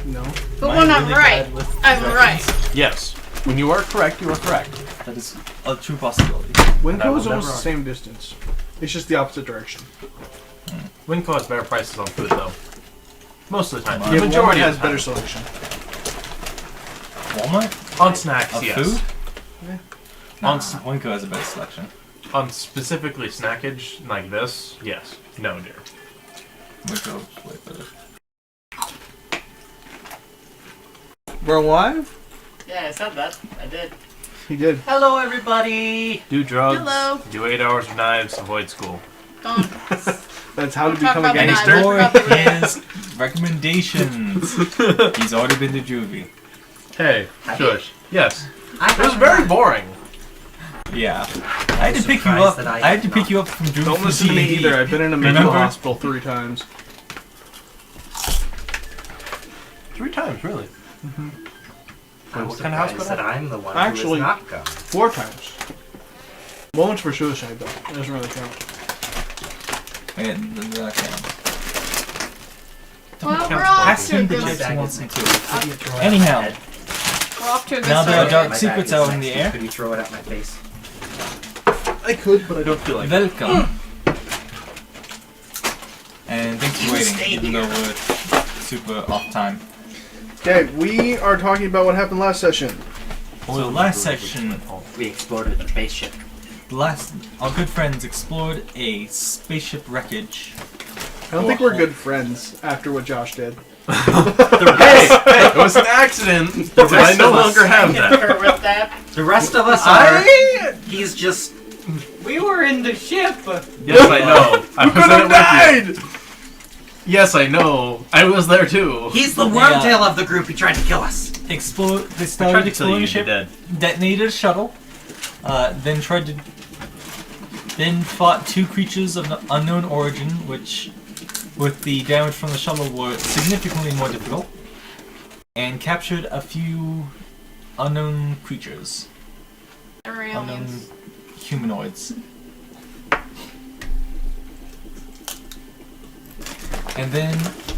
No. But when I'm right, I'm right. Yes. When you are correct, you are correct. That is a true possibility. Winco is never almost the argue. same distance. It's just the opposite direction. Winco has better prices on food, though. Most of the time. Yeah, The Walmart majority has of the better time. selection. Walmart? On snacks, Of yes. food? Yeah. Nah, On Winco has a better selection. On specifically snackage like this, yes. No, dear. Winco's way better. We're alive? Yeah, I said that. I did. He did. Hello, everybody. Do drugs. Hello. Do 8 hours of knives. Avoid school. Don't. That's how to Talk become a about the gangster. knives. Ignore I forgot they were- his recommendations. He's already been to juvie. Hey, Have shush. Yes. I It was very boring. Yeah. I had to pick you surprised up. that I I had to have pick not. you up from juvie. Don't listen to me either. I've been in a mental Remember? hospital 3 times. 3 times, really. I'm What kind of house surprised that I'm the one Actually- who is not going. 4 times. One's for suicide, though. It doesn't really count. And then that counts. Well, we're Counts off Ask to a him the good. chips he wants them to. Could you throw it Anyhow. at my head? We're off to a good Now there are start. dark My secrets bag is out in next the to you. air. Could you throw it at my face? I could, but I don't feel like it. Welcome. And thanks for You waiting, stay even here. though we're super off time. Okay, we are talking about what happened last session. So last section, We exploded the spaceship. our good friends explored a spaceship wreckage. I don't think we're good friends after what Josh did. Hey, it was an accident. But I no longer have that. Concur with that. The rest of us are. I... He's just. We were in the ship. Yes, I know. I You was could in it have with you. died! Yes, I know. I was there too. He's the wormtail of the group. He tried to kill us. They I started tried to kill exploring you, the ship, dead. detonated a shuttle, then fought 2 creatures of unknown origin, which, with the damage from the shuttle, were significantly more difficult, and captured a few unknown creatures, Or unknown aliens. humanoids. And then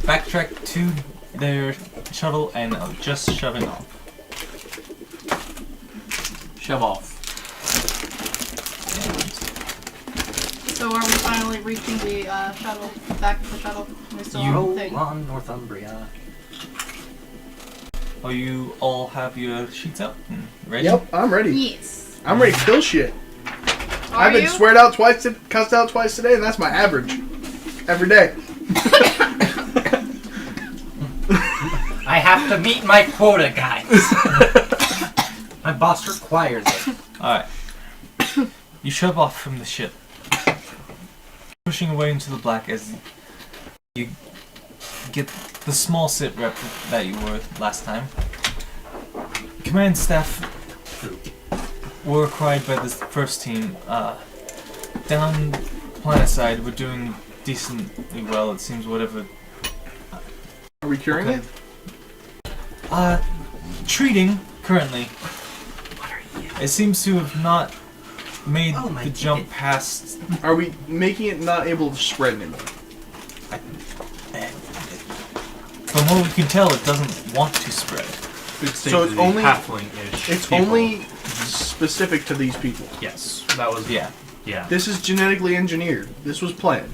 backtrack to their shuttle and just shoving off. Shove off. And So are we finally reaching the shuttle? Back to the shuttle? We still You- on the Roll thing. on Northumbria. oh, you all have your sheets out and ready? Yep, I'm ready. Yes. I'm ready to kill shit. Are I've been you? sweared out twice, cussed out twice today, and that's my average. Every day. I have to meet my quota, guys. My boss requires it. Alright. You shove off from the ship, pushing away into the black as you get the small sit rep that you were last time. Command staff were required by the first team. Down planet side, we're doing decently well, it seems, whatever. Are we curing Okay. it? Treating, currently. It seems to have not made Oh, my the jump ticket. past. Are we making it not able to spread anymore? From what we can tell, it doesn't want to spread. So it's only- halfling-ish. It's people. only specific to these people. Yes, that was Yeah. Yeah. This is genetically engineered. This was planned.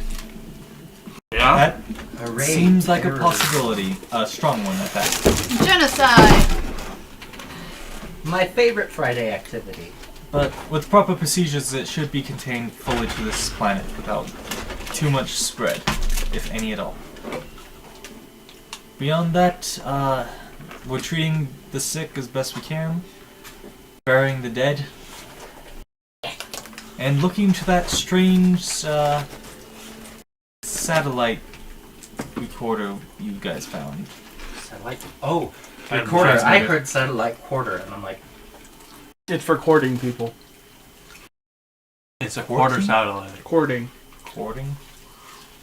Yeah. That Hooray, seems like a terror. possibility. A strong one at that. Genocide! My favorite Friday activity. But with proper procedures, it should be contained fully to this planet without too much spread, if any at all. Beyond that, we're treating the sick as best we can, burying the dead, and looking into that strange satellite recorder you guys found. Satellite. Oh, And recorder. I transmitter. heard satellite quarter, and I'm like, It's for courting people. It's a quarter satellite. Courting. Recording?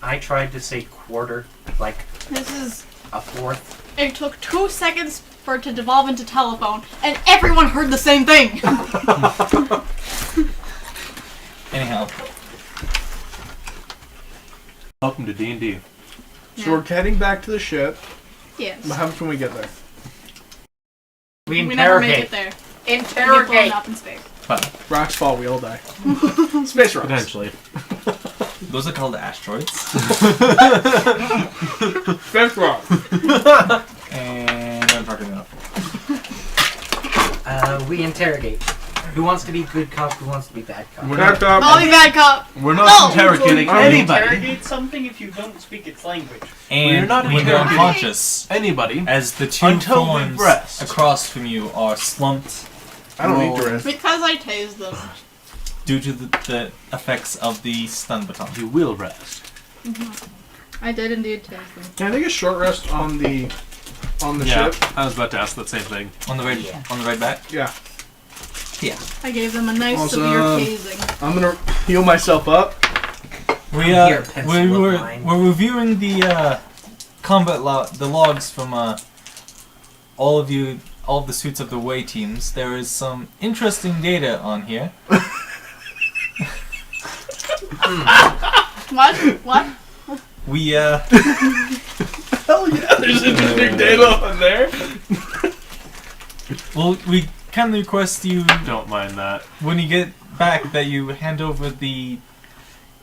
I tried to say quarter, like This is. a fourth. It took 2 seconds for it to devolve into telephone, and everyone heard the same thing! Anyhow, Welcome to D&D. So we're heading back to the ship. Yes. What happens when we get there? We We never make it interrogate. there. We get blown Interrogate. up in space. Rocks fall, we all die. Space rocks. Potentially. Those are called asteroids. Space rocks. And I'm fucking up. We interrogate. Who wants to be good cop? Who wants to be bad cop? We're not, I'll be bad cop. we're not No! interrogating Oh, anybody. Interrogate something if you don't speak its language. And not when you're interrogating- unconscious, Anybody. as the two Until we thorns rest. across from you are slumped I don't need to rest. Because I tased them. due to the effects of the stun baton. You will rest. I did indeed tase them. Can I take a short rest on the ship? I was about to ask that same thing. On the right, Yeah. on the right back. Yeah. Yeah. I gave them a nice Awesome. severe tasing. I'm gonna heal myself up. We Here, pencil of we're mine. reviewing the combat the logs from all of the suits of the away teams. There is some interesting data on here. What? What? We Hell yeah, there's interesting data on there. well, we kindly request you Don't mind that. when you get back that you hand over the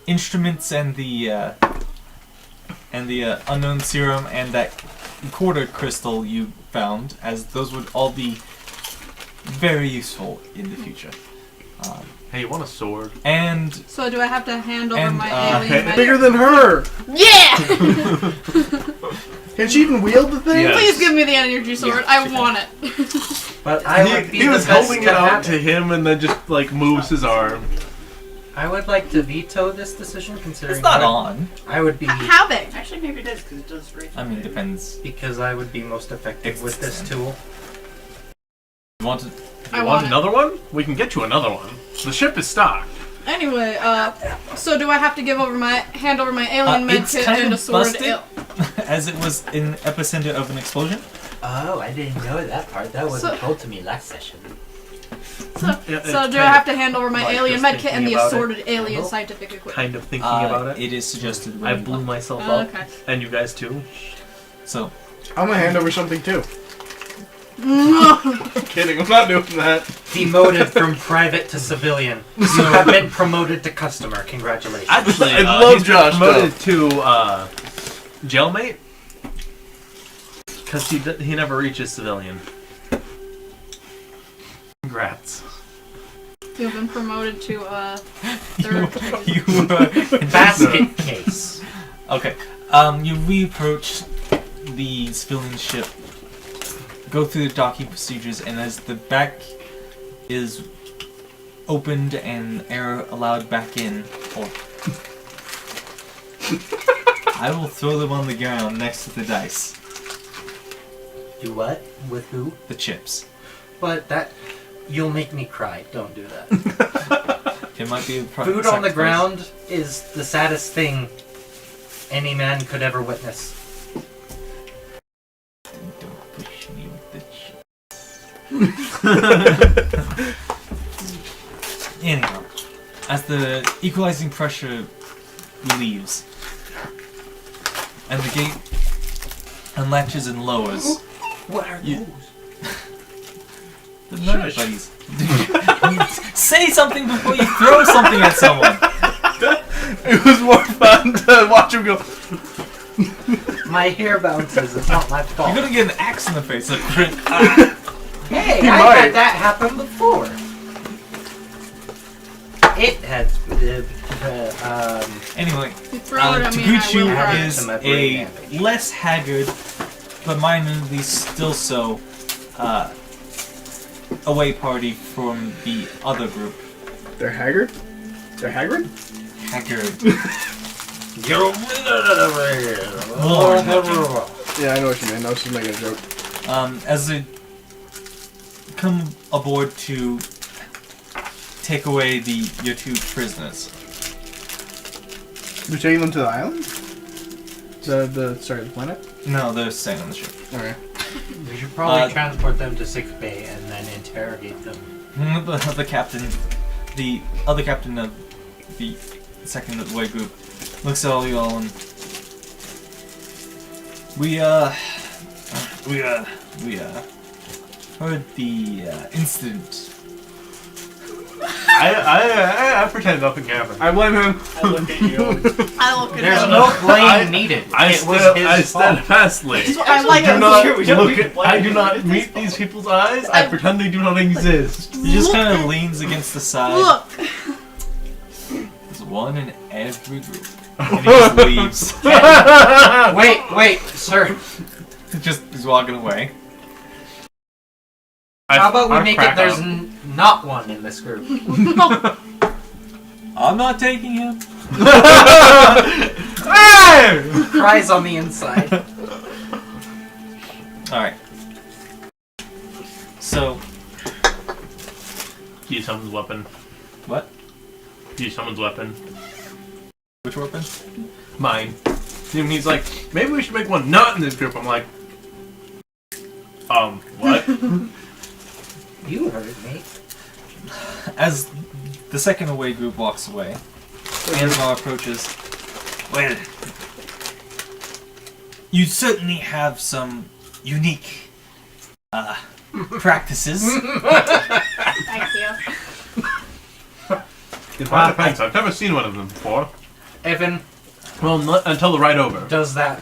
instruments and the unknown serum and that quarter crystal you found, as those would all be very useful in the future. Hey, you want a sword? And So do I have to hand over And, my hey, alien med- Bigger than her. Yeah! Can she even wield the thing? Yeah. Please give me the energy sword. I want it. But I would be He the was best holding to it out have to him and then just like moves his arm. I would like to veto this decision, considering it's not I- on. I would be Having. Actually, maybe it is because it does rate. I mean, depends. because I would be most effective with this tool. You want to? I You want want it. another one? We can get you another one. The ship is stocked. Anyway, so do I have to hand over my alien med It's kit kind and a of sword? busted. As it was in epicenter of an explosion. Oh, I didn't know that part. That wasn't told to me last session. So do I have to hand over my like alien just med kit and the thinking about it. assorted alien Nope. scientific equipment? Kind of thinking about it. It is suggested. I when- blew myself Oh, up. okay. And you guys too. So I'm gonna hand over something too. Kidding, I'm not doing that. Demoted from private to civilian. You have been promoted to customer. Congratulations. Actually, I love he's Josh, promoted to jailmate. Because he never reaches civilian. Congrats. You've been promoted to you, third. you Basket case. Okay. You reapproach the civilian ship, go through the docking procedures, and as the back is opened and air allowed back in, I will throw them on the ground next to the dice, Do what? With who? the chips. But that you'll make me cry. Don't do that. It might be a Food on the ground is the saddest thing any man could ever witness. Don't push me with the chips. Anyhow, as the equalizing pressure relieves, and the gate unlatches and lowers, What are You- those? the nugget buddies. Say something before you throw something at someone. It was more fun to watch him go. My hair bounces. It's not my fault. You're gonna get an axe in the face. Like, Hey, He I might. had that happen before. It had anyway, You throw it at me and I Taguchi will cry. is To my brain a damage. less haggard, but minorly still so, away party from the other group. They're haggard? They're haggard? Haggard. Oh, Yeah, I know what you mean. I was just making a joke. As they come aboard to take away your two prisoners. You're taking them to the island? The planet? No, they're staying on the ship. Okay. we should probably Uh, transport them to sick bay and then interrogate them. The captain, the other captain of the second away group, looks at all you all and we We heard the incident. I pretend nothing happened. I blame him. I look at you. I look at There's him. no blame needed. I It was his fault. steadfastly. I like do him. not Sure, we don't look need to at, blame I do him. not It's meet his fault. these people's eyes. I pretend they do not exist. He just kind of leans against the side. Look. There's one in every group. And he just leaves. Wait, sir. Just he's walking away. How about we I make crack it there's up. not one in this group? No. I'm not taking him. Cries on the inside. Alright. So, Use someone's weapon. what? Use someone's weapon. Which weapon? Mine. And he's like, maybe we should make one not in this group. I'm like, what? You heard me. As the second away group walks away, Anvar approaches. Well, you certainly have some unique practices. Thank you. In my defense, I've never seen one of them before. Evan Well, not until the ride over. does that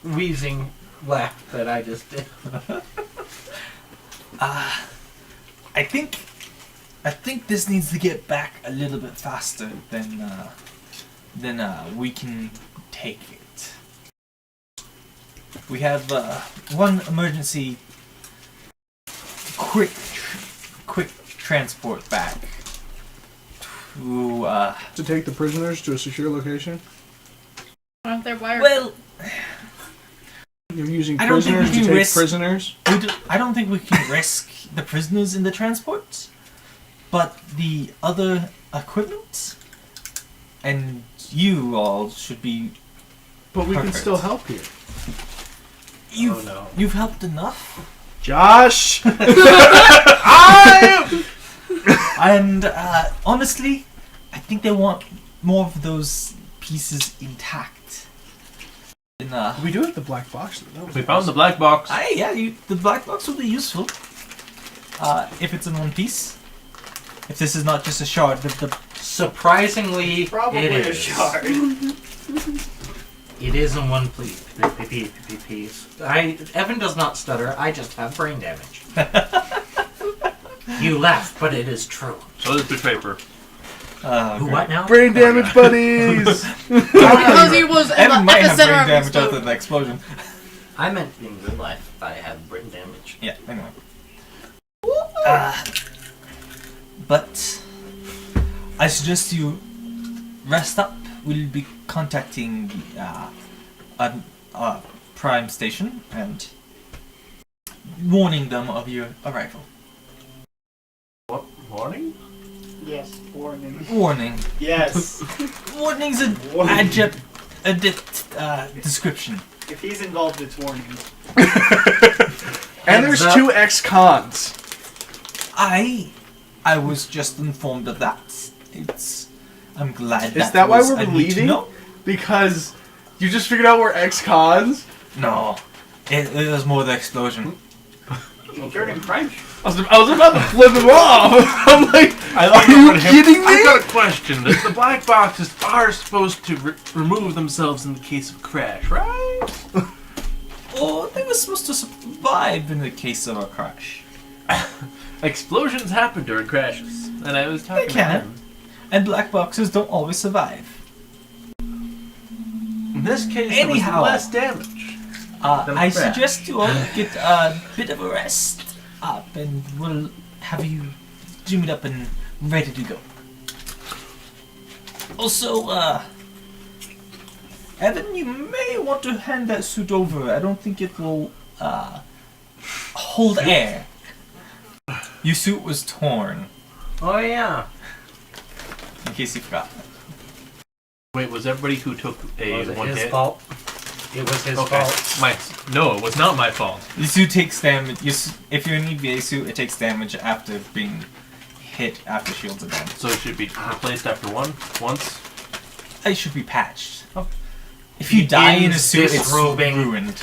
wheezing laugh that I just did. I think this needs to get back a little bit faster than we can take it. We have one emergency quick transport back to To take the prisoners to a secure location. Aren't there wires? well, You're using I don't think prisoners we to can take risk- prisoners. I don't think we can risk the prisoners in the transport, but the other equipment, and you all should be. But we can Perfect. still help you. You've no. you've helped enough, Josh! and honestly, I think they want more of those pieces intact. And, We do have the black box. Though. That was We found the black box. the black box will be useful. If it's in one piece. If this is not just a shard, the Surprisingly, Probably it a is. shard. It is in one piece. Evan does not stutter. I just have brain damage. You laugh, but it is true. So does the paper. Who what now? Brain damage buddies! Because he was in Evan the might have brain epicenter of damage this after the explosion. I meant in real life. I have brain damage. Yeah, anyway. But I suggest you rest up. We'll be contacting a prime station and warning them of your arrival. What? Warning? Yes, warning. Warning. Yes. Warning's an Warning. adept description. If he's involved, it's warning. And there's Heads up. 2 ex-cons. I was just informed of that. I'm glad. Is that why was we're a need to leaving? know. Because you just figured out we're ex-cons? No, it was more the explosion. You turned him French. I was about to flip him off. I'm like, I are you kidding I me? got a question. The black boxes are supposed to remove themselves in the case of crash, right? Oh, they were supposed to survive in the case of a crash. Explosions happen during crashes, and I was talking They can. about them. And black boxes don't always survive. In this case, Anyhow. there was less damage. Than I crash. suggest you all get a bit of a rest up, and we'll have you zoomed up and ready to go. Also, Evan, you may want to hand that suit over. I don't think it will hold air. Your suit was torn, Oh yeah. in case you forgot. Wait, was everybody who took a Was it one his hit? fault? It was his Okay. fault. No, it was not my fault. Your suit takes damage. If you're in an EVA suit, it takes damage after being hit after shields are down. So it should be replaced after once. It should be patched. If you die in a suit, it's disrobing. ruined.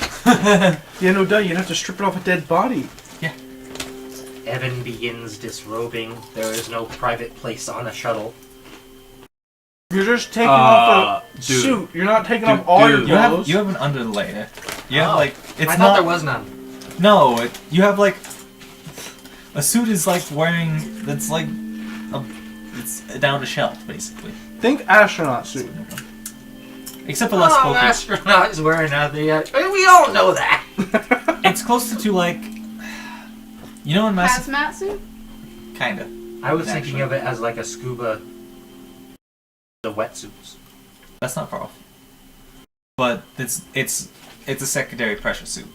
Yeah, no doubt. You'd have to strip it off a dead body. Evan begins disrobing. There is no private place on a shuttle. You're just taking off a dude. suit. You're not taking Dude, off all your dude. clothes. You have an underlayer. You have Oh, like it's I not. thought there was none. No, you have like a suit is like wearing that's like it's down to shelf basically, Think astronaut suit. except for less Oh, bulky. astronaut is wearing the. We all know that. It's closer to like you know in Mass Hazmat suit? kinda. I was thinking Actually. of it as like a scuba. The wetsuits. That's not far off. But it's a secondary pressure suit.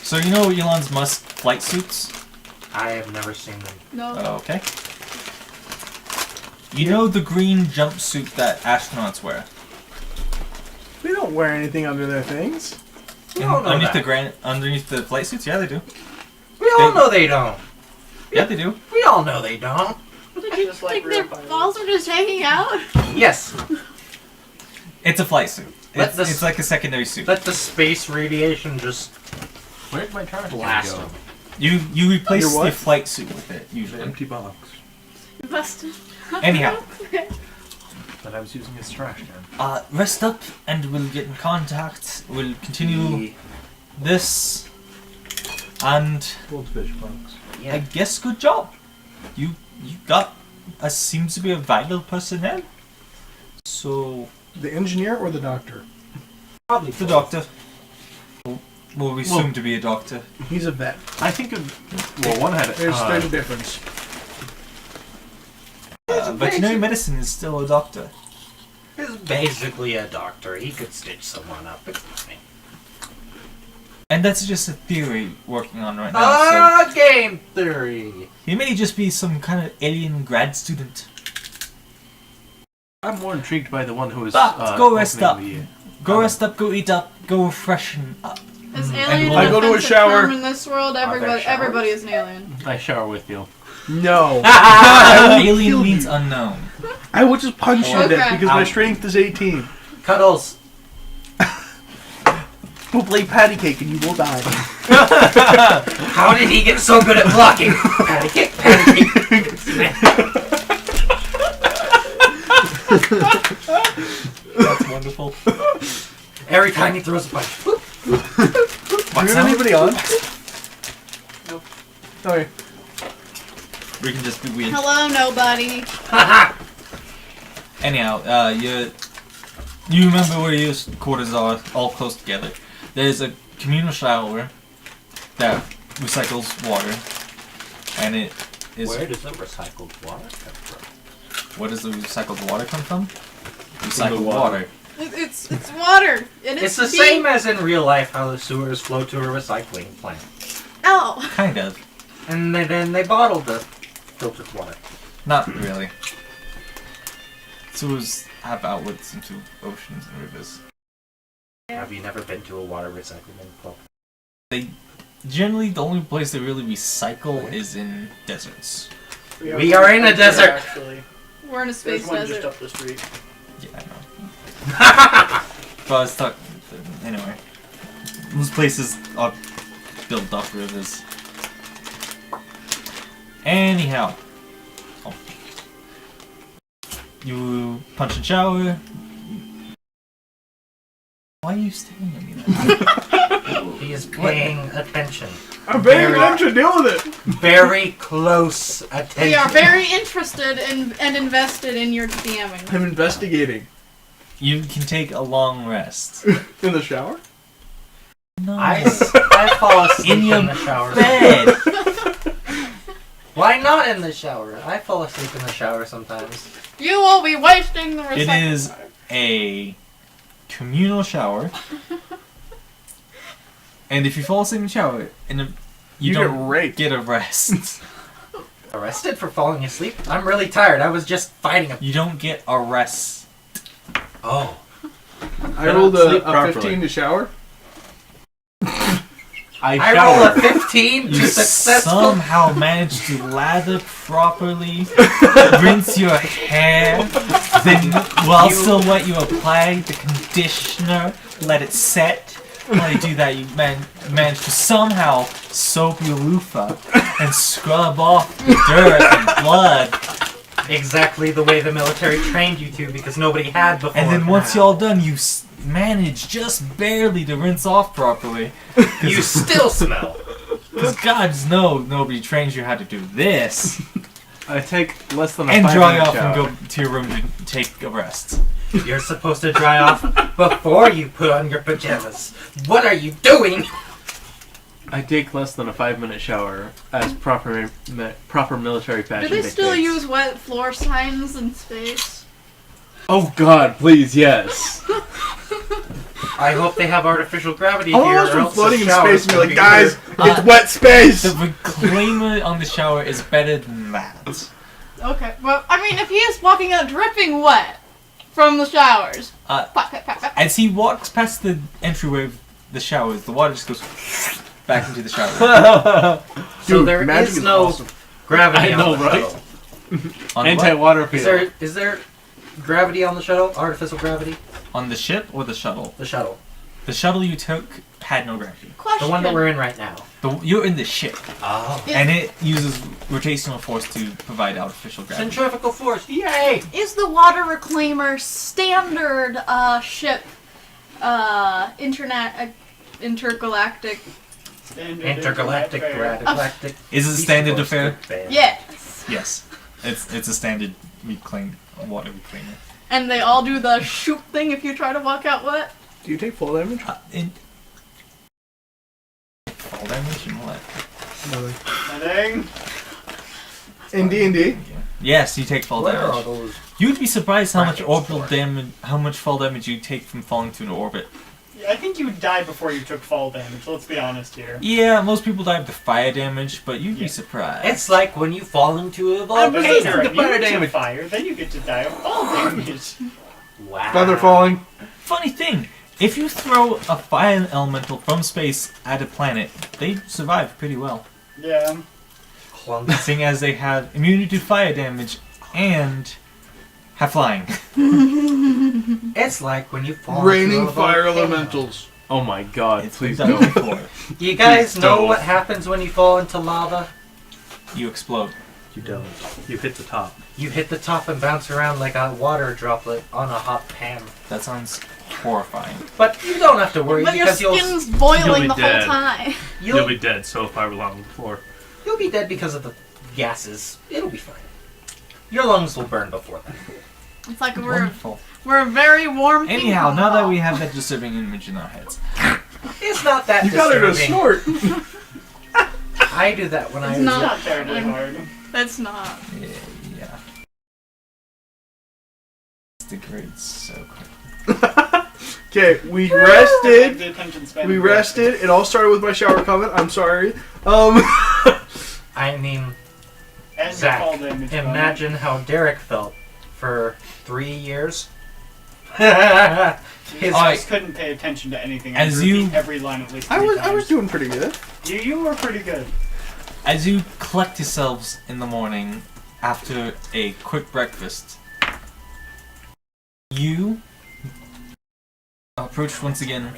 So you know Elon Musk flight suits? I have never seen them. No. Okay. You know the green jumpsuit that astronauts wear? They don't wear anything under their things. We all know underneath that. underneath the flight suits? Yeah, they do. We all They- know they don't. Yeah, they do. We all know they don't. Did you Just like think real their pilots. balls were just hanging out? Yes. It's a flight suit. Let It's, the- it's like a secondary suit. Let the space radiation just Where'd my trash can blast go? them. You replace Your what? the flight suit with it usually. Empty box Busted. Anyhow, that I was using as trash can. rest up and we'll get in contact. We'll continue this, and Goldfish box. I guess good job. You got seems to be a vital personnel. So The engineer or the doctor? Probably the doctor. Well, we assume to be a doctor. He's a vet. I think of one had There's a difference. Veterinary medicine is still a doctor. He's basically a doctor. He could stitch someone up. It's fine. And that's just a theory working on right now. So Game theory. he may just be some kind of alien grad student. I'm more intrigued by the one who was. But go rest up. opening Go rest up, go eat up, go freshen up. Is And alien we'll- I go to a offensive shower. term in this world? there showers? Everybody is an alien. I shower with you. No. I will Alien kill means you. unknown. I will just punch you to death Okay. because my strength is 18. Cuddles. We'll play patty cake and you will die. How did he get so good at blocking? Patty cake, patty cake. That's wonderful. Every time he throws a punch. Whoop. Do you have anybody on? Nope. Okay. We can just be weird. Hello, nobody. Anyhow, you remember where your quarters are all close together. There's a communal shower that recycles water, and it is. Where does the recycled water come from? Where does the recycled water come from? the Recycled water. water. It's water. And It's the being- same as in real life how the sewers flow to a recycling plant. Oh. Kind of. And then they bottle the filtered water. Not really. Sewers have outlets into oceans and rivers. Have you never been to a water recycling plant? They generally the only place they really recycle is in deserts. We are in a desert. Actually, We're in a there's space one desert. just up the street. Yeah, I know. But I was stuck. Anyway, those places are built off rivers. Anyhow, you punch and shower. Why are you staring at me then? He is paying attention. I'm paying Very- attention. Deal with it. Very close attention. We are very interested and invested in your DMing. I'm investigating. You can take a long rest. In the shower? No. I fall asleep In your the shower. bed. Why not in the shower? I fall asleep in the shower sometimes. You will be wasting the It recycling. is a communal shower. And if you fall asleep in the shower, you get don't raped. get a rest. Arrested for falling asleep? I'm really tired. I was just fighting a. You don't get a rest. Oh. I rolled sleep a properly. 15 to shower. I roll a 15 You to successful. somehow manage to lather properly, rinse your hair, Then we'll still let you apply the conditioner, let it set. While you do that, you manage to somehow soap your loofah and scrub off the dirt and blood. Exactly the way the military trained you to, because nobody had before. And then once you're all done, you manage just barely to rinse off properly. you still smell. Because gods know nobody trains you how to do this. I take less than a And 5 dry minute off shower. and go to your room to take a rest. You're supposed to dry off before you put on your pajamas. What are you doing? I take less than a 5-minute shower as proper military fashion Do they still dictates. use wet floor signs in space? Oh God, please, yes. I hope they have artificial gravity All here. of us or from else the floating in shower's space and be gonna like, be guys, weird." it's wet space! The reclaimer on the shower is better than that. Okay, well, I mean, if he is walking out dripping wet from the showers, Uh, pop, pop, pop, pop. As he walks past the entryway of the showers, the water just goes back into the shower. So Dude, there magic is is no awesome. gravity I know, on the right? shuttle. On, Anti-water Is field. there gravity on the shuttle? Artificial gravity? on the ship or the shuttle? The shuttle. The shuttle you took had no gravity. Question. The one that we're in right now. You're in the ship, Oh. and it uses rotational force to provide artificial gravity. Centrifugal force. Yay! Is the water reclaimer standard ship intergalactic? Intergalactic galactic. Is it a standard affair? Yes. Yes. It's a standard water reclaimer. And they all do the shoot thing if you try to walk out wet? Do you take full damage? Fall damage and what? Nothing. In D&D? Yes, you take fall Where are damage. those? You'd be surprised how much brackets orbital for? damage, how much fall damage you take from falling to an orbit. Yeah, I think you would die before you took fall damage. Let's be honest here. Yeah, most people die of the fire damage, but you'd be Yeah. surprised. It's like when you fall into a I'm volcano. resistant to fire fire damage. damage. Fire, then you get to die of fall damage. Wow. Feather falling. Funny thing, if you throw a fire elemental from space at a planet, they survive pretty well. Yeah. Clunk. Seeing as they have immunity to fire damage and have flying. It's like when you fall Raining into a fire volcano. elementals. Oh my God, It's please been done don't. before. You guys Please know don't. what happens when you fall into lava? You explode. You don't. You hit the top. You hit the top and bounce around like a water droplet on a hot pan. That sounds horrifying. But you don't have to worry But your because skin's you'll boiling be the dead. whole time. you'll be dead so far along before. you'll be dead because of the gases. It'll be fine. Your lungs will burn before that. It's like we're Wonderful. a very warm people. Anyhow, now that we have that disturbing image in our heads, It's not that You got her to disturbing. snort. I do that when I It's was not. Not terribly hard. That's not. yeah. It degrades so quick. Okay, we Like rested. the attention span We of rested. It all started with my shower comment. I'm sorry. I mean, And Zach, fall damage. imagine how Derek felt for 3 years. His His I- eyes couldn't pay attention to anything. As I you- repeat every line at least I three was times. doing pretty good. You were pretty good. As you collect yourselves in the morning after a quick breakfast, you are approached once again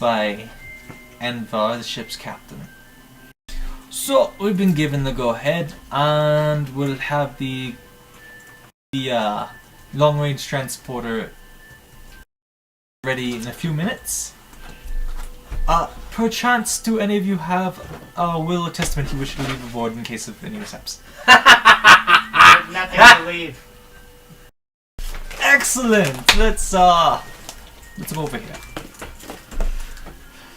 by Envar, the ship's captain. So we've been given the go-ahead, and we'll have the long-range transporter ready in a few minutes. Perchance, do any of you have a will or testament you wish to leave aboard in case of any mishaps? I have nothing to leave. Excellent! Let's go over here.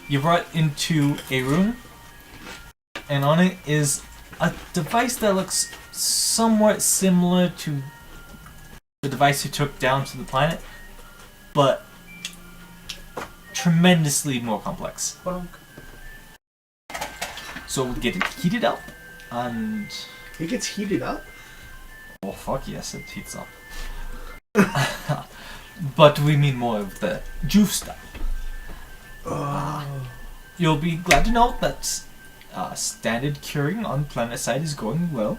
You're brought into a room, and on it is a device that looks somewhat similar to the device you took down to the planet, but tremendously more complex. So we'll get it heated up, and It gets heated up. oh fuck yes, it heats up. But we mean more of the juiced up. You'll be glad to know that standard curing on planet side is going well.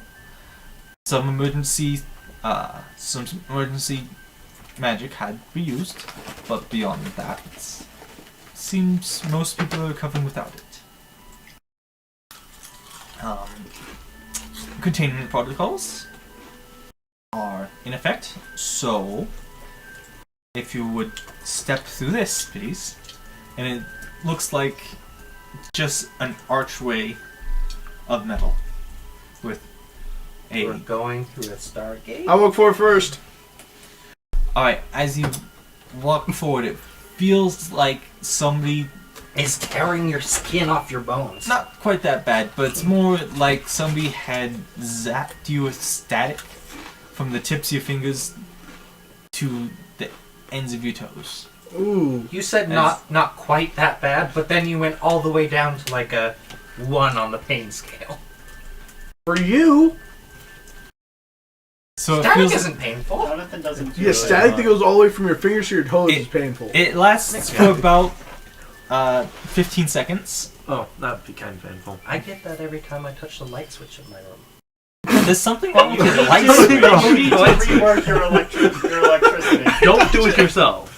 Some emergency Some emergency magic had to be used, but beyond that, seems most people are recovering without it. Containment protocols are in effect, so if you would step through this, please. And it looks like just an archway of metal with We're a... going through a Stargate. I'll look for it first. Alright, as you walk forward, it feels like somebody... It's tearing your skin off your bones. Not quite that bad, but it's more like somebody had zapped you with static from the tips of your fingers to the ends of your toes. Ooh. You said not quite that bad, but then you went all the way down to like a 1 on the pain scale. For you? So it Static feels... isn't painful. Jonathan doesn't do Yeah, it. static that goes all the way from your fingers to your toes is painful. It lasts for about 15 seconds. Oh, that'd be kind of painful. I get that every time I touch the light switch in my room. There's something wrong with the light You switch. need to rework your electricity. Don't do it yourself.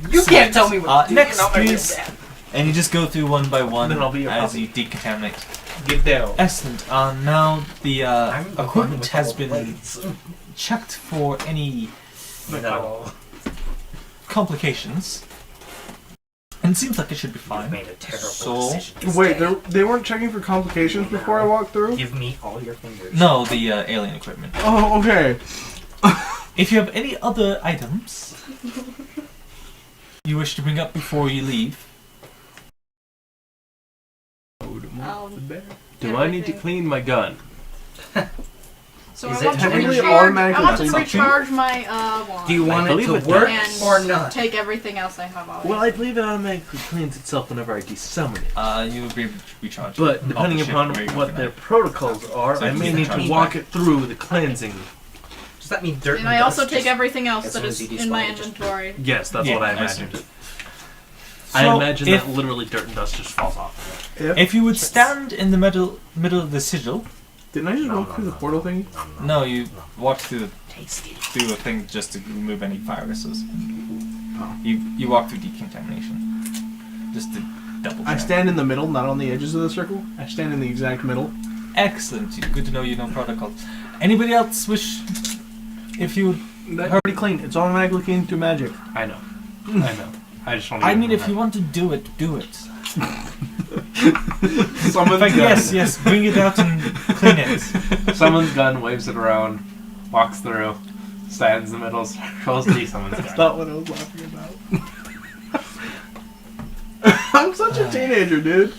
You can't tell me what to do. Next, You're not my please. dad. And you just go through one by one Then I'll be your as puppy. you decontaminate. Get down. Excellent. Now the I'm the one equipment with has all the been lights. checked for any No. complications. And it seems like it should be You've fine. made a terrible So- decision. Wait, they weren't checking for complications before I walked through? Give me all your fingers. No, the alien equipment. Oh, okay. If you have any other items you wish to bring up before you leave, Do I need to clean my gun? So Is I want it to technically recharge. automatically I want to something? recharge my wand. Do you want I it believe to it work does. or not? Take everything else I have already. Well, I believe it automatically cleans itself whenever I desummon it. you will be recharged. But off depending the ship upon where you're what going their at. protocols are, So I you may can need charge to it walk back. it through the cleansing. Does that mean dirt and and I also dust take just- everything else as that soon as is you in my despawn, just- inventory. Yes, that's Yeah, what I I imagined. assumed. I So, imagine if- that literally dirt and dust just falls off of it. If you would stand in the middle of the sigil, Didn't I just walk through the portal thing? no, you walk through Tasty. the thing just to remove any viruses. You walk through decontamination, just to double check. I stand in the middle, not on the edges of the circle. I stand in the exact middle. Excellent. Good to know you know protocol. Anybody else wish? If you, That's already clean. It's automatically clean through magic. I know. I know. I just want to. I mean, if you want to do it, do it. Someone's Like, gun. yes, bring it out and clean it. Someone's gun, waves it around, walks through, stands in the middle, goes to someone's That's gun. not what I was laughing about. I'm such a teenager, dude.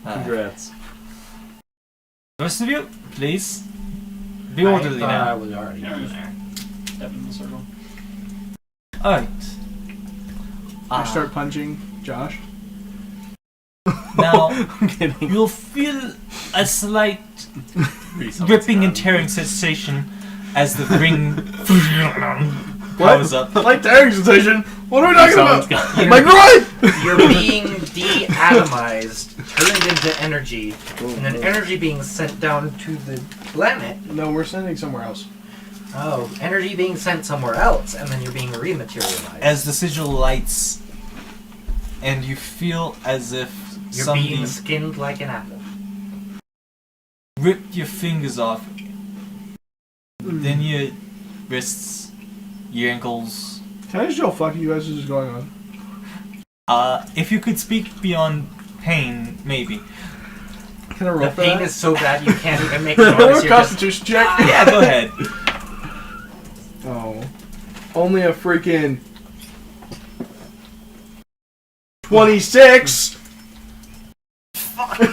Congrats. The rest of you, please, be orderly I now. was already in there. Step in the circle. Alright. I start punching Josh. Now, I'm kidding. you'll feel a slight ripping and tearing sensation as the ring powers up. Like tearing sensation? What are we talking Someone's about? gun. My groin! You're being de-atomized, turned into energy, and then energy being sent down to the planet. No, we're sending somewhere else. Oh, energy being sent somewhere else, and then you're being rematerialized. As the sigil lights, and you feel as if You're somebody being skinned like an apple. ripped your fingers off, then your wrists, your ankles. Can I just yell fuck you guys? What is going on? If you could speak beyond pain, maybe. Can I roll The for pain that? is so bad you can't even make a noise. You're just, Constitution check. Yeah, go ahead. Oh. Only a freaking 26. This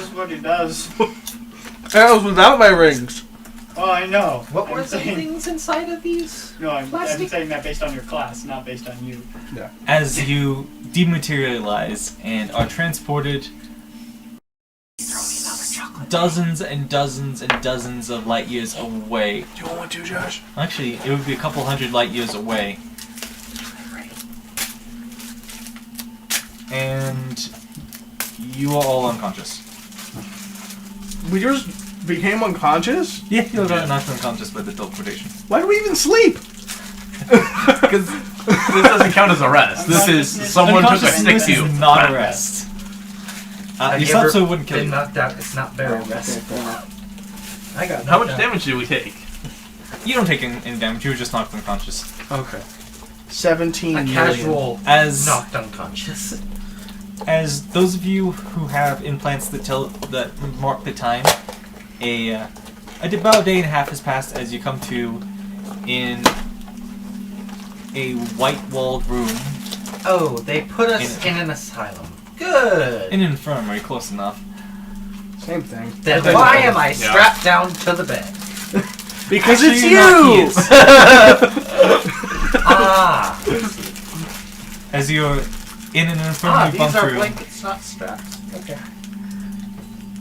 is what he does. That was without my rings. Oh, I know. what I'm were the saying, things inside of these? No, I'm Plastic? saying that based on your class, not based on you. As you dematerialize and are transported dozens and dozens and dozens of light years away. Do you want to, Josh? Actually, it would be a couple hundred light years away. And you are all unconscious. We just became unconscious? Yeah, you got knocked unconscious by the teleportation. Why do we even sleep? Because this doesn't count as arrest. This is someone took a stick to you. Is not arrest. Have You you slept ever so it wouldn't kill been you. knocked out? It's not very rest. I got How knocked much out. damage did we take? You don't take any damage. You were just knocked unconscious. Okay. 17 A million. casual As knocked unconscious. as those of you who have implants that mark the time, about a day and a half has passed as you come to in a white-walled room Oh, they put us in an asylum. Good. in an infirmary, close enough. Same thing. Then why am I strapped down to the bed? Because Actually, it's you're not, he you! is. Ah. As you're in an infirmary These bunk are room, blankets, not straps. Okay.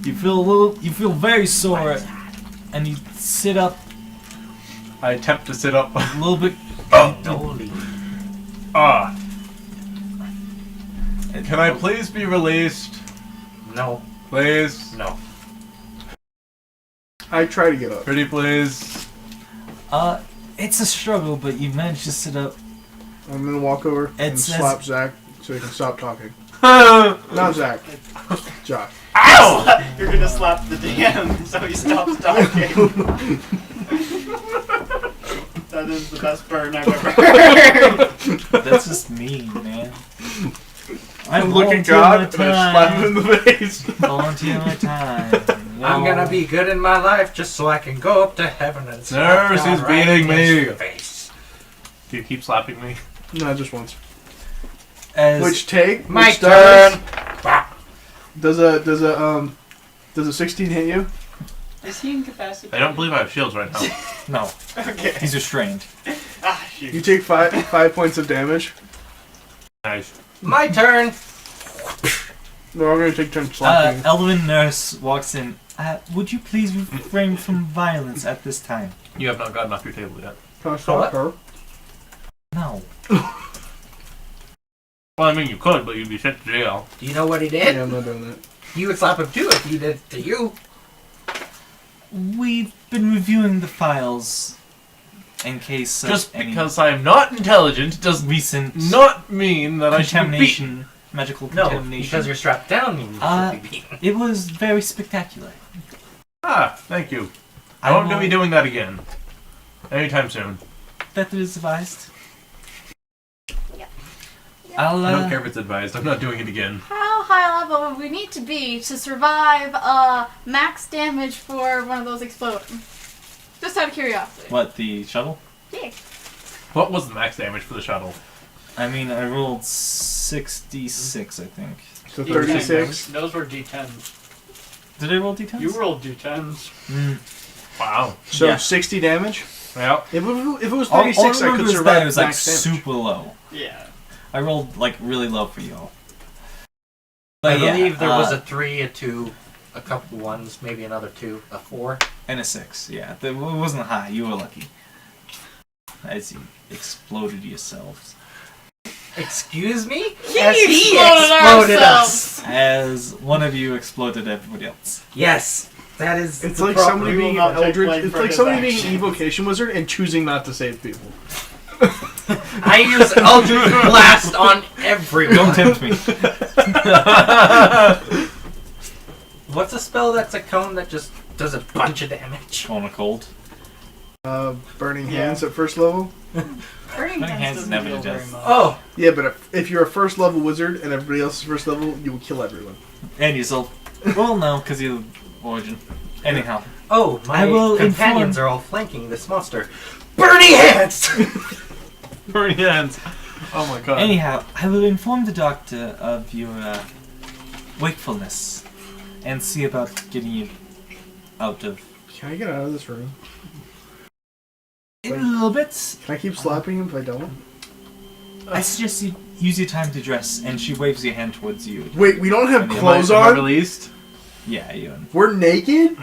you feel very sore, and you sit up I attempt to sit up. a little bit. Holy. Ah. Can I please be released? No. Please? No. I try to get up. Pretty please? It's a struggle, but you managed to sit up. I'm gonna walk over and It's- slap Zach so he can stop talking. Ow! Not Zach. Josh. You're gonna slap the DM so he stops talking. That is the best burn I've ever heard. That's just mean, man. I'm looking at God and I slap him in the face. Volunteer my time. I'm gonna be good in my life just so I can go up to heaven and slap Nurse, down he's right beating against me. your face. Do you keep slapping me? No, just once. As Which take? My Which dice? turn. Does a 16 hit you? Is he incapacitated? I don't believe I have shields right now. no, Okay. he's restrained. Ah, shoot. You take five points of damage. Nice. My turn. No, I'm gonna take turns slapping. Elven nurse walks in. Would you please refrain from violence at this time? You have not gotten off your table yet. Can I stop her? No. Well, I mean, you could, but you'd be sent to jail. Do you know what he did? Yeah, I'm not doing that. You would slap him too if he did it to you. We've been reviewing the files in case of Just any because I am not intelligent does recent not mean that I should be beaten. contamination, magical No, contamination. because you're strapped down. You should be beaten. It was very spectacular. Ah, thank you. I won't be doing that again. Anytime soon. That is advised. Yep. I'll I don't care if it's advised. I'm not doing it again. How high level would we need to be to survive max damage for one of those exploding? Just out of curiosity. What, the shuttle? Yeah. What was the max damage for the shuttle? I mean, I rolled 66, I think. So D10s. 36. Those were D10s. Did I roll d10s? You rolled D10s. Wow. So Yeah. 60 damage. Yeah. If it was All 36, I I remember could is that survive it was like max damage. super low. Yeah. I rolled like really low for you all. I But yeah, believe there was a 3, a 2, a couple ones, maybe another 2, a 4. and a 6. Yeah, it wasn't high. You were lucky. As you exploded yourselves. Excuse me? He As he exploded exploded ourselves. us. As one of you exploded everybody else. Yes, that is. It's the like problem. somebody We will being not an take blame eldritch. It's for like his somebody being an actions. evocation wizard and choosing not to save people. I use Eldritch Blast on everyone. Don't tempt me. What's a spell that's a cone that just does a bunch of damage? On a cold. Burning Yeah. hands at first level. Burning Burning hands. hands Doesn't never heal does. very much. Oh, Yeah, but if you're a first level wizard and everybody else is first level, you will kill everyone. And yourself. Well, no, because you're origin. Anyhow. oh, my I will companions inform- are all flanking this monster. Burning hands! Burning hands. Oh my god. Anyhow, I will inform the doctor of your wakefulness and see about getting you out of. Can I get out of this room? In a little bit. Can I keep slapping him if I don't? I suggest you use your time to dress, and she waves your hand towards you. Wait, we don't have Am I- clothes Am I on? released? Yeah, We're naked?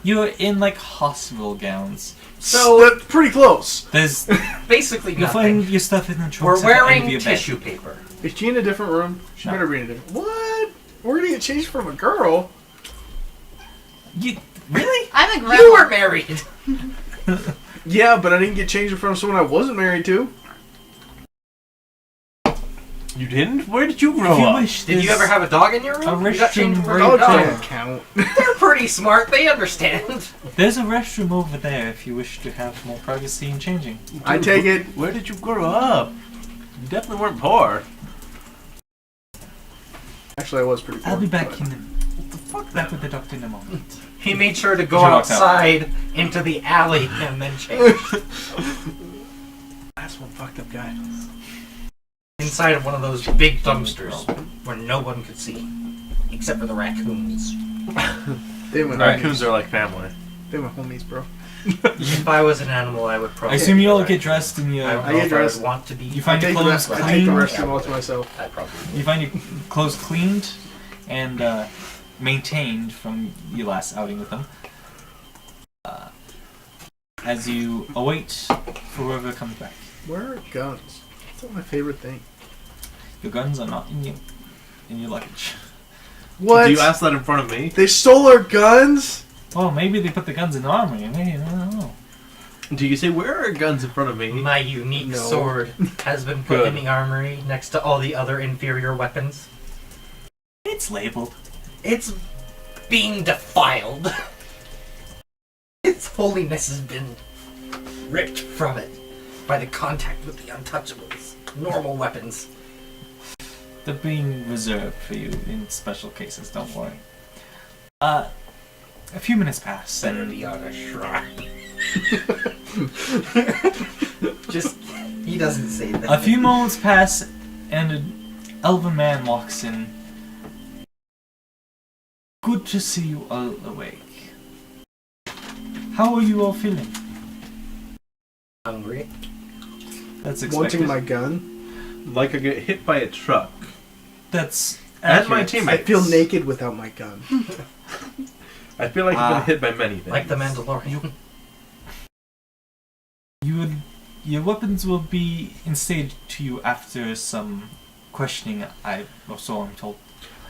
you're in like hospital gowns. So- That's pretty close. There's Basically you'll find nothing. your stuff in the trunks. We're at the end of wearing your bed. tissue paper. Is she in a different room? She No. better be in a different. What? We're gonna get changed from a girl. Really? I'm a grandma. You were married. Yeah, but I didn't get changed in front of someone I wasn't married to. You didn't? Where did you grow If you up? wish, Did you there's ever have a dog in your room? a You got changed restroom for a right dog. there. Don't count. They're pretty smart. They understand. There's a restroom over there if you wish to have more privacy in changing. I take it. Where did you grow up? You definitely weren't poor. Actually, I was pretty poor. I'll be back but- back with the doctor in a moment. He made sure to go She walks out. outside into the alley and then change. That's one fucked up guy. Inside of one of those big dumpsters where no one could see. Except for the raccoons. They were Raccoons are like family. They were homies, bro. If I was an animal, I would I probably... assume you all get dressed and I you don't I know get if I dressed. would want to be. You find your clothes I take the clean. restroom all to myself. I probably would. You find your clothes cleaned and maintained from your last outing with them. As you await for whoever comes back. Where are guns? That's not my favorite thing. Your guns are not in your luggage. What? Do you ask that in front of me? They stole our guns? Well, maybe they put the guns in the armory. Maybe, I don't know. Do you say, where are guns in front of me? My unique No. sword has been put Good. in the armory next to all the other inferior weapons. It's labeled. It's being defiled. Its holiness has been ripped from it by the contact with the untouchables. Normal weapons. They're being reserved for you in special cases, don't worry. A few minutes pass, Better and be on a shrine. Just, he doesn't say that. a few moments pass, and an elven man walks in. Good to see you all awake. How are you all feeling? Hungry. That's expected. Wanting my gun? Like I get hit by a truck. That's And my accurate. teammates. I feel naked without my gun. I feel like I've been hit by many things. Like the Mandalorian. Your weapons will be instated to you after some questioning. Or so I'm told.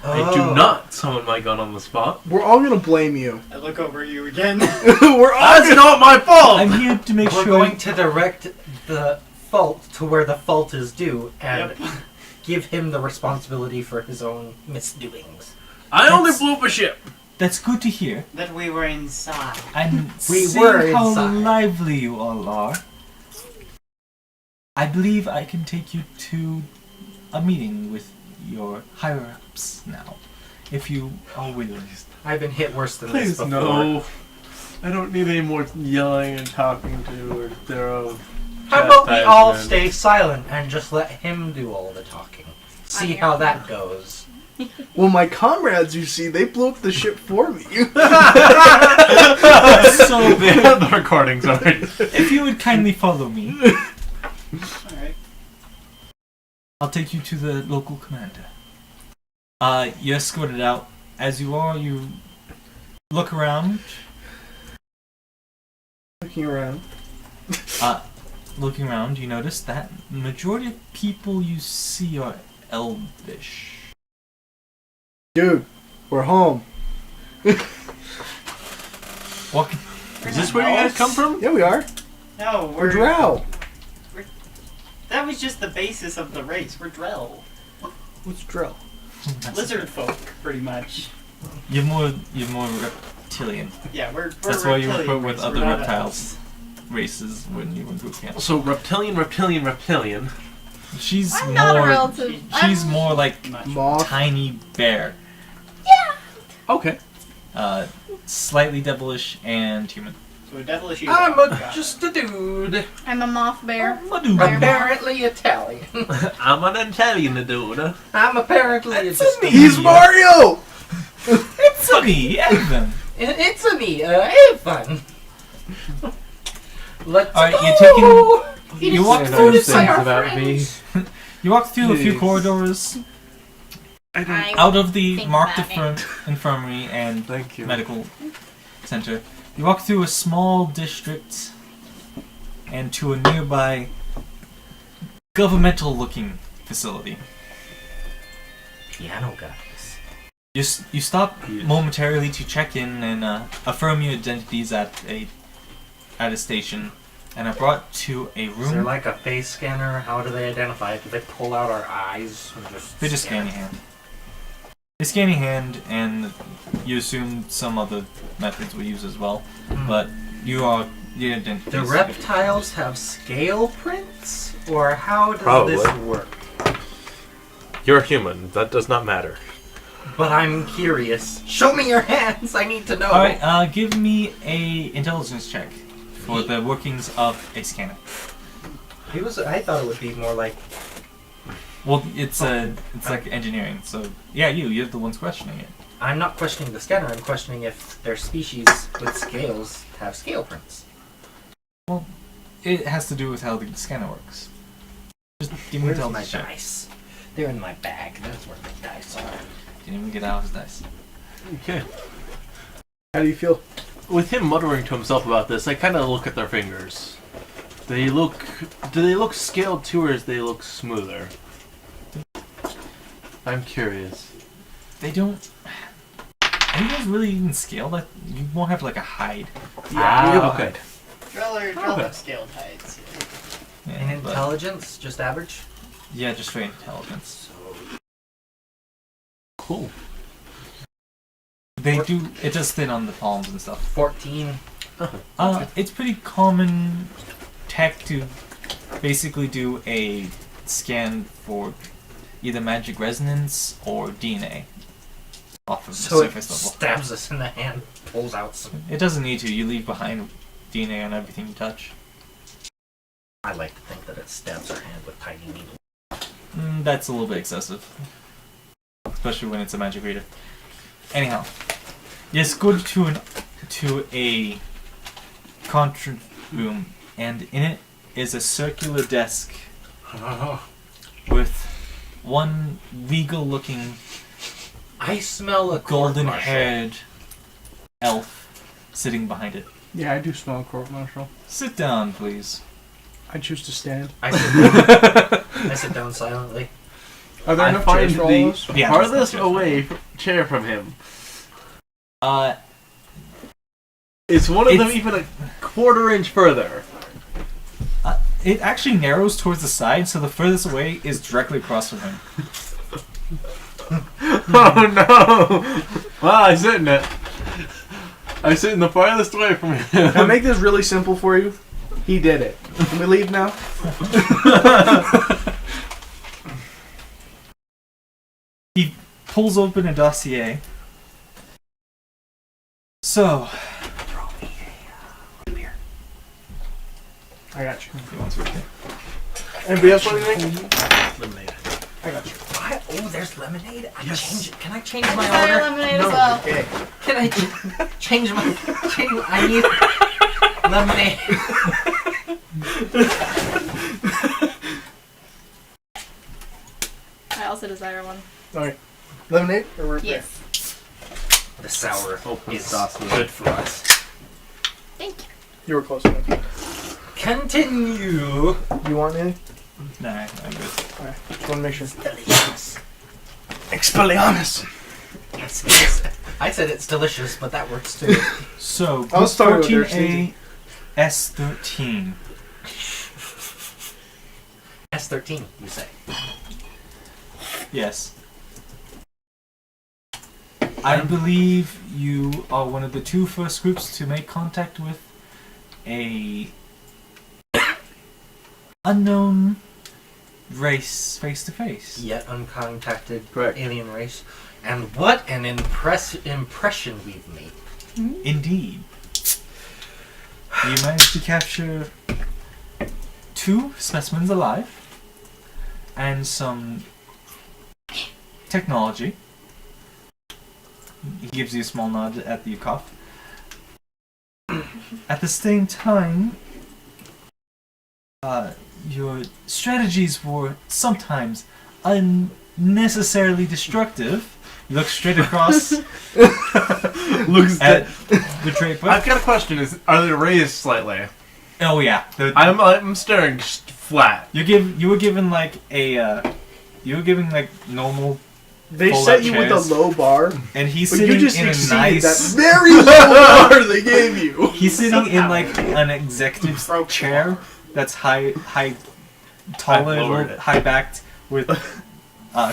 I do not summon my gun on the spot. We're all gonna blame you. I look over you again. We're all That's gonna... not my fault! I'm here to make We're sure. going to direct the fault to where the fault is due and Yep. give him the responsibility for his own misdoings. I only That's- blew up a ship. That's good to hear. That we were inside. And We seeing were how inside. lively you all are, I believe I can take you to a meeting with your higher-ups now, if you are willing. I've been hit worse than this Please, before. no. I don't need any more yelling and talking to or their own. How about we all chastisement. stay silent and just let him do all the talking? See how that goes. Well, my comrades, you see, they blew up the ship for me. So, They have the recordings already. if you would kindly follow me, Alright. I'll take you to the local commander. You're escorted out. As you are, you look around. Looking around. Looking around, you notice that the majority of people you see are elvish. Dude, we're home. Walking. Is this where you guys come from? Yeah, we are. No, We're Drow. That was just the basis of the race. We're Drell. What's Drow? Lizard folk, pretty much. You're more reptilian. Yeah, we're That's why you reptilian report with race, other we're not reptiles races when you were in boot camp. So reptilian. She's I'm more. not a relative. She's I'm- more like Much. Moth. tiny bear. Okay. Slightly devilish and human. So a devilish I'm evil. just a dude. I'm a moth bear. Madu. Bear. Apparently Italian. I'm an Italian dude. I'm apparently just a He's Mario! It's me, Evan. It's a me, Evan. Let's Alright, you're go. taking. You walk Food through. is like our friends. You walk through a few Jeez. corridors I out of the think marked about it. infirmary and Thank you. medical center. You walk through a small district and to a nearby governmental looking facility. Piano guys. You stop momentarily to check in and affirm your identities at a station, and are brought to a room. Is there like a face scanner? How do they identify it? Do they pull out our eyes and just? They just scan your hand. They scan your hand, and you assume some other methods will use as well. But your identity. Do reptiles have scale prints, or how does Probably. this work? You're a human. That does not matter. But I'm curious. Show me your hands. I need to know. All right, give me a intelligence check for the workings of a scanner. I thought it would be more like. Well, it's like engineering, so yeah, you're the ones questioning it. I'm not questioning the scanner. I'm questioning if their species with scales have scale prints. Well, it has to do with how the scanner works. Just give me Where's my intelligence check. dice? They're in my bag. That's where the dice are. Didn't even get out his dice. Okay. How do you feel? With him muttering to himself about this, I kind of look at their fingers. Do they look scaled too, or do they look smoother? I'm curious. They don't. Are you guys really even scaled? Like, you won't have like a hide. Yeah, okay. Drill have scaled hides. Yeah, And but- intelligence, just average. yeah, just straight intelligence. Cool. They do. It does thin on the palms and stuff. 14. It's pretty common tech to basically do a scan for either magic resonance or DNA off of the So it surface level. stabs us in the hand, pulls out some. It doesn't need to. You leave behind DNA on everything you touch. I like to think that it stabs our hand with tiny needles. That's a little bit excessive, especially when it's a magic reader. Anyhow, yes, go to a conference room, and in it is a circular desk with one legal-looking, I smell a golden-haired elf sitting behind it. Yeah, I do smell a court martial. Sit down, please. I choose to stand. I sit down silently. Are there I enough find chairs for all of the us? Yeah, farthest that's not away chair from him. Uh, Is one of them It's- even a quarter-inch further? it actually narrows towards the side, so the furthest away is directly across from him. Oh no! Well, I sit in it. I sit in the farthest away from him. Can I make this really simple for you? He did it. Can we leave now? He pulls open a dossier. So, I got you. he wants to okay. Anybody else want anything? Lemonade. I got you. There's lemonade. Yes. Can I change my Fire order? lemonade as well. Okay. Can I change my? I need lemonade. I also desire one. Alright. Lemonade or root beer? Yes. The sour Open is dossier. good for us. Thank you. You were close enough. Continue. You want anything? Nah, I'm good. Alright. Just want to make sure. Delicious. Expelliarmus! I said it's delicious, but that works too. So, I was group starting with 14A, S13. S13, you say? Yes. I believe you are one of the two first groups to make contact with a unknown race face to face. Yet uncontacted Correct. alien race. And what an impression we've made. Indeed. You managed to capture 2 specimens alive and some technology. He gives you a small nod at the cough. At the same time, your strategies were sometimes unnecessarily destructive. You look straight across Looks at the draper. I've got a question. Are they raised slightly? Oh yeah, I'm staring flat. you were given like a you were given like normal They fold set out you with chairs, a low bar, and he's but sitting you just in a exceeded nice. that very low bar they gave you. He's sitting in like an executive Broke chair that's taller, lowered it. high backed with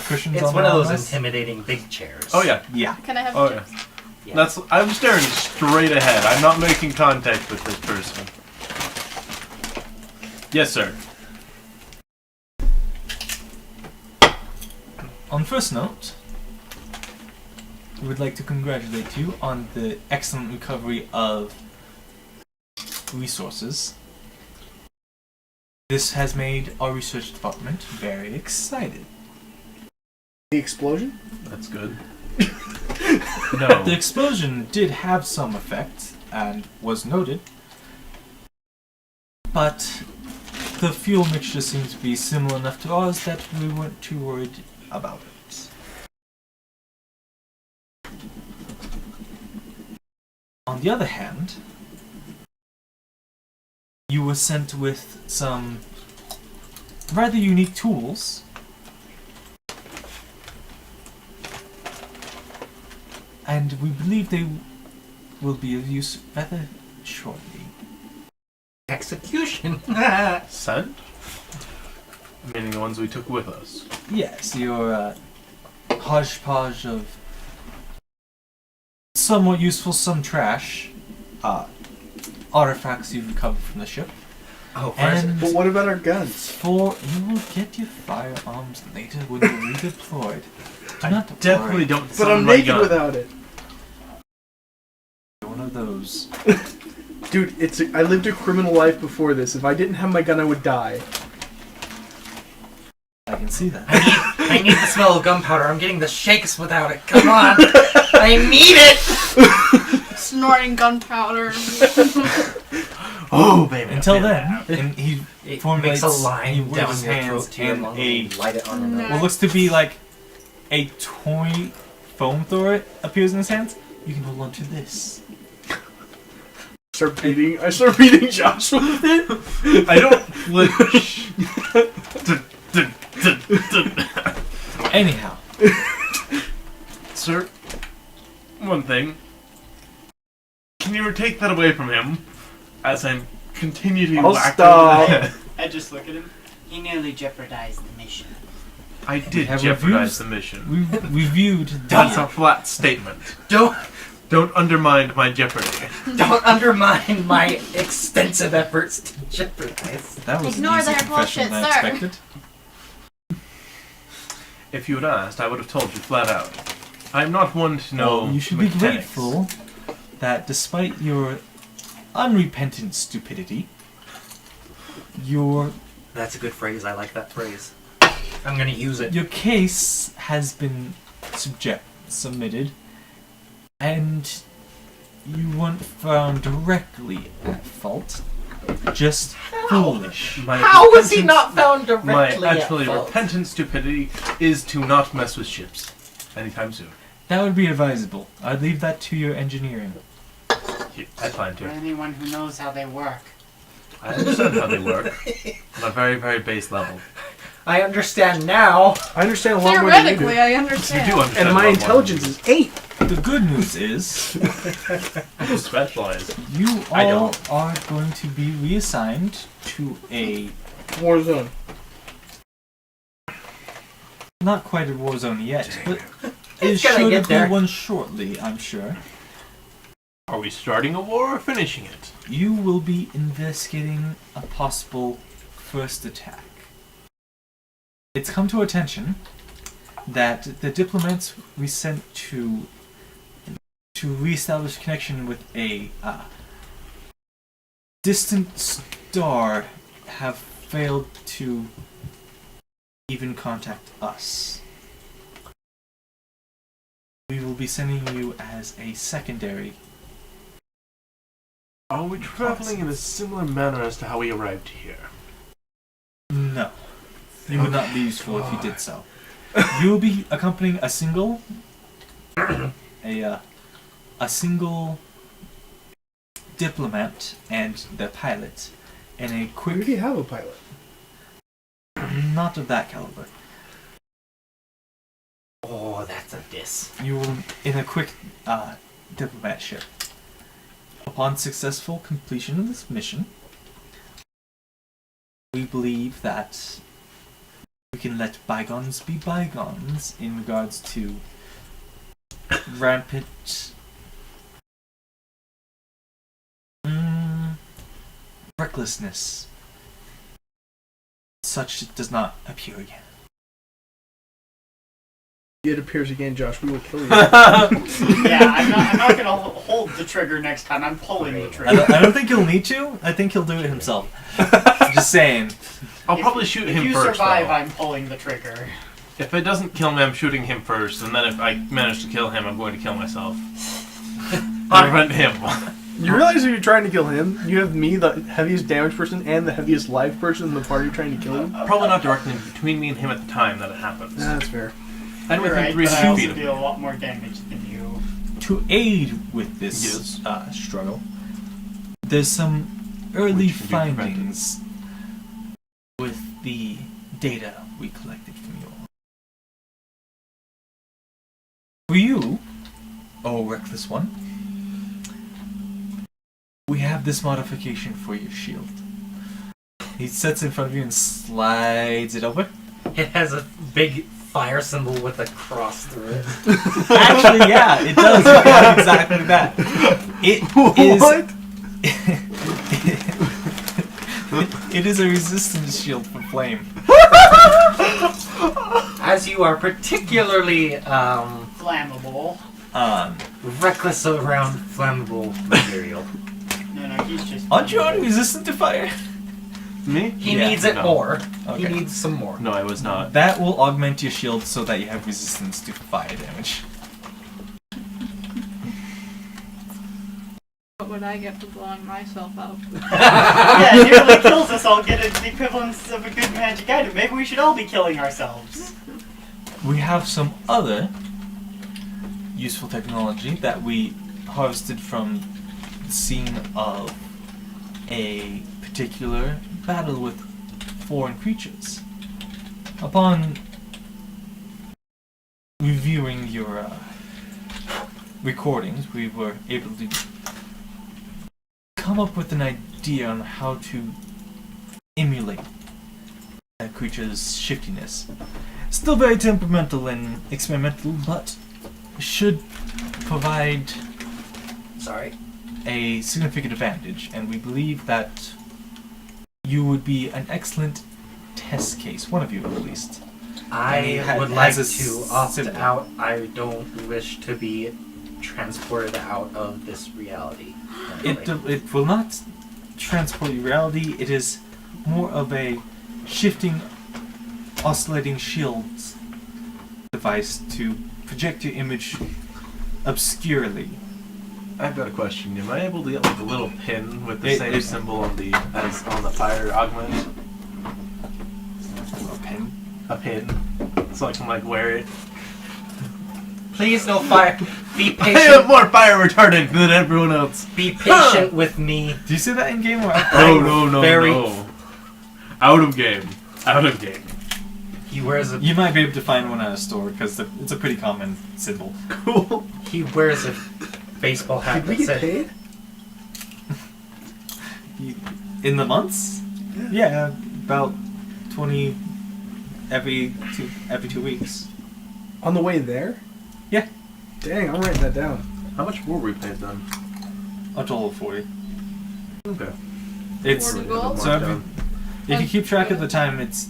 cushions It's on one the of those armrests. intimidating big chairs. Oh yeah. Yeah. Can I have Oh chips? yeah. Yeah. That's. I'm staring straight ahead. I'm not making contact with this person. Yes, sir. On first note, we would like to congratulate you on the excellent recovery of resources. This has made our research department very excited. The explosion? That's good. No. The explosion did have some effect and was noted, but the fuel mixture seems to be similar enough to ours that we weren't too worried about it. On the other hand, you were sent with some rather unique tools. And we believe they will be of use rather shortly. Execution. Sent? Meaning the ones we took with us. Yes, your hodgepodge of somewhat useful, some trash artifacts you've recovered from the ship. Oh, first. And But what about our guns? for you will get your firearms later when you're redeployed. Do not Definitely worry. don't. But sell I'm my naked gun. without it. One of those. Dude, I lived a criminal life before this. If I didn't have my gun, I would die. I can see that. I need the smell of gunpowder. I'm getting the shakes without it. Come on. I need it. Snorting gunpowder. Oh, baby. Until then, and he It formulates. makes a he line wears down his your hands throat to your in lung a and light it on your nose. what looks to be like a toy foam thrower appears in his hands. You can hold on to this. I start beating Josh with it. I don't flinch. Anyhow, Sir, one thing. Can you take that away from him? As I'm continually I'll whacked stop. over the head. I just look at him. He nearly jeopardized the mission. I did have jeopardize reviews. the mission. we reviewed That's the a flat statement. Don't Don't undermine my jeopardy. undermine my extensive efforts to jeopardize. that was Ignore an easier their confession bullshit, than I sir. expected. If you had asked, I would have told you flat out. I'm not one to know. Well, you should be mechanics. grateful that despite your unrepentant stupidity, your That's a good phrase. I like that phrase. I'm gonna use it. your case has been submitted, and you weren't found directly at fault. Just foolish. My How was he repentance- not found directly My actually at fault? repentant stupidity is to not mess with ships anytime soon. That would be advisable. I'd leave that to your engineering. I plan For to. anyone who knows how they work. I understand how they work on a very, very base level. I understand now. I understand a lot more than you do. Theoretically, I You understand. do understand. And my a lot more intelligence than is 8. The good news is you. Specialized. you I all don't. are going to be reassigned to a Warzone. not quite a war zone yet, but it It's gonna should get be there. one shortly, I'm sure. Are we starting a war or finishing it? You will be investigating a possible first attack. It's come to our attention that the diplomats we sent to reestablish connection with a distant star have failed to even contact us. We will be sending you as a secondary. Are we traveling in a similar manner as to how we arrived here? No. You would not be useful if you did so. You will be accompanying a single single diplomat and the pilot in a We quick already have a pilot. not of that caliber. Oh, this. You will, in a quick diplomat ship. Upon successful completion of this mission, we believe that we can let bygones be bygones in regards to rampant recklessness. Such does not appear again. If it appears again, Josh, we will kill you. Yeah, I'm not gonna hold the trigger next time. I'm pulling the trigger. I don't think he'll need to. I think he'll do it himself. Just saying. I'll probably shoot him If you first. survive, though. I'm pulling the trigger. If it doesn't kill me, I'm shooting him first, and then if I manage to kill him, I'm going to kill myself. Prevent him. You realize if you're trying to kill him, you have me, the heaviest damage person, and the heaviest life person in the party trying to kill him? Probably not directly between me and him at the time that it happens. Nah, that's fair. And You're within right, 300 but I also feet of deal me. a lot more damage than you. To aid with this struggle, there's some early Which can be prevented. findings with the data we collected from you all. For you, oh reckless one, we have this modification for your shield. He sets it in front of you and slides it over. It has a big fire symbol with a cross through it. Actually, yeah, it does have exactly that. It is. What? It is a resistance shield for flame. As you are particularly Flammable. reckless around flammable material. No, he's just. Aren't you already resistant to fire? Me? He Yeah, needs it no. more. Okay. He needs some more. No, I was not. That will augment your shield so that you have resistance to fire damage. What would I get for blowing myself out? Yeah, it nearly kills us all. Get the equivalence of a good magic item. Maybe we should all be killing ourselves. We have some other useful technology that we harvested from the scene of a particular battle with foreign creatures. Upon reviewing your recordings, we were able to come up with an idea on how to emulate a creature's shiftiness. Still very temperamental and experimental, but should provide Sorry. a significant advantage, and we believe that you would be an excellent test case, one of you at least. I would Has like a to opt symbol. out. I don't wish to be transported out of this reality. It will not transport your reality, it is more of a shifting, oscillating shields device to project your image obscurely. I've got a question. Am I able to get like a little pin with the It- same it- symbol on the as on the fire augment? A pen. A pin, so I can like wear it. Please, no fire. Be I have patient. more fire retardant than everyone else. Be patient with me. Do you see that in game? Or No, very- no. Out of game. Out of game. He wears a You might be able to find one at a store because it's a pretty common symbol. Cool. he wears a baseball hat Did we that get said paid? In the months? Yeah, about 20 every 2 weeks. On the way there? Yeah. Dang, I'm writing that down. How much were we paid then? A total of 40. Okay. It's 40 gold? so if you keep track of the time, it's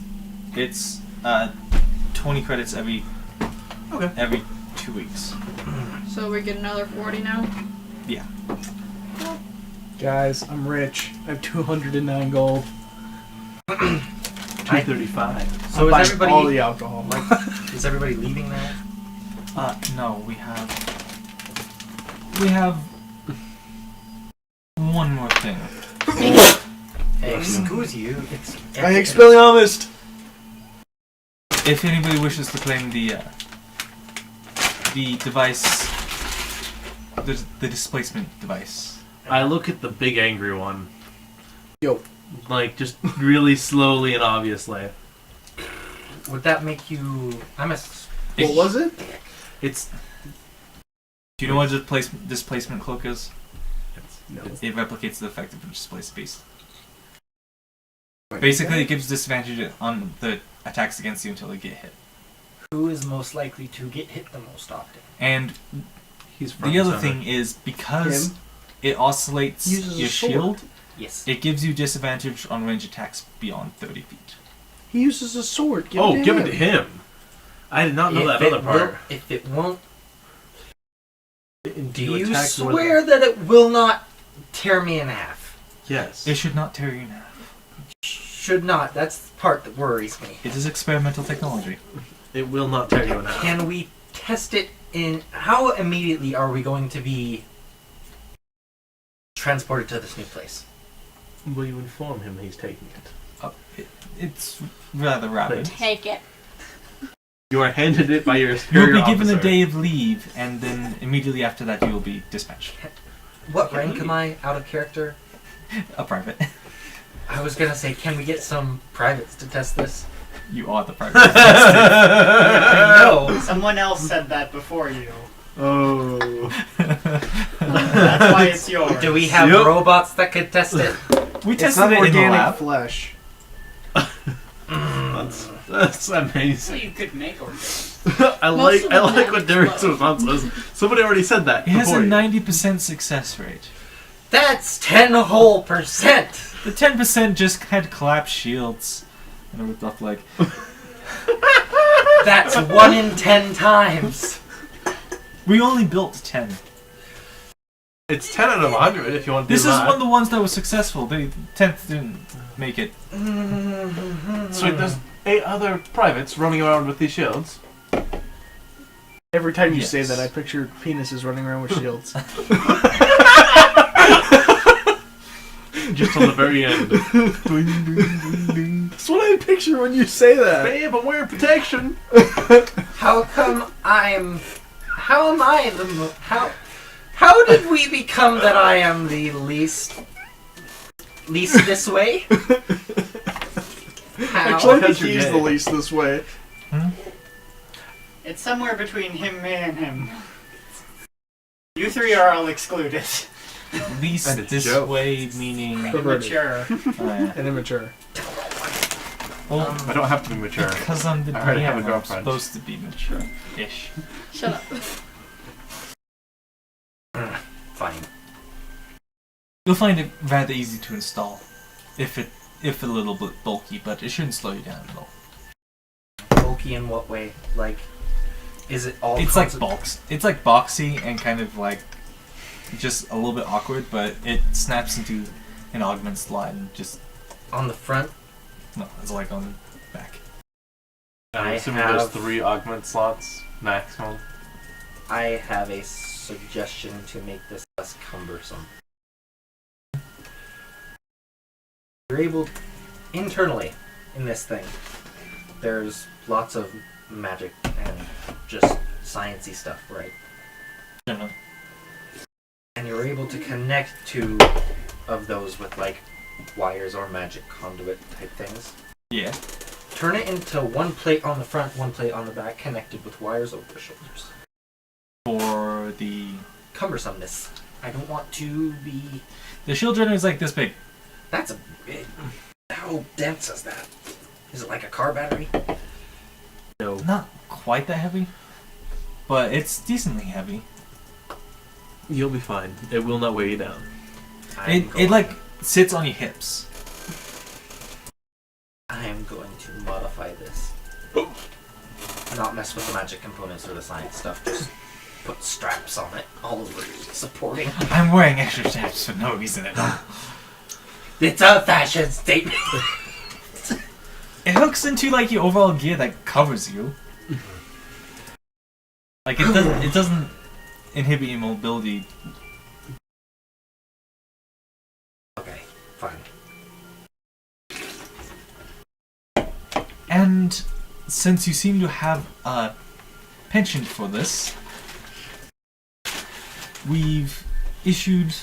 20 credits every 2 weeks. So we get another 40 now? Yeah. Guys, I'm rich. I have 209 gold. 235. So I'm buying is everybody all the alcohol. is everybody leaving now? No, we have one more thing. Hey, excuse you. It's I Expelliarmus! If anybody wishes to claim the device, the displacement device. I look at the big angry one. Yo. Like, just really slowly and obviously. Would that make you? I'm a. What was it? It's Do you know what displacement cloak is? No. It replicates the effect of a displaced beast. Basically, it gives disadvantage on the attacks against you until they get hit. Who is most likely to get hit the most often? And he's front the and other center. thing is, because Him. it oscillates Uses a your sword. shield, Yes. it gives you disadvantage on range attacks beyond 30 feet. He uses a sword. Give it to him. I did not know that other part. If it won't, do You you attack with- swear that it will not tear me in half? Yes. It should not tear you in half. Should not. That's the part that worries me. It is experimental technology. It will not tear you in half. Can we test it in... How immediately are we going to be transported to this new place? Will you inform him he's taking it? It's rather rapid. Take it. You are handed it by your You'll superior be given a officer. day of leave, and then immediately after that you will be dispatched. What rank am I out of character? A private. I was gonna say, can we get some privates to test this? You are the private. I know. Someone else said that before you. Oh. That's why it's yours. Do we have Yep. robots that could test it? We It's tested not it in the organic lab. flesh. That's amazing. So you could make organic. I Most like of them what Derek's response was. Somebody already said that. It has a before you. 90% success rate. That's 10 whole percent. The 10% just had collapsed shields. And it looked up like, That's 1 in 10 times. we only built 10. It's 10 out of 100 if you want to This do is that. one of the ones that was successful. The 10th didn't make it. So there's 8 other privates running around with these shields. Every time you Yes. say that, I picture penises running around with shields. Just on the very end. That's what I picture when you say that. Babe, I'm wearing protection. How come I'm... How am I the... How did we become that I am the least this way? How? Actually, I think Because you're he's gay. the least this way. It's somewhere between him and him. You three are all excluded. Least And it's this joke. way, meaning. Immature. Yeah. And immature. Well, I don't have to be mature. because I'm the I already have a DM, I'm girlfriend. supposed to be mature-ish. Shut up. Fine. You'll find it rather easy to install, if a little bit bulky, but it shouldn't slow you down at all. Bulky in what way? Like, is it all... It's like It's like boxy and kind of like just a little bit awkward, but it snaps into an augment slot and just On the front? no, it's like on the back. I'm I assuming there's have- 3 augment slots maximum. I have a suggestion to make this less cumbersome. You're able... Internally, in this thing, there's lots of magic and just sciencey stuff, right? Generally. And you're able to connect 2 of those with, like, wires or magic conduit type things. Yeah. Turn it into 1 plate on the front, 1 plate on the back, connected with wires over the shoulders. For the Cumbersomeness. I don't want to be... the shield journey is like this big. That's a big... How dense is that? Is it like a car battery? No. Not quite that heavy, but it's decently heavy. You'll be fine. It will not weigh you down. It like sits on your hips. I am going to modify this. Not mess with the magic components or the science stuff. Just put straps on it all over, supporting. I'm wearing extra straps for no reason at all. It's a fashion statement. It hooks into like your overall gear that covers you. Like it doesn't inhibit your mobility. Okay, fine. And since you seem to have a penchant for this, we've issued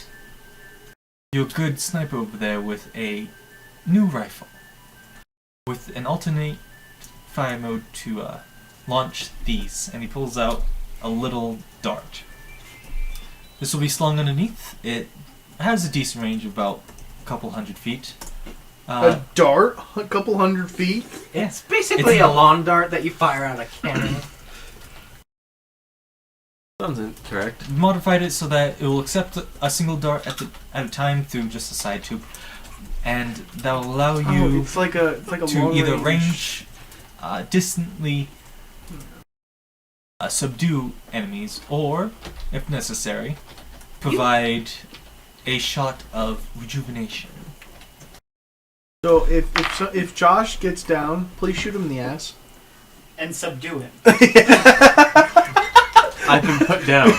your good sniper over there with a new rifle with an alternate fire mode to launch these. And he pulls out a little dart. This will be slung underneath. It has a decent range of about a couple hundred feet. A dart? A couple hundred feet? It's basically a lawn dart that you fire out a cannon. Sounds incorrect. Modified it so that it will accept a single dart at a time through just a side tube, and that will allow you it's like a to long either range distantly subdue enemies, or, if necessary, provide a shot of rejuvenation. So if Josh gets down, please shoot him in the ass. And subdue him. I've been put down.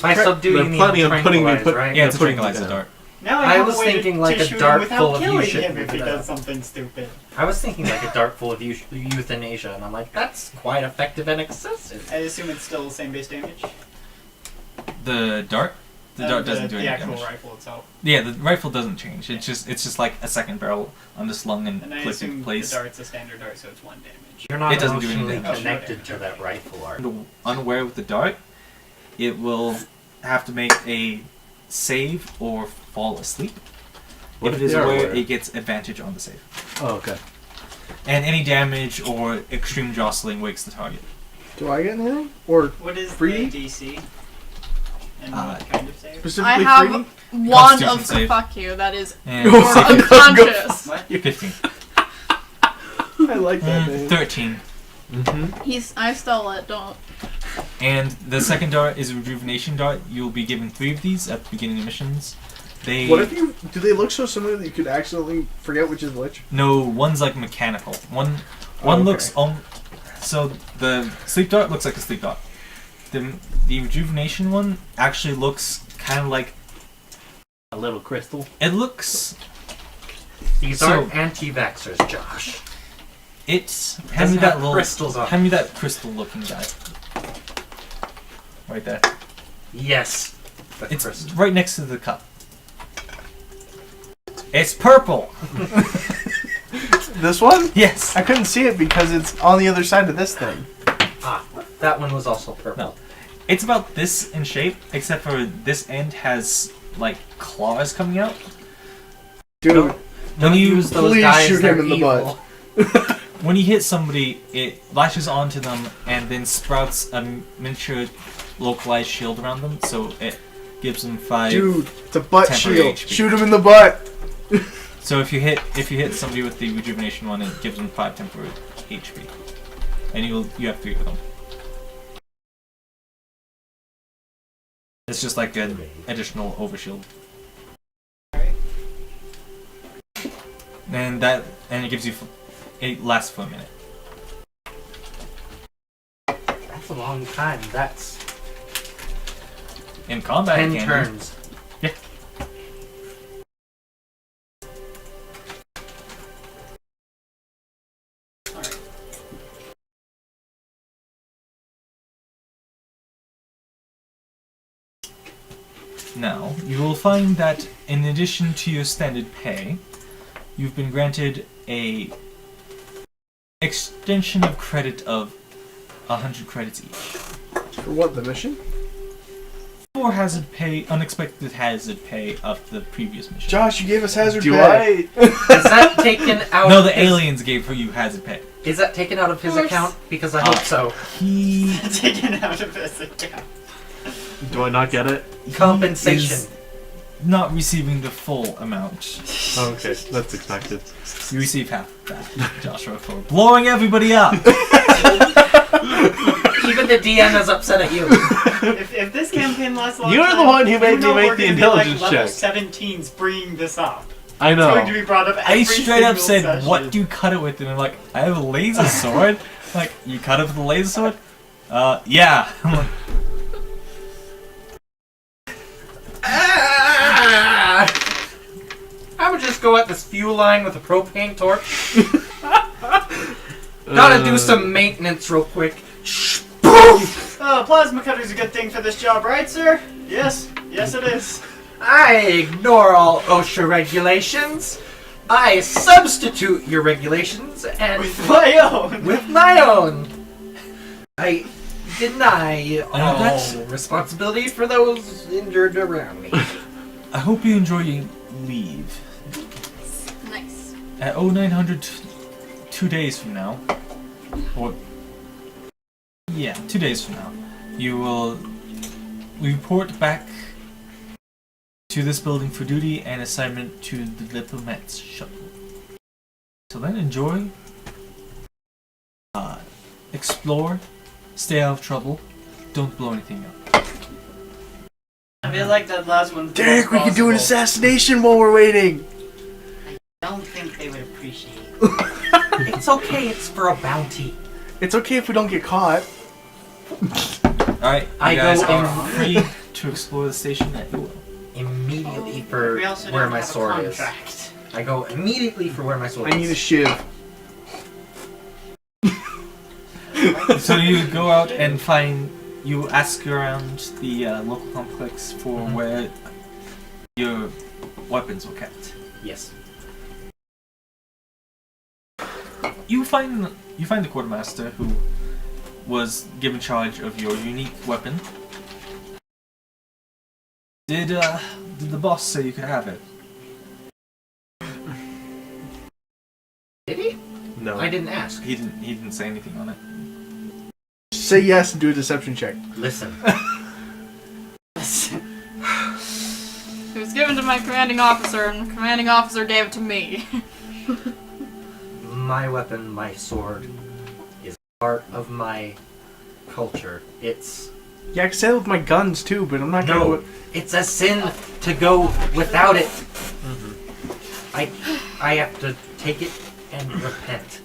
By subdue, you mean tranquilize, right? Yeah, it's a putting tranquilizer down. dart. Now I have was a way thinking to, like to a shoot dart him without full of killing you him if he shit. does something stupid. I was thinking like a dart full of euthanasia, and I'm like, that's quite effective and excessive. I assume it's still the same base damage. The dart? The dart doesn't do any the actual damage. rifle itself. Yeah, the rifle doesn't change. It's just like a second barrel underslung and And I clicked assume into the place. dart's a standard dart, so it's 1 damage. You're not It doesn't do any emotionally damage. connected to that rifle art. Unaware with the dart, it will have to make a save or fall asleep. What if if it is they are aware, aware? it gets advantage on the save. Oh, okay. And any damage or extreme jostling wakes the target. Do I get anything? Or What is Free? the DC? And what kind of save? I specifically have free? one Constitution of save. fuck you. That is And you're Oh, fuck. unconscious. What? 15. I like that name. 13. Mm-hmm. I stole it. Don't. And the second dart is a rejuvenation dart. You'll be given 3 of these at the beginning of missions. They What if you... Do they look so similar that you could accidentally forget which is which? No, one's like mechanical. One okay. looks so the sleep dart looks like a sleep dart. The rejuvenation one actually looks kind of like A little crystal. it looks. These So- aren't anti-vaxxers, Josh. It's hand me Doesn't that have little crystals on. hand me that crystal looking guy. Right there. Yes. The It's crystal. right next to the cup. It's purple. This one? Yes. I couldn't see it because it's on the other side of this thing. Ah, that one was also purple. No. It's about this in shape, except for this end has like claws coming out. Dude, Don't When you use those please guys, shoot they're him in the evil. When you hit somebody, it lashes onto them and then sprouts a miniature localized shield around them, so it gives them 5. dude, it's a butt Temporary shield. HP. Shoot him in the butt. So if you hit somebody with the rejuvenation one, it gives them 5 temporary HP, and you have 3 of them. It's just like an additional overshield. And it gives you it lasts for a minute. That's a long time. That's In combat, 10 it can be. turns. Yeah. Now, you will find that in addition to your standard pay, you've been granted a extension of credit of 100 credits each. For what, the mission? For hazard pay, unexpected hazard pay of the previous mission. Josh, you gave us hazard Do pay. Is that taken out? No, the his- aliens gave you hazard pay. Is that taken out of his Of course. account? Because I hope so. He Taken out of his account. Do I not get it? Compensation. is not receiving the full amount. Oh, okay, that's expected. You receive half that, Joshua, for blowing everybody up. Even the DM is upset at you. If this campaign lasts a long You're time, the one who made me know make we're the gonna be like intelligence level check. 17's bringing this up. I It's going to know. be brought up I every straight up single said, session. "What do you cut it with?" And I'm like, "I have a laser sword." Like, you cut it with a laser sword? Yeah. I'm like, I would just go at this fuel line with a propane torch. Gotta do some maintenance real quick. Plasma cutter's a good thing for this job, right, sir? Yes. Yes, it is. I ignore all OSHA regulations. I substitute your regulations and With my own. with my own. I I deny all that's- responsibility for those injured around me. I hope you enjoy your leave. Nice. At 0900, 2 days from now, or yeah, 2 days from now, you will report back to this building for duty and assignment to the Diplomat's shuttle. So then enjoy, explore, stay out of trouble, don't blow anything up. I feel like that last one. Derek, we can do an assassination while we're waiting. I don't think they would appreciate it. It's okay, it's for a bounty. It's okay if we don't get caught. Alright, you I guys go are free to explore the station at your will. Immediately for We also where don't my have a sword is. contract. I go immediately for where my sword I need a is. shiv. So you go out and you ask around the local complex for where your weapons were kept. Yes. You find the quartermaster who was given charge of your unique weapon. Did the boss say you could have it? Did he? No. I didn't ask. He didn't say anything on it. Say yes and do a deception check. Listen. It was given to my commanding officer, and the commanding officer gave it to me. My weapon, my sword, is part of my culture. It's Yeah, I can say that with my guns too, but I'm not gonna. no. It's a sin to go without it. I have to take it and repent.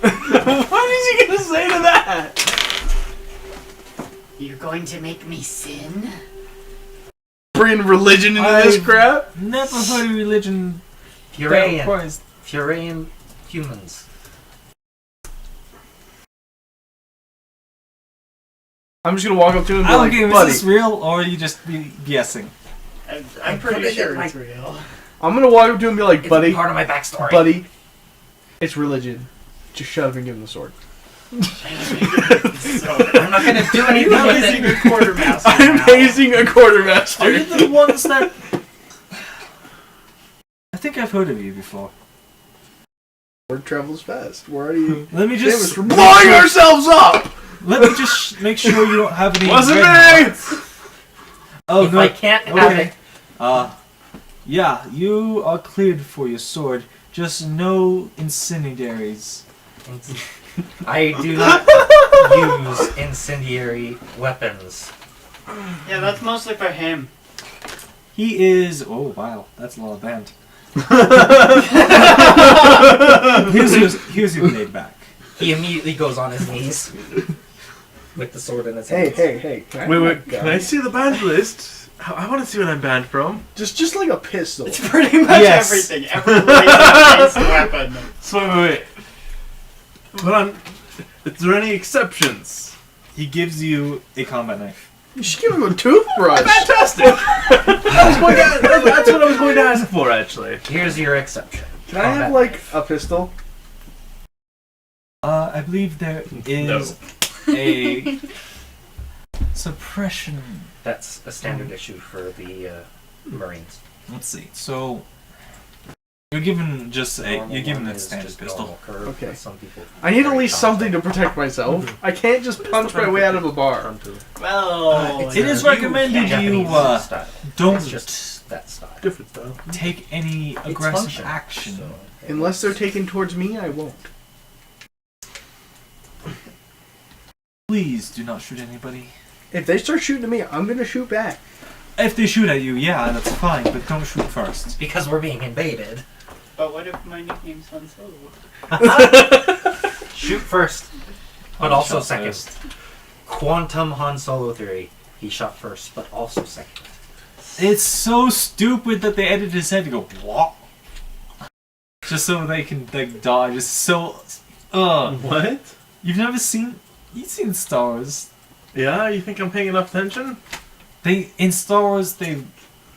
What is he gonna say to that? You're going to make me sin? Bringing religion into this I've crap? Never heard of religion that Furian. requires. Furian humans. I'm just gonna walk up to him and be like, Okay, buddy. is this real or are you just guessing? I'm pretty put it sure in it's real. I'm gonna walk up to him and be like, It's buddy, part of my backstory. buddy, it's religion. Just shut up and give him the sword. I'm not gonna do anything You're with hazing it. a quartermaster I'm now. hazing a Are you quartermaster. the ones that? I think I've heard of you before. Word travels fast. We're already Let me famous just for blowing ourselves up. let me just make sure you don't have any. Wasn't red me. marks. Oh If no. I can't have Okay. it, Yeah, you are cleared for your sword. Just no incendiaries. I do not use incendiary weapons. Yeah, that's mostly for him. He is. Oh wow, that's a lot of band. Here's your blade back. He immediately goes on his knees with the sword in his Hey, hands. hey. Can I Wait, have wait. my Can gun? I see the band list? I want to see what I'm banned from. Just like a pistol. It's pretty much Yes. everything. Every related weapon. So wait. But I'm. Is there any exceptions? He gives you a combat knife. You should give him a toothbrush. Fantastic! That's what I was going to ask for, actually. Here's your exception. Can I have like a pistol? I believe there is a suppression. That's a standard issue for the Marines. Let's see. So you're given just a Normal you're given one a is standard just pistol. normal curve, Okay. but some people I need at very least something to complex. protect myself. I can't just punch my way out of a bar. Well, It is You recommended can't you Japanese style. don't It's just that style. Different style. take any It's aggressive function, action. so- Unless they're taken towards me, I won't. Please do not shoot anybody. If they start shooting at me, I'm gonna shoot back. If they shoot at you, yeah, that's fine, but don't shoot first. Because we're being invaded. but what if my nickname's Han Solo? Shoot first, but One also shot second. first. Quantum Han Solo theory. He shot first, but also second. It's so stupid that they edited his head to go what? Just so they can like dodge. It's so. What? You've never seen. You've seen Star Wars. Yeah, you think I'm paying enough attention? They in Star Wars they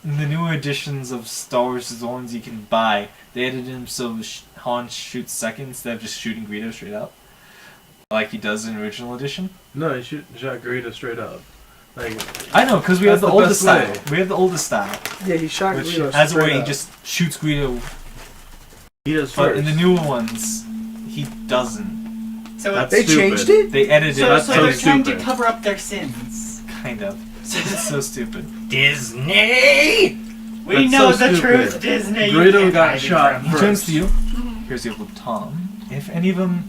in the newer editions of Star Wars, the ones you can buy, they edited him so Han shoots second instead of just shooting Greedo straight up. Like he does in original edition. No, you shoot shot Garita straight up. Like, I know, because we have That's the the oldest best style. way. We have the oldest style, Yeah, he shot which Greedo has a straight way he up. just shoots Greedo. he does But first. in the newer ones, he doesn't. So That's They stupid. changed it? They edited so, it. so so they're trying to stupid. cover up their sins. Kind of. It's so stupid. Disney! We That's know so the stupid. truth, Disney. You Greedo can't got hide it shot from He us. turns to you. Here's the old Tom. If any of them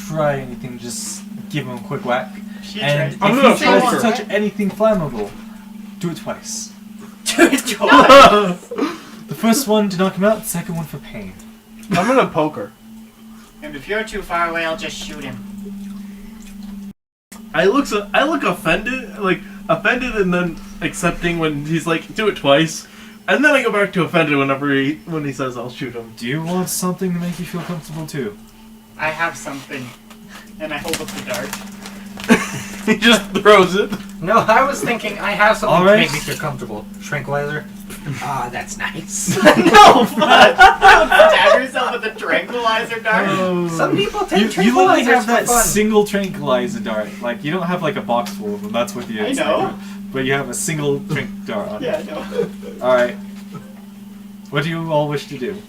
try anything, just give him a quick whack. She And if tried I'm he gonna tries poke to her. touch anything flammable, do it twice. to it twice. The first one to knock him out, the second one for pain. I'm gonna poke her. And if you're too far away, I'll just shoot him. I look offended, offended, and then accepting when he's like, do it twice, and then I go back to offended when he says I'll shoot him. Do you want something to make you feel comfortable too? I have something. And I hold up the dart. He just throws it. No, I was thinking I have something Alright. to make me feel comfortable. Tranquilizer. Ah, that's nice. No, but don't stab yourself with a tranquilizer dart. Some people take You literally have tranquilizers that for fun. single tranquilizer dart. Like, you don't have like a box full of them, that's what you I know. But you have a single trank dart on Yeah, no. Alright. What do you all wish to do?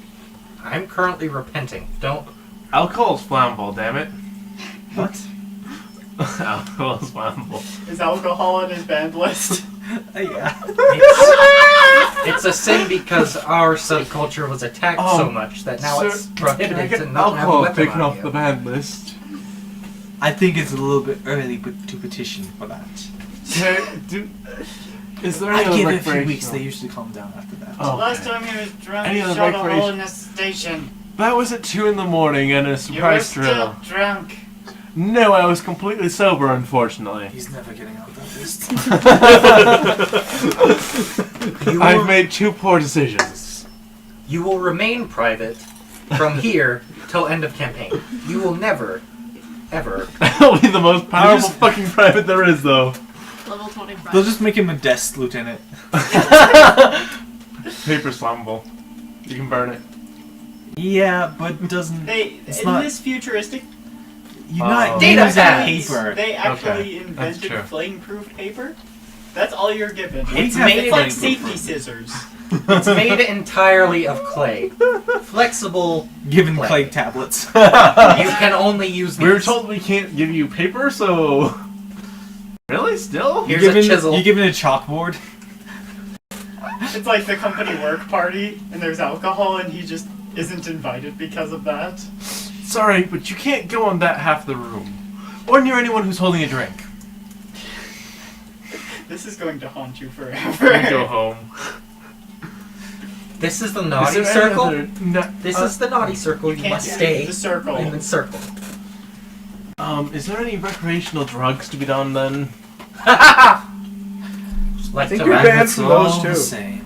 I'm currently repenting. Don't. Alcohol's flammable, damn it. What? Alcohol's flammable. Is alcohol on his banned list? Yeah. It's a sin because our subculture was attacked so much that now it's prohibited to not have a weapon on you. banned list? I think it's a little bit early to petition for that. Is there I any give other it a few weeks, recreational- they usually calm down after that. Oh. Last time he was drunk, Any he other shot a hole recreation- in a station. That was at 2 in the morning and a You were surprise still drill. drunk. No, I was completely sober, unfortunately. He's never getting out of that list. I've made 2 poor decisions. You will remain private from here till end of campaign. You will never, ever. I'll be the most powerful just- fucking private there is, though. Level 25. They'll just make him a desk lieutenant. Paper's flammable. You can burn it. Yeah, but doesn't... It's In not- this futuristic, You're not Data using pads. paper. they actually Okay, that's invented true. flame-proof paper. That's all you're given. It's have made It's like flame-proof. safety scissors. It's made entirely of clay. Flexible. Given Clay. clay tablets. You can only use these. We were told we can't give you paper, so... Really? Still? Here's You're a given, chisel. You're given a chalkboard. It's like the company work party, and there's alcohol, and he just isn't invited because of that. Sorry, but you can't go on that half the room. Or near anyone who's holding a drink. This is going to haunt you Go forever. home. This is the Is naughty there any circle. other This is the naughty circle. You Can't must do stay the circle. in the circle. Is there any recreational drugs to be done then? Like think you're tobacco. banned from those all too. the same.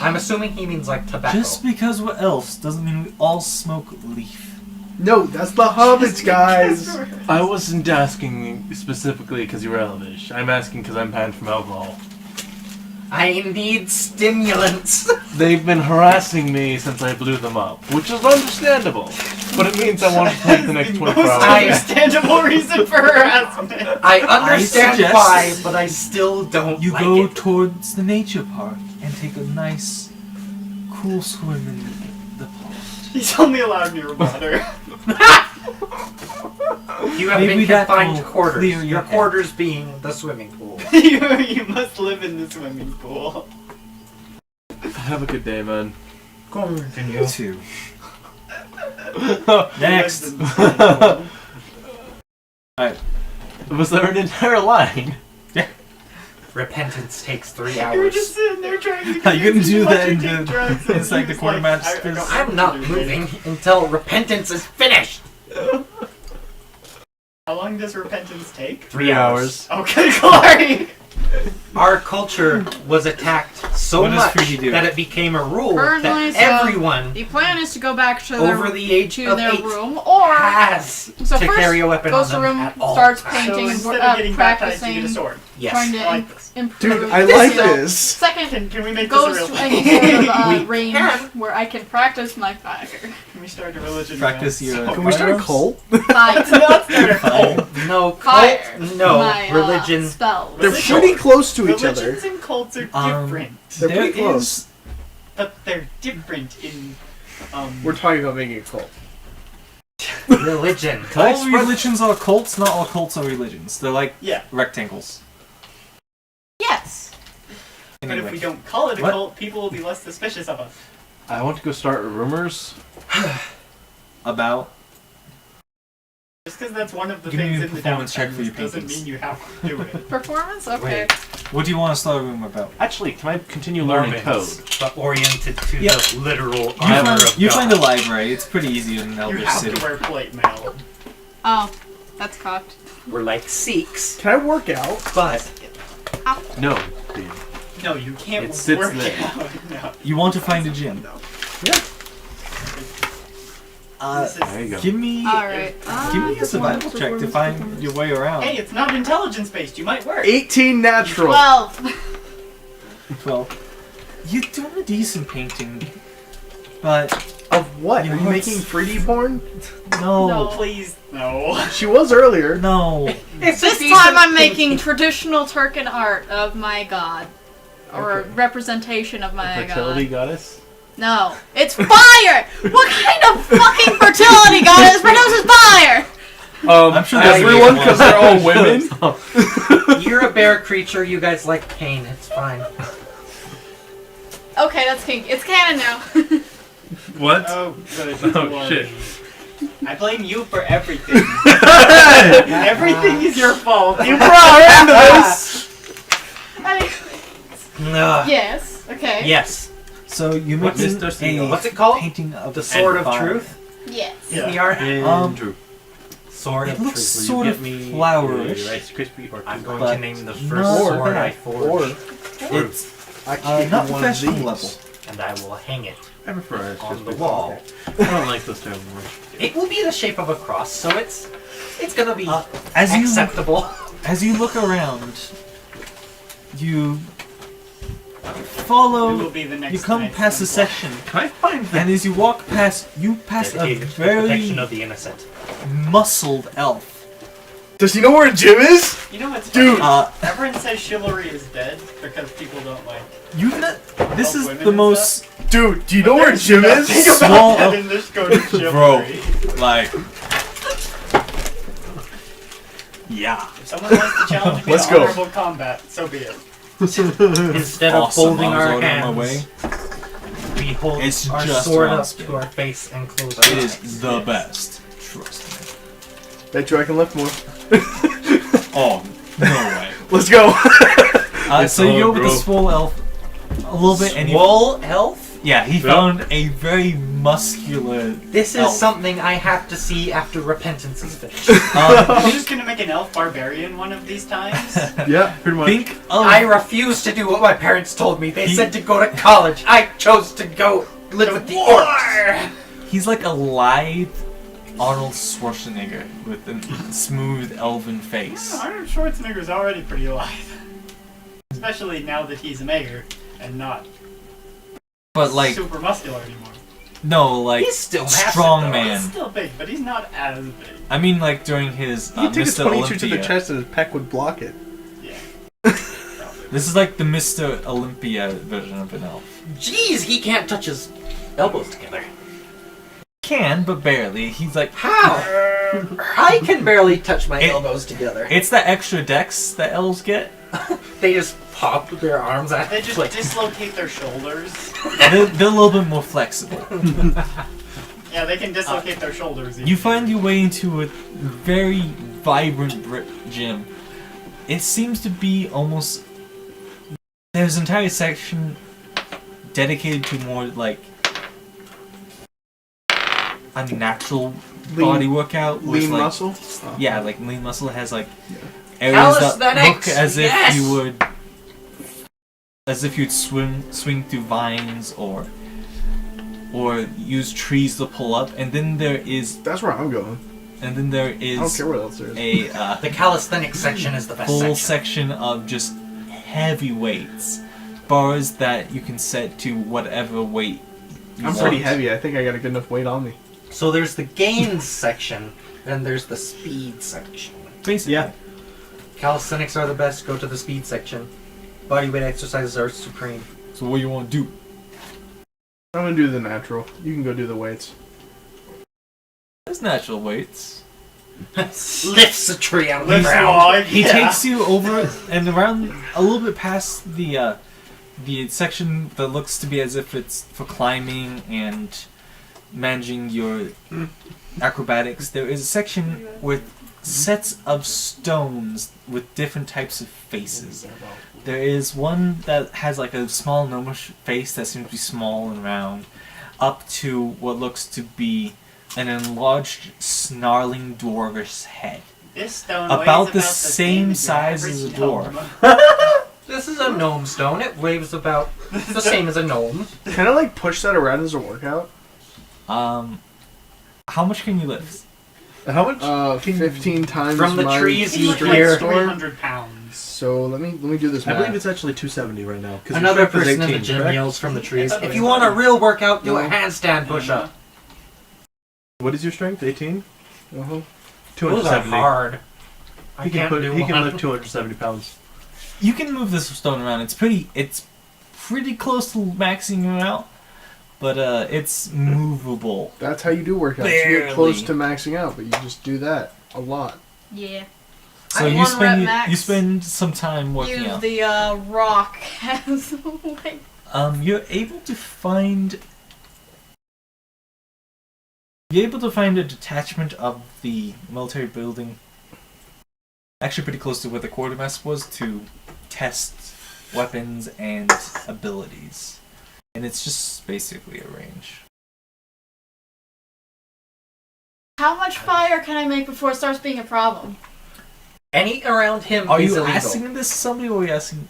I'm assuming he means like tobacco. Just because we're elves doesn't mean we all smoke leaf. No, that's the hobbits, guys. I wasn't asking specifically because you were elvish. I'm asking because I'm banned from alcohol. I need stimulants. They've been harassing me since I blew them up, which is understandable. But it means I want to take the next 24 Most hours. understandable reason for harassment. I understand suggest why, but I still don't You like go it. towards the nature park and take a nice, cool swim in the pond. He's only allowed near water. You have Maybe been that confined will quarters. clear your Your head. quarters being the swimming pool. you must live in the swimming pool. Have a good day, man. Continue. 2. He Next. lives in the swimming pool. Was there an entire line? Repentance takes 3 You were hours. just sitting there trying to You couldn't convince do him that to in take the- drugs, and it's like he the was quartermaster I don't says, I'm want not to do moving this. until repentance is finished. How long does repentance take? 3 hours. Okay, Glory! our culture was attacked so What does much 3D do? that it became a rule Currently, that so- everyone The plan is to go back to over the age to of their 8 room, or has so to first carry a weapon goes on to them room, at all starts times. So painting, instead and of getting baptized, you practicing, get a sword. Yes. trying to I like this. improve. Dude, I like skill. this. Second, Can we make goes this to a real any thing? sort of We range can. where I can practice my fire. Can we start a religion? Practice now? your- Can we start a cult? Fire. Let's not start a cult. No, Fire. cult, no, My, religion. spells. They're Religion- pretty close to each other. Religions and cults are Um, different, They're There pretty close. is- but they're different in. We're talking about making a cult. Religion. All religions are cults, not all cults are religions. They're like Yeah, rectangles. Yes. but if Anyway. we don't call it a What? cult, people will be less suspicious of us. I want to go start rumors. About Just because that's one of the Give me things a in the performance check downtime for your doesn't paintings. mean you have to do it. Performance? Okay. what do you want to start a room about? Actually, can I continue learning code? Mormons, but oriented to Yep. the literal You armor find, of you God. find a library. It's pretty easy in You Elder have City. to wear plate mail. Oh, that's cocked. We're like Sikhs, Can I work out? but No, dude. No, you can't It sits work there. out. No. You want to find a gym. This is- There you go. Give me Alright. give me a survival check to find your way around. Hey, it's not intelligence based. You might work. 18 natural. 12. 12. You're doing a decent painting, but Of what? Your Are you heart's- making 3D porn? no, No. Please, no. She was earlier. no. it's This a time I'm decent making painting. traditional Turken art of my god. Or Okay. representation of my Fertility god. goddess? No. It's fire! What kind of fucking fertility goddess produces fire? I'm sure there's Everyone, a because reason they're all women. You're a bear creature. You guys like pain. It's fine. Okay, that's kink. It's canon now. What? Oh, good. Oh, Lord. shit. I blame you for everything. Everything is your fault. You brought her into this. Ugh. Yes. Okay. Yes. So you What's making Mr. Siegel? a What's it called? painting of The Sword of fire. Truth. Yes. Yeah. We are Andrew. Sword It of looks Truth. sort of flowerish. Rice Krispie or I'm going but to name the not first sword I bad. forged, It's I can't not do one of professional these. level. and I will hang it I prefer Rice on Krispie. the wall. I don't like those type of words. It will be the shape of a cross, so it's gonna be As you acceptable. as you look around, you It follow. will be the next You come night's past a temple. section, Can I find the and as you walk past, you pass a Dedicated to the very protection of the innocent. muscled elf. Does he know where a gym is? You know what's Dude. funny? Everyone says chivalry is dead because people don't like. You know, this Help is women the and most Dude, do you know where a There's gym nothing is? about Small- that in this code of Bro. chivalry. like. Yeah. If someone wants to challenge me Let's to go. honorable combat, so be it. Instead of Awesome, holding I was our already on hands, my way. we hold It's our just sword around up spin. to our face and close our It eyes. is the best. Trust me. Bet you I can lift more. Oh, no way. Let's go. So you go with the bro. swole elf a little bit, and you, Swole elf? yeah, he found a very muscular. This is elf. something I have to see after repentance is finished. I'm just gonna make an elf barbarian one of these times. Yeah, pretty much. Think of I refuse to do what my parents told me. They said to go to college. I chose to go live with the orcs. he's like a lithe Arnold Schwarzenegger with a smooth elven face. Arnold Schwarzenegger's already pretty alive. Especially now that he's a mayor and not But like, super muscular anymore. no, like He's still massive, strong though. He's man. still big, but he's not as big. I mean, like during his You take a Mr. 22 to the Olympia. chest and his pec would block it. Yeah. This is like the Mr. Olympia version of an elf. Jeez, he can't touch his elbows together. Can, but barely. He's like, How? I can barely touch my It- elbows together. it's the extra dex that elves get. They just pop their arms out. They just like, dislocate their shoulders. They're a little bit more flexible. Yeah, they can dislocate their shoulders. You find your way into a very vibrant gym. It seems to be almost. There's an entire section dedicated to more like a natural Lean- body workout. where it's Lean like, muscle? Yeah, like lean muscle has like areas that Calisthenics, look as if yes! you would as if you'd swing through vines or use trees to pull up, and then there is That's where I'm going. I don't care what else there is. The calisthenics section is the best full section. section of just heavy weights, bars that you can set to whatever weight you I'm want. pretty heavy. I think I got a good enough weight on me. So there's the gains section, and there's the speed section. Basically. Yeah. Calisthenics are the best. Go to the speed section. Bodyweight exercises are supreme. So what do you want to do? I'm gonna do the natural. You can go do the weights. There's natural weights. Lifts a tree out of the Lives ground. log. He Yeah. takes you over and around a little bit past the section that looks to be as if it's for climbing and managing your acrobatics. There is a section with sets of stones with different types of faces. There is one that has like a small gnomish face that seems to be small and round, up to what looks to be an enlarged, snarling dwarvish head. This stone About weighs the about same your size as average a dwarf. gnome. This is a gnome stone. It weighs about the same as a gnome. Can I like push that around as a workout? How much can you lift? How much? 15 times From the my trees you It's strength hear- like score. 300 pounds. So let me do this I math. believe it's actually 270 right now. 'cause your Another strength is person in the 18, gym correct? yells from the trees. Yeah, If you want a real workout, do a No. handstand push-up. What is your strength? 18? Uh-huh. Those are 270. hard. I He can, can't do he can one. lift 270 pounds. You can move this stone around. It's pretty close to maxing you out, but it's movable. That's how you do workouts. You get close Barely. to maxing out, but you just do that a lot. Yeah. So At you one rep max, you spend some time working use out. the rock as a weight. You're able to find a detachment of the military building, actually pretty close to where the quartermaster was, to test weapons and abilities, and it's just basically a range. How much fire can I make before it starts being a problem? Any around him Are is you illegal. asking this to somebody, or are you asking?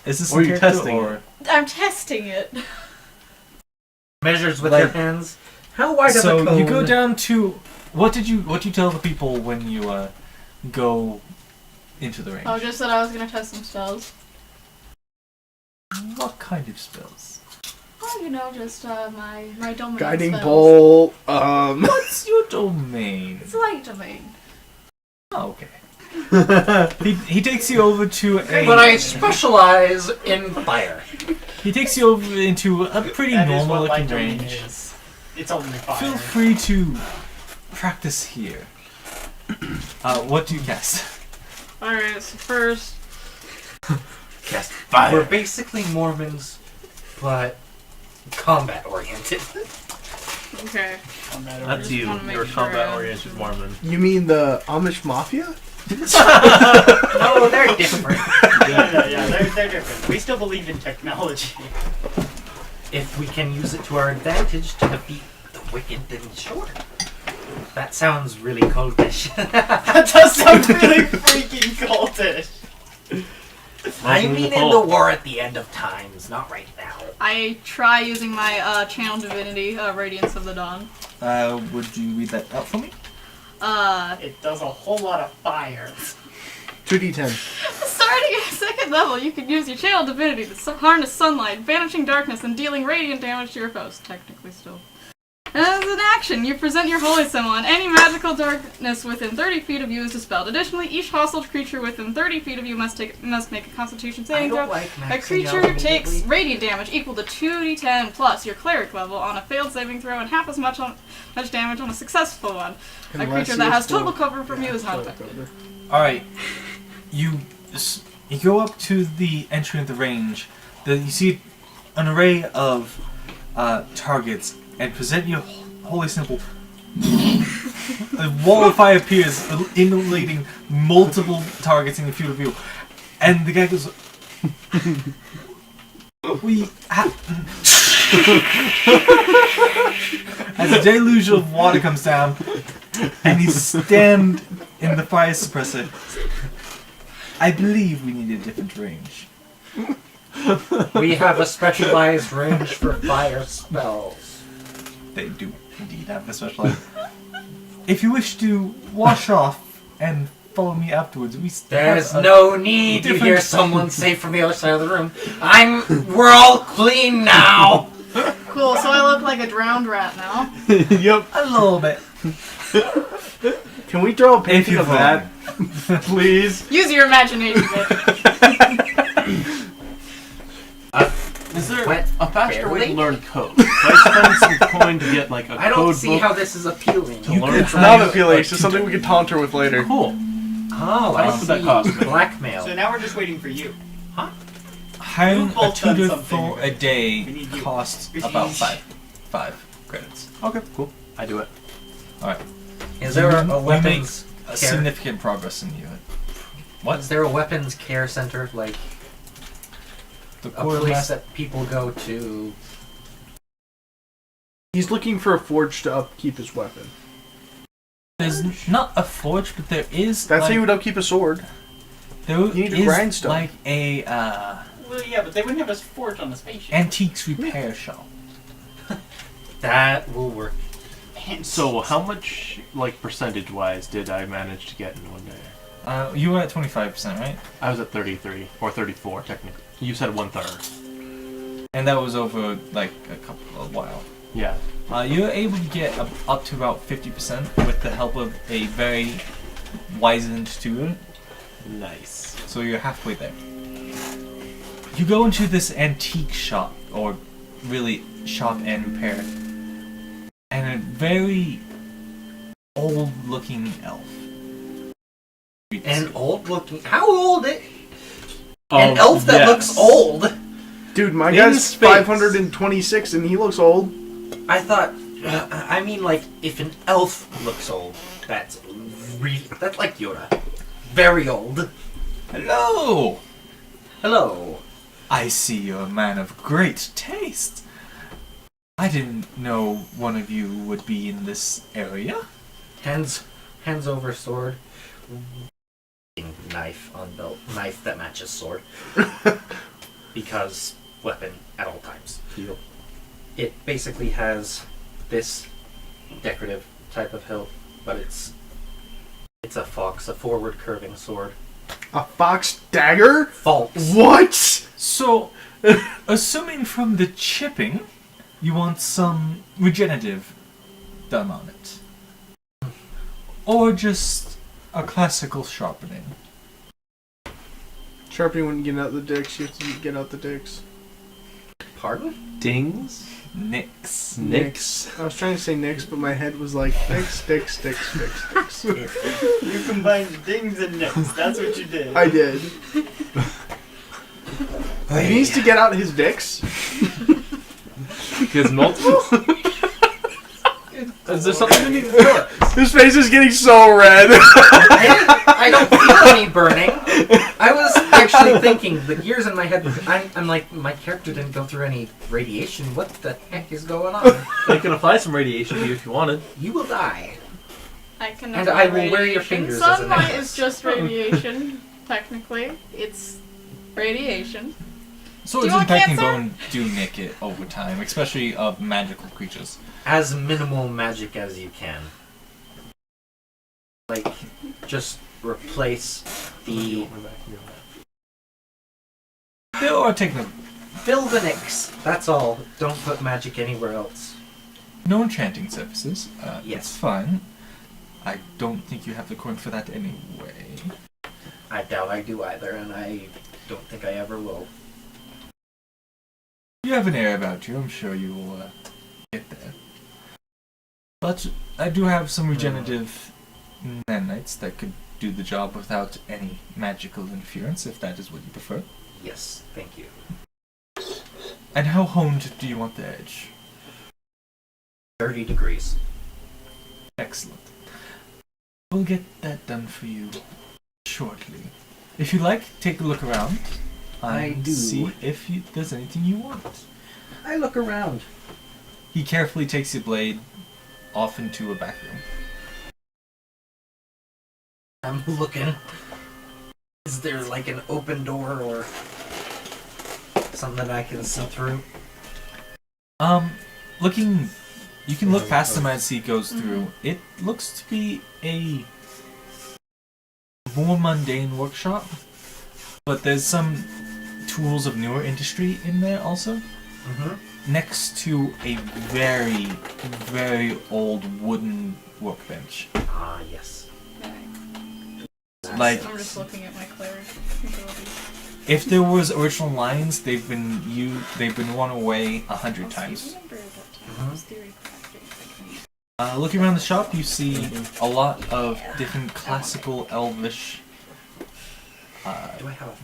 Is this Or are in you character, testing or? I'm testing it. Measures with Like- your hands. How wide of a So cone? you go down to what do you tell the people when you go into the range? Oh, just that I was gonna test some spells. What kind of spells? Oh, you know, just my domain Guiding spells. bolt. What's your domain? It's light domain. Oh, okay. he takes you over to a. But I specialize in fire. He takes you over into a pretty That is normal what light looking domain range. is. It's only fire. Feel free to practice here. What do you cast? Alright, so first. Cast fire. We're basically Mormons, but combat oriented. Okay. That's you. wanna make You're a sure I combat-oriented understand. Mormon. You mean the Amish Mafia? No, they're different. Yeah, they're different. We still believe in technology. If we can use it to our advantage to defeat the wicked, then sure. That sounds really cultish. That does sound really freaking cultish. I Welcome to mean the in cult. the war at the end of times, not right now. I try using my channel divinity, Radiance of the Dawn. Would you read that out for me? It does a whole lot of fire. 2d10. Starting at second level, you can use your channel divinity to harness sunlight, banishing darkness, and dealing radiant damage to your foes. Technically, still. As an action, you present your holy symbol, and any magical darkness within 30 feet of you is dispelled. Additionally, each hostile creature within 30 feet of you must make a Constitution saving throw. A creature takes radiant damage equal to 2d10 plus your cleric level on a failed saving throw, and half as much damage on a successful one. A creature that has total cover from you is not affected. Alright. You go up to the entry of the range. You see an array of targets and present your holy symbol. A wall of fire appears, immolating multiple targets in the field of view. And the guy goes, as a deluge of water comes down, and he's stand in the fire suppressor. I believe we need a different range. We have a specialized range for fire spells. They do indeed have a special life. If you wish to wash off and follow me afterwards, There's have a no need to different- hear someone say from the other side of the room. We're all clean now. Cool, so I look like a drowned rat now. Yep. a little bit. Can we draw a painting you of that, please? Use your imagination, bitch. Is there What? a faster way to Barely? learn code? If I spend some coin to get like a I don't code see book how this is appealing. to You learn could from Not hire appealing. a It's just something we tutor. could taunt her with later. Cool. Oh, How I much would that see. cost me? Blackmail. So now we're just waiting for you. Hiring You've a both done tutor something. for a We day need you. costs We about need- five credits. Okay, cool. I do it. Is there a You weapons A care? significant progress in you. What? Is there a weapons care center, like The a place quartermaster. that people go to? He's looking for a forge to upkeep his weapon. There's not a forge, but there is. That's like, how you would upkeep a sword. There you need a is grindstone. like a Well, yeah, but they wouldn't have us forged on the spaceship. antiques repair shop. That will work. And So, how much, like, percentage-wise, did I manage to get in one day? You were at 25%, right? I was at 33 or 34 technically. You said 1/3. And that was over like a while. Yeah. You're able to get up to about 50% with the help of a very wizened tutor. Nice. So you're halfway there. You go into this antique shop, or really shop and repair, and a very old-looking elf. An old looking. How old? An elf that looks old. Dude, my In guy's space. 526 and he looks old. I thought. I mean, like, if an elf looks old, that's that's like Yoda. Very old. Hello! Hello. I see you're a man of great taste. I didn't know one of you would be in this area. Hands over sword. Knife on belt. Knife that matches sword. Because weapon at all times. Yep. It basically has this decorative type of hilt, but it's a fox, a forward curving sword. A fox dagger? False. What? So, assuming from the chipping, you want some regenerative done on it. Or just a classical sharpening. Sharpening wouldn't get out the dicks, you have to get out the dicks. Pardon? Dings. Nix. Nicks. I was trying to say nicks, but my head was like dicks, dicks, dicks, dicks, dicks. you combined dings and nicks. That's what you did. I did. He needs to get out his dicks. Because multiple? Is there something we need to do? His face is getting so red. I don't feel any burning. I was actually thinking, the gears in my head, I'm like, my character didn't go through any radiation. What the heck is going on? I can apply some radiation to you if you wanted. You will die. I can And apply I will wear your radiation. fingers as a Sunlight necklace. is just radiation, technically. It's radiation. Swords you and want packing cancer? bone do nick it over time, especially of magical creatures. As minimal magic as you can. Like, just replace the... Or taking a Fill the nicks. That's all. Don't put magic anywhere else. no enchanting surfaces. Yes. It's fine. I don't think you have the coin for that anyway. I doubt I do either, and I don't think I ever will. You have an air about you. I'm sure you will get there. But I do have some regenerative nanites that could do the job without any magical interference, if that is what you prefer. Yes, thank you. And how honed do you want the edge? 30 degrees. Excellent. We'll get that done for you shortly. If you like, take a look around. I do. See if there's anything you want. I look around. He carefully takes your blade off into a back room. I'm looking. Is there like an open door or... Something that I can see through. Looking, you can look past them as he goes through. It looks to be a more mundane workshop, but there's some tools of newer industry in there also. Next to a very, very old wooden workbench. Ah, yes. Like, I'm just looking at my cleric abilities. if there was original lines, they've been worn away 100 times. Remember that time was theory crafting. Looking around the shop, you see a lot of different classical elvish Do I have a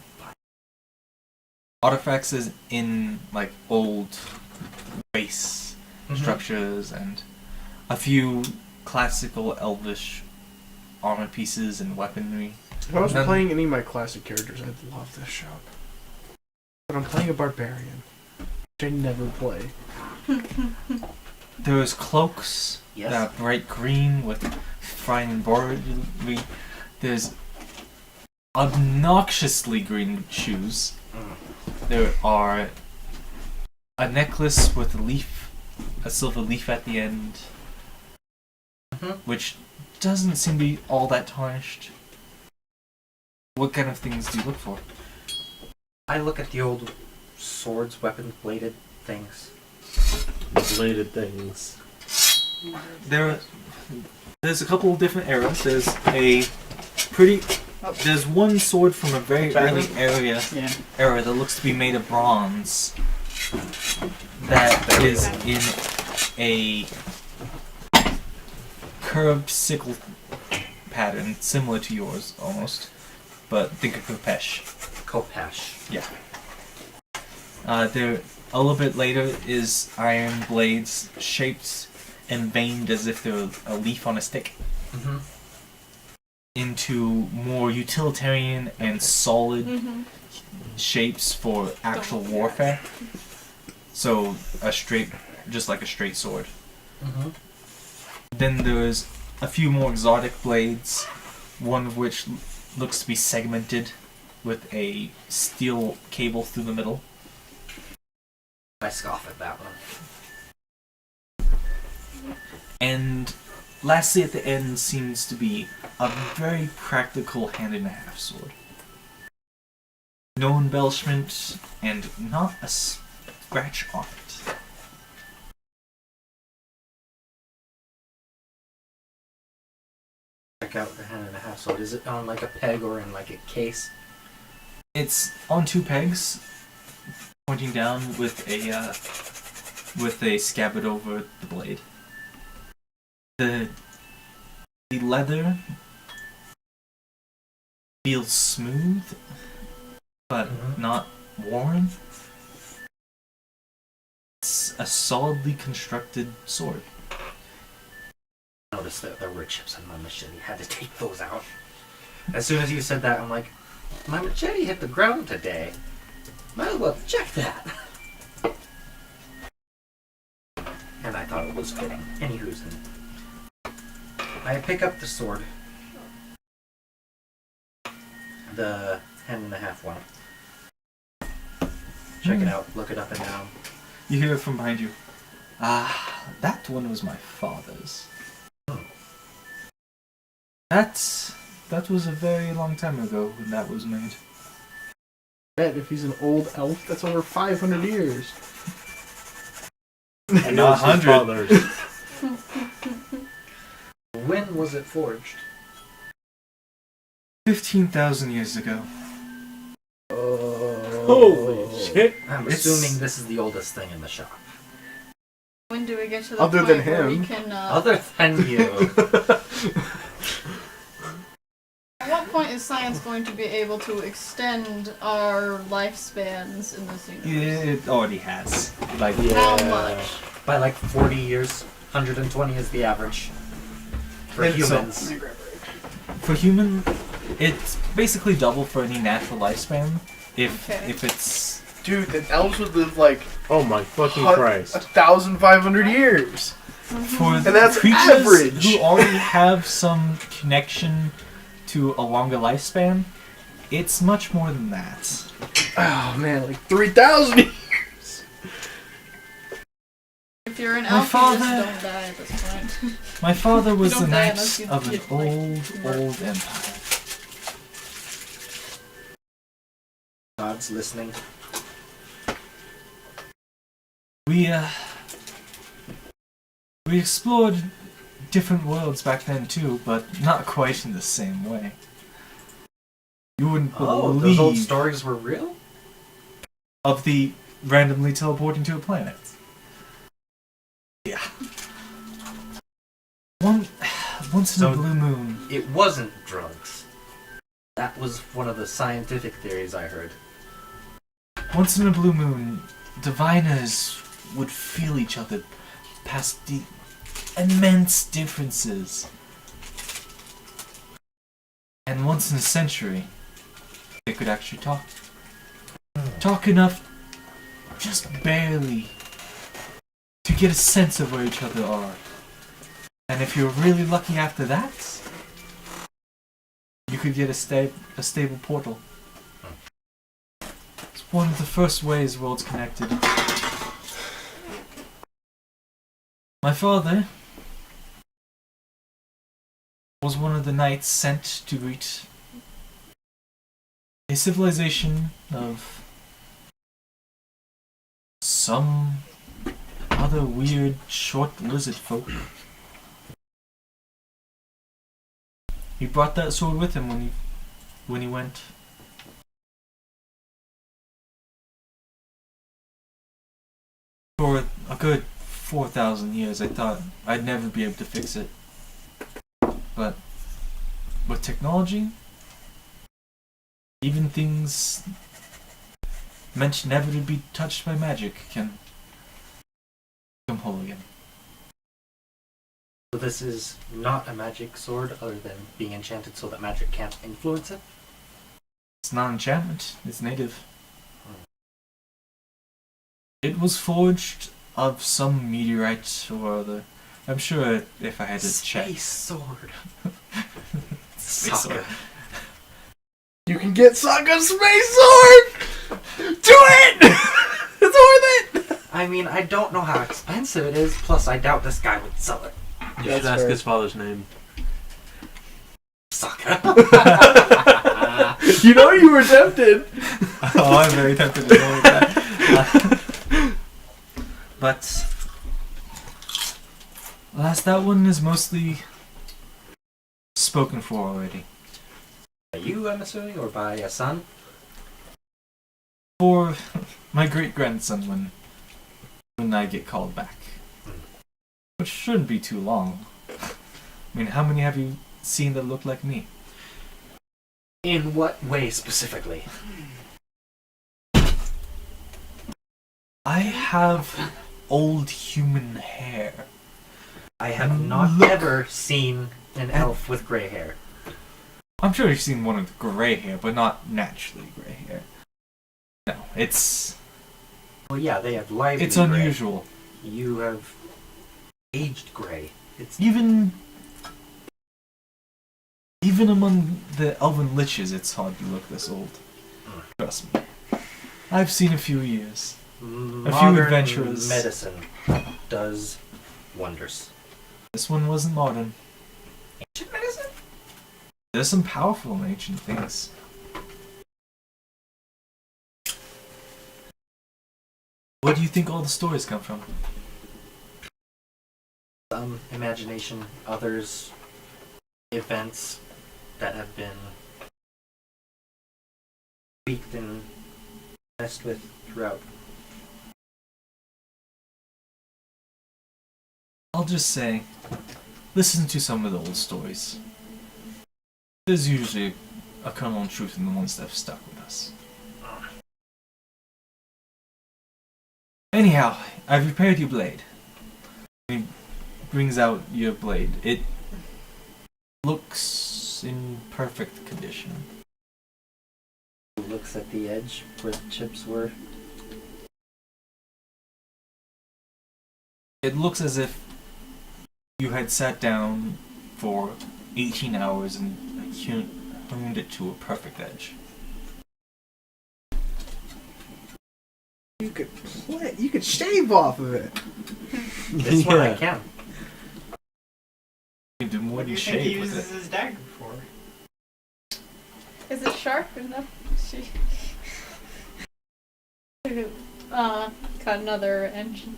artifacts as in like old base structures and a few classical elvish armor pieces and weaponry. If I was None- playing any of my classic characters, I'd love this shop. But I'm playing a barbarian, which I never play. There's cloaks Yes. that are bright green with fine embroidery. There's obnoxiously green shoes. There are a necklace with a silver leaf at the end, which doesn't seem to be all that tarnished. What kind of things do you look for? I look at the old swords, weapons, bladed things. Bladed things. There's a couple of different eras. There's one sword from a very early era that looks to be made of bronze. That is in a curved sickle pattern, similar to yours almost, but think of Kopesh. Kopesh. Yeah. There, a little bit later, is iron blades shaped and veined as if they're a leaf on a stick, into more utilitarian and solid shapes for actual warfare. So just like a straight sword. Then there's a few more exotic blades, one of which looks to be segmented with a steel cable through the middle. I scoff at that one. And lastly at the end seems to be a very practical hand-and-a-half sword. No embellishment and not a scratch on it. Check out the hand and a half sword. Is it on like a peg or in like a case? It's on two pegs, pointing down with a scabbard over the blade. The leather feels smooth, but not worn. It's a solidly constructed sword. I noticed that there were chips on my machete. Had to take those out. As soon as you said that, I'm like, my machete hit the ground today. Might as well check that. And I thought it was fitting. Anywho's, I pick up the sword. The hand and a half one. Check it out. Look it up and down. You hear it from behind you. That one was my father's. That was a very long time ago when that was made. Bet if he's an old elf, that's over 500 years. And not 100. When was it forged? 15,000 years ago. Holy shit! I'm It's- assuming this is the oldest thing in the shop. When do we get to the Other point than where we him. can? Other than you. At what point is science going to be able to extend our lifespans in this universe? It already has. Like, How much? By like 40 years. 120 is the average. For And so- humans. for human, it's basically double for any natural lifespan. If Okay. it's Dude, the elves would live like Oh my fucking hu- Christ. 1,500 years. for And that's creatures average. who already have some connection to a longer lifespan, It's much more than that. Oh man, like 3,000 years. If you're an My elf, you father- just don't die at this point. My father was don't the die knight unless you of an get, like, old empire. God's listening. We explored different worlds back then too, but not quite in the same way. You wouldn't Oh, believe those old stories were real? of the randomly teleporting to a planet. Yeah. Once in So- a blue moon. It wasn't drugs. That was one of the scientific theories I heard. Once in a blue moon, diviners would feel each other past the immense differences. And once in a century, they could actually talk. Talk enough, just barely, to get a sense of where each other are. And if you're really lucky after that, you could get a stable portal. It's one of the first ways worlds connected. My father was one of the knights sent to greet a civilization of some other weird short lizard folk. He brought that sword with him when he went. For a good 4,000 years, I thought I'd never be able to fix it. But with technology, even things meant never to be touched by magic can come whole again. So this is not a magic sword other than being enchanted so that magic can't influence it? It's not enchantment, it's native. It was forged of some meteorite or other. I'm sure if I had to check. Space sword. Space sword. You can get Sokka's space sword! Do it! It's worth it! I mean, I don't know how expensive it is, plus I doubt this guy would sell it. You That's should ask fair. his father's name. Sokka. You know you were tempted. Oh, I'm very tempted to go with that. But last, that one is mostly spoken for already. By you, I'm assuming, or by a son? For my great grandson when I get called back, which shouldn't be too long. I mean, how many have you seen that look like me? In what way specifically? I have old human hair. I have not Look. ever seen an elf with gray hair. I'm sure you've seen one with gray hair, but not naturally gray hair. No, it's Well, yeah, they have lively it's gray. unusual. You have aged gray. It's Even among the elven liches, it's hard to look this old. Trust me. I've seen a few years. modern adventurers. medicine does wonders. This one wasn't modern. Ancient medicine? There's some powerful and ancient things. Where do you think all the stories come from? Some imagination, others events that have been tweaked and messed with throughout. I'll just say, listen to some of the old stories. There's usually a kernel of truth in the ones that have stuck with us. Anyhow, I've repaired your blade. He brings out your blade. It looks in perfect condition. Looks at the edge where the chips were. It looks as if you had sat down for 18 hours and honed it to a perfect edge. could shave off of it. This one I can. You do more What than do you think he shave with uses it. his dagger for? Is it sharp enough? She. Cut another engine.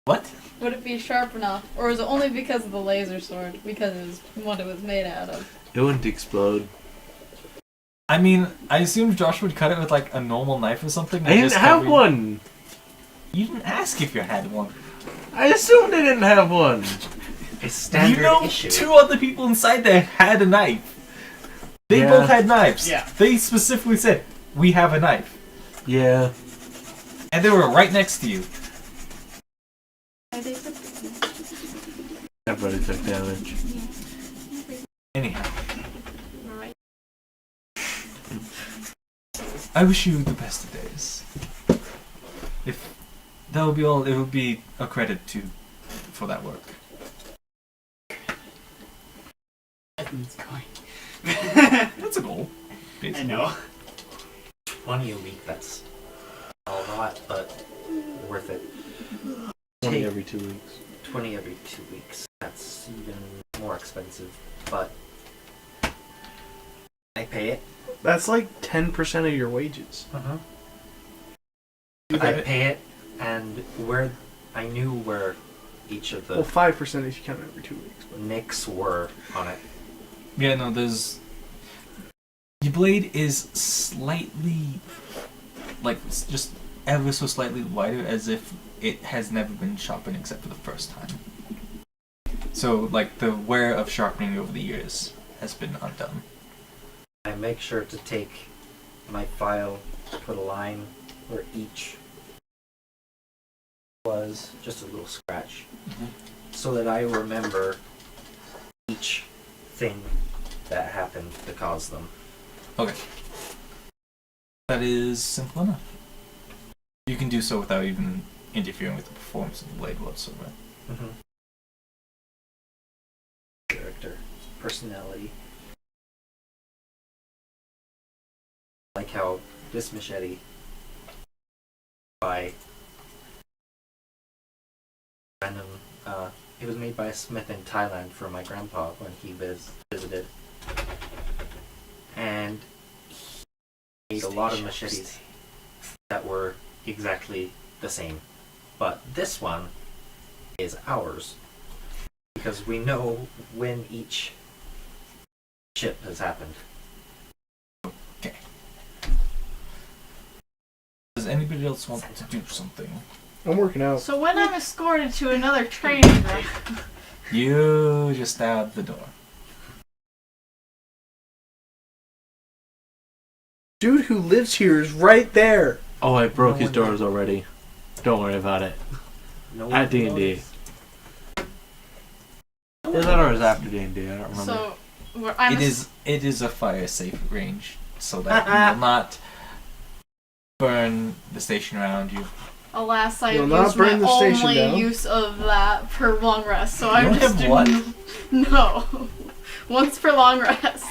What? Would it be sharp enough, or is it only because of the laser sword? Because it was what it was made out of. It wouldn't explode. I mean, I assumed Josh would cut it with like a normal knife or something. I didn't just have covered- one. You didn't ask if you had one. I assumed I didn't have one. It's standard You know, issue. 2 other people inside there had a knife. They Yeah. both had knives. Yeah. They specifically said, "We have a knife," Yeah. and they were right next to you. Everybody took damage. Anyhow, Alright. I wish you the best of days. If that would be all, it would be a credit to for that work. It's going. That's a goal. I Basically. know. 20 a week, that's a lot, but worth it. 20 Take every 2 weeks. 20 every 2 weeks. That's even more expensive, but I pay it. That's like 10% of your wages. Uh-huh. You I got- pay it, and where I knew where each of the Well, 5% if you count every 2 weeks. But nicks were on it. Yeah, no, there's. Your blade is slightly, like, just ever so slightly wider, as if it has never been sharpened except for the first time. So, like, the wear of sharpening over the years has been undone. I make sure to take my file, put a line where each was, just a little scratch, so that I remember each thing that happened to cause them. Okay. That is simple enough. You can do so without even interfering with the performance of the blade whatsoever. Character, personality. Like how this machete by random, it was made by a smith in Thailand for my grandpa when he visited. And he made a lot of machetes that were exactly the same. But this one is ours. Because we know when each ship has happened. Does anybody else want to do something? I'm working out. So when I'm escorted to another training ground, You just out the door. Dude who lives here is right there. Oh, I broke No his one doors already. Don't worry about it. No At D&D. noticed. Is that or is after D&D? I don't remember. so I'm It is a fire safe range, so that you will not burn the station around you. alas, I You'll have not used my burn the station only down. use of that for long rest. So You I'm don't just have what? No, once for long rest.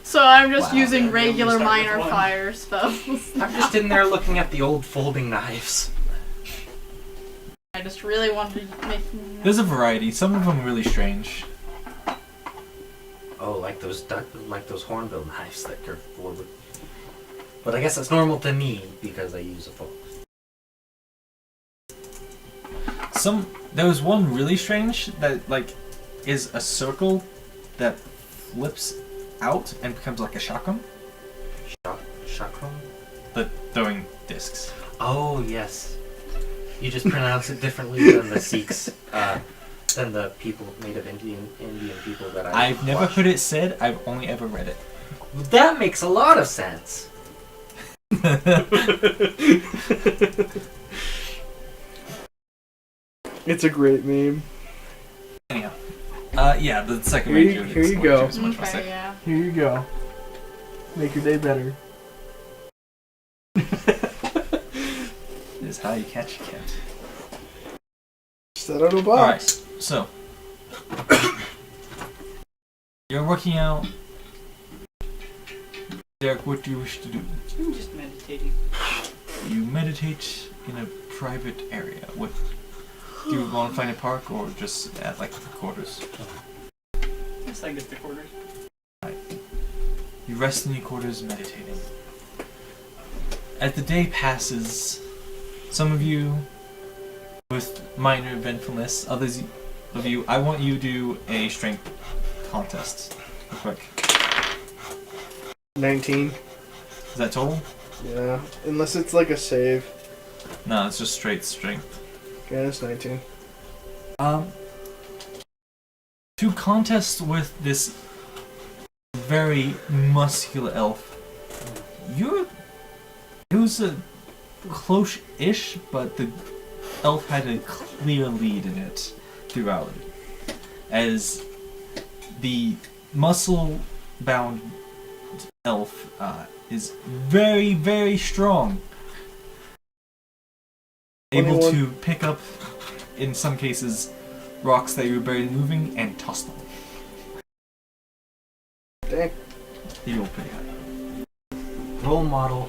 So I'm just Wow. using Yeah, we only regular start with minor one. fire spells. I'm just in there looking at the old folding knives. I just really wanted to make. There's a variety. Some of them are really strange. Oh, like those hornbill knives that are forward. But I guess it's normal to me because I use a fork. There was one really strange that like is a circle that flips out and becomes like a shotgun, Chakram? but throwing discs. Oh, yes. You just pronounce it differently than the Sikhs, than the people, native Indian people that I've never heard it said. I've only ever read it. That makes a lot of sense. It's a great meme. Anyhow, yeah, the second Here range. you- here you go. Is much more Okay, sick. yeah. Here you go. Make your day better. It is how you catch a cat. Set out a box. All right, so you're working out. Derek, what do you wish to do? I'm just meditating. You meditate in a private area. Do you want to find a park or just at like the quarters? It's like it's the quarters. You rest in your quarters meditating. As the day passes, some of you with minor eventfulness, others of you, I want you to do a strength contest. Real quick. 19. Is that total? Yeah, unless it's like a save. No, it's just straight strength. Yeah, it's 19. To contest with this very muscular elf, it was a close-ish, but the elf had a clear lead in it throughout. As the muscle-bound elf is very, very strong. Able 21. to pick up, in some cases, rocks that you were barely moving and toss them. Dang. You roll pretty high. Role model.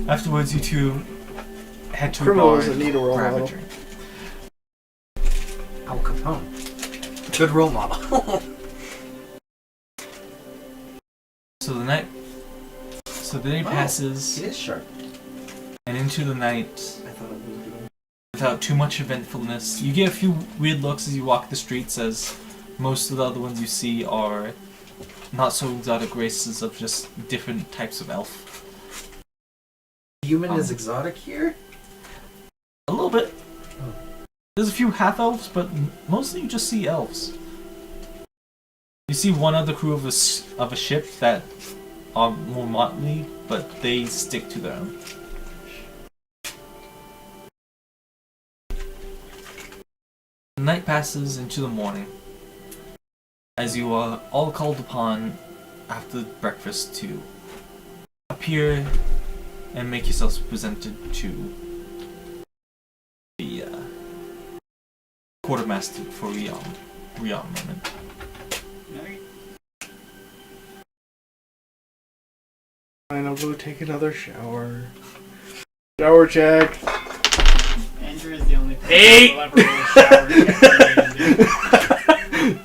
Afterwards, you two head to Criminals a bar that need a role grab model. a drink. Al Capone. Good role model. So the day passes, It is sharp. and into the night, I thought it was good. without too much eventfulness. You get a few weird looks as you walk the streets, as most of the other ones you see are not so exotic races of just different types of elf. Human is exotic here? A little bit. There's a few half-elves, but mostly you just see elves. You see one other crew of a ship that are more motley, but they stick to their own. The night passes into the morning, as you are all called upon after breakfast to appear and make yourselves presented to the quartermaster for Rion moment. Fine, I'll go take another shower. Shower check. Andrew is the only person who will ever roll a shower check.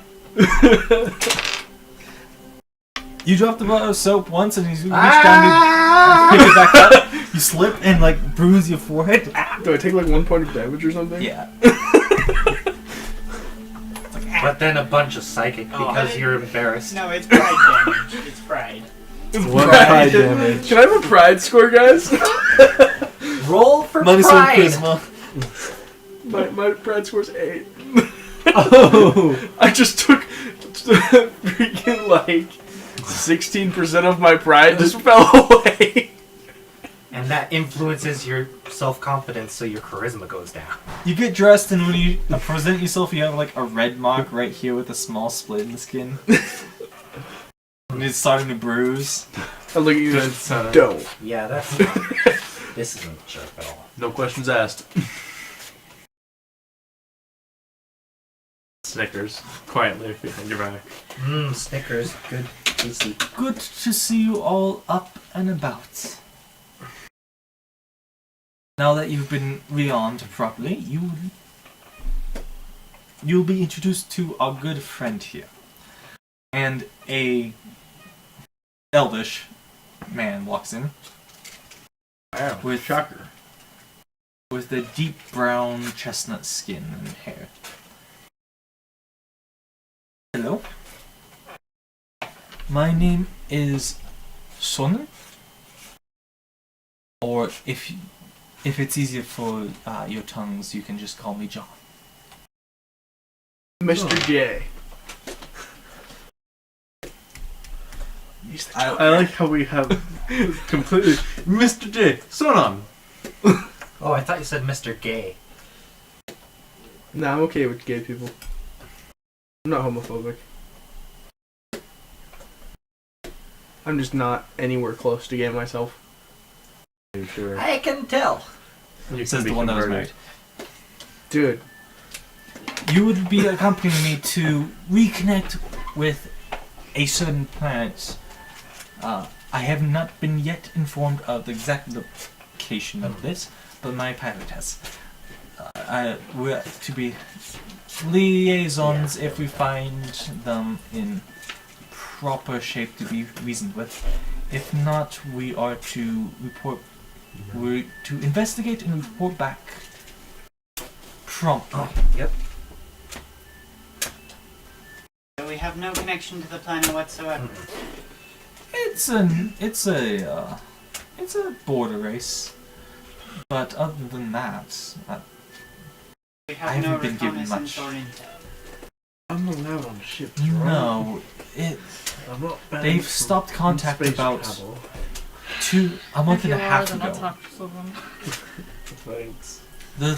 You dropped the bar of soap once and you reach down to pick it back up. You slip and like bruise your forehead. Do I take like 1 point of damage or something? Yeah. But then a bunch of psychic because Oh. you're embarrassed. No, it's pride damage. It's pride. What pride damage? Can I have a pride score, guys? Roll for Minus one pride. charisma. my pride score's 8. Oh. I just took freaking like 16% of my pride just fell away. And that influences your self-confidence, so your charisma goes down. You get dressed and when you present yourself, you have like a red mark right here with a small split in the skin. And it's starting to bruise. I look at you and Good dope. Yeah, that's... this isn't sharp at all. No questions asked. Snickers quietly behind your back. Snickers. Good. Tasty. Good to see you all up and about. Now that you've been rearmed properly, you'll be introduced to our good friend here. And a elvish man walks in Wow. with Shocker. with a deep brown chestnut skin and hair. Hello. My name is Son. Or if it's easier for your tongues, you can just call me John. Mr. J. I like how we have completely Mr. J. Sonon. Oh, I thought you said Mr. Gay. Nah, I'm okay with gay people. I'm not homophobic. I'm just not anywhere close to gay myself. Sure. I can tell. You Says can be the one that was converted. married. Dude, You would be accompanying me to reconnect with a certain planet. I have not been yet informed of the exact location of this, but my pilot has. We're to be liaisons if we find them in proper shape to be reasoned with. If not, we are to report. We're to investigate and report back promptly. Yep. So we have no connection to the planet whatsoever. It's a border race, but other than that, We I have no haven't been given reconnaissance much. or intel. I'm allowed on ships, no. I'm not banned They've from stopped contact space about travel. a month If and a you half are, then I'll ago. talk to someone. Thanks. The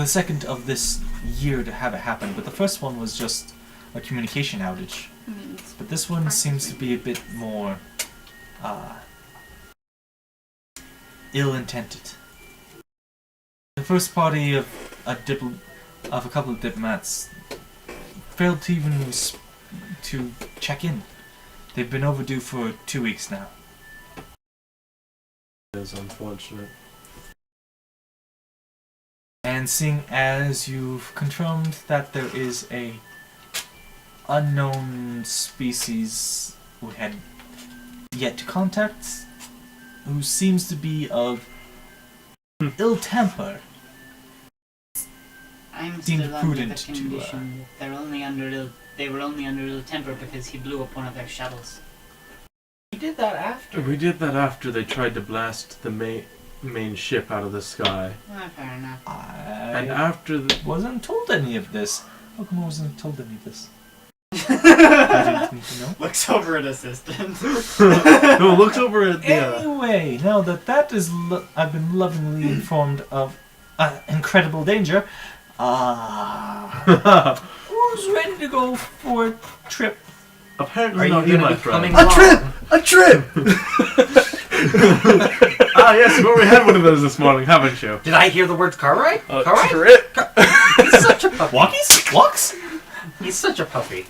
second of this year to have it happen, but the first one was just a communication outage. I mean, it's But this one seems to be a bit more ill-intended. The first party of a couple of diplomats failed to even to check in. They've been overdue for 2 weeks now. It's unfortunate. And seeing as you've confirmed that there is a unknown species who had yet to contact, who seems to be of ill temper, I'm Deemed still under the prudent to, condition that they were only under ill temper because he blew up one of their shuttles. We did that after. We did that after they tried to blast the main ship out of the sky. Fair enough. And I after the... wasn't told any of this. How come I wasn't told any of this? I didn't need to know. Looks over at assistant. No, looks over at the... Anyway, now that is, I've been lovingly informed of incredible danger. Who's ready to go for a trip? Apparently Are not you you, going my to be friend. coming along? A trip! Ah, yes, we already had one of those this morning, haven't you? Did I hear the word car ride? A Car ride? trip! He's such a puppy. Walkies? Walks? He's such a puppy.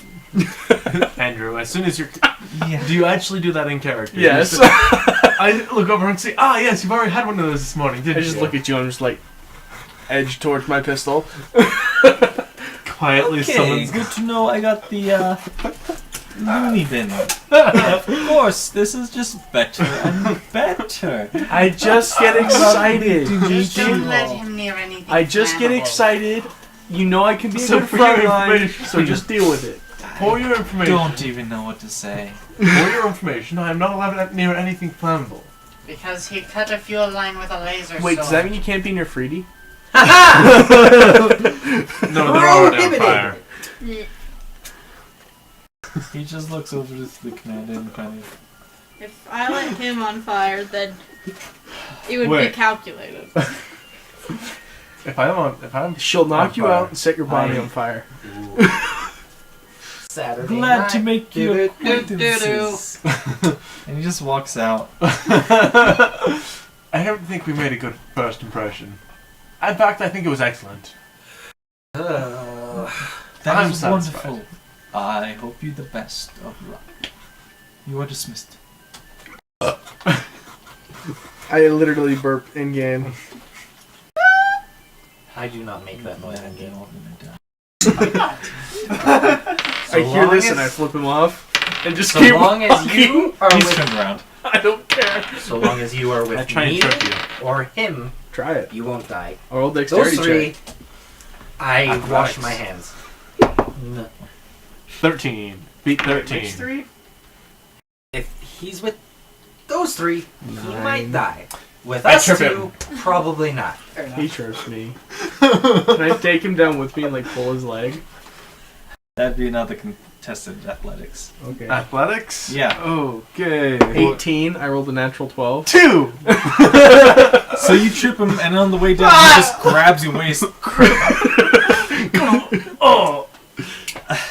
Andrew, as soon as you're... Yeah. Do you actually do that in character? Yes. I look over and say, ah, yes, you've already had one of those this morning, I didn't just you? look at you and I'm just like, edge towards my pistol. Quietly Okay, summons... good to know I got the loony bin. Of course, this is just better and better. I just get excited. Just don't you let all. him near anything. I just get flammable. excited. You know I can be a So good for your front line, information- so just deal with it. For your information... Don't even know what to say. For your information, I am not allowed near anything flammable. Because he cut a fuel line with a laser Wait, does that sword. mean you can't be near Freedy? No, they're already on fire. He just looks over to the commander and kind of... If I let him on fire, then it would Wait. be calculated. If I'm She'll knock you fire. out and set your body I- on fire. Saturday Glad night. to make your Do-do. acquaintances. And he just walks out. I don't think we made a good first impression. In fact, I think it was excellent. Uh, That I'm was satisfied. wonderful. I hope you the best of luck. You are dismissed. I literally burp in game. I do not make that noise in And they're game. all gonna die. I hear long this as- and I flip him off and just So keep long as walking. you are He's with, turned around. I don't care. so long as you are I with try and me trip you. or him, Try it. you won't die. Or old dexterity Those three, check. I Athletics. wash my hands. 13. Beat 13. Which three? If he's with those three, he might die. With I us trip two, probably not. Fair enough. He trips me. Can I take him down with me and like pull his leg? That'd be another contested athletics. Okay. Athletics? Yeah. Okay. 18. I rolled a natural 12. 2! So you trip him, and on the way down, he just grabs your waist. Oh!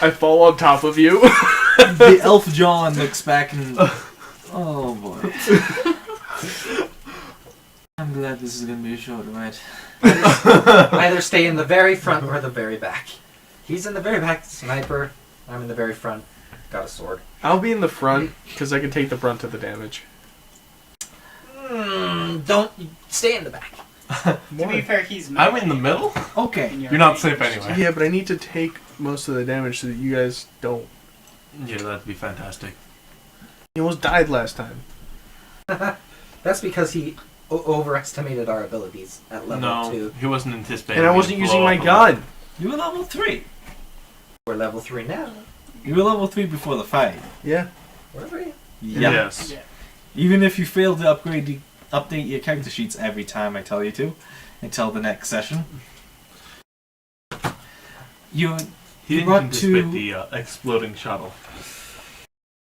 I fall on top of you. The elf John looks back and... Oh boy. I'm glad this is gonna be a short ride. Either stay in the very front or the very back. He's in the very back, sniper. I'm in the very front, got a sword. I'll be in the front because I can take the brunt of the damage. Don't stay in the back. To be fair, he's I'm in the middle? Okay. You're not safe anyway. Yeah, but I need to take most of the damage so that you guys don't. Yeah, that'd be fantastic. You almost died last time. That's because he overestimated our abilities at level 2. he wasn't anticipating. And I wasn't using my gun. You were level 3. We're level 3 now. You were level 3 before the fight. Yeah. Were we? Yeah. Yes. Yeah. Even if you fail to update your character sheets every time I tell you to, until the next session. You He didn't brought anticipate to- the exploding shuttle.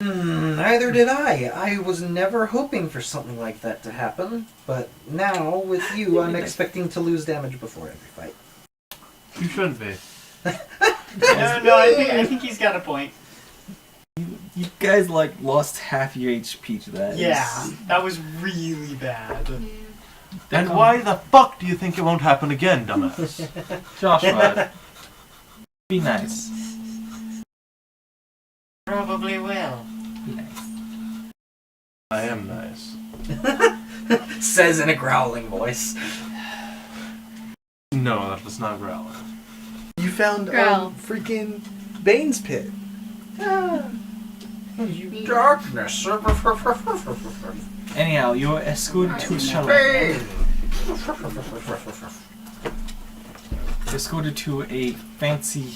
Neither did I. I was never hoping for something like that to happen, but now with you, I'm expecting to lose damage before every fight. You shouldn't be. No, I think he's got a point. You guys like lost half your HP to that. Yeah, that was really bad. And why the fuck do you think it won't happen again, dumbass? Joshua, be nice. Probably will. Be nice. I am nice. Says in a growling voice. No, that was not growling. You found Growl. freaking Bane's pit. You darkness. Anyhow, you're escorted to a shuttle. Pain. Escorted to a fancy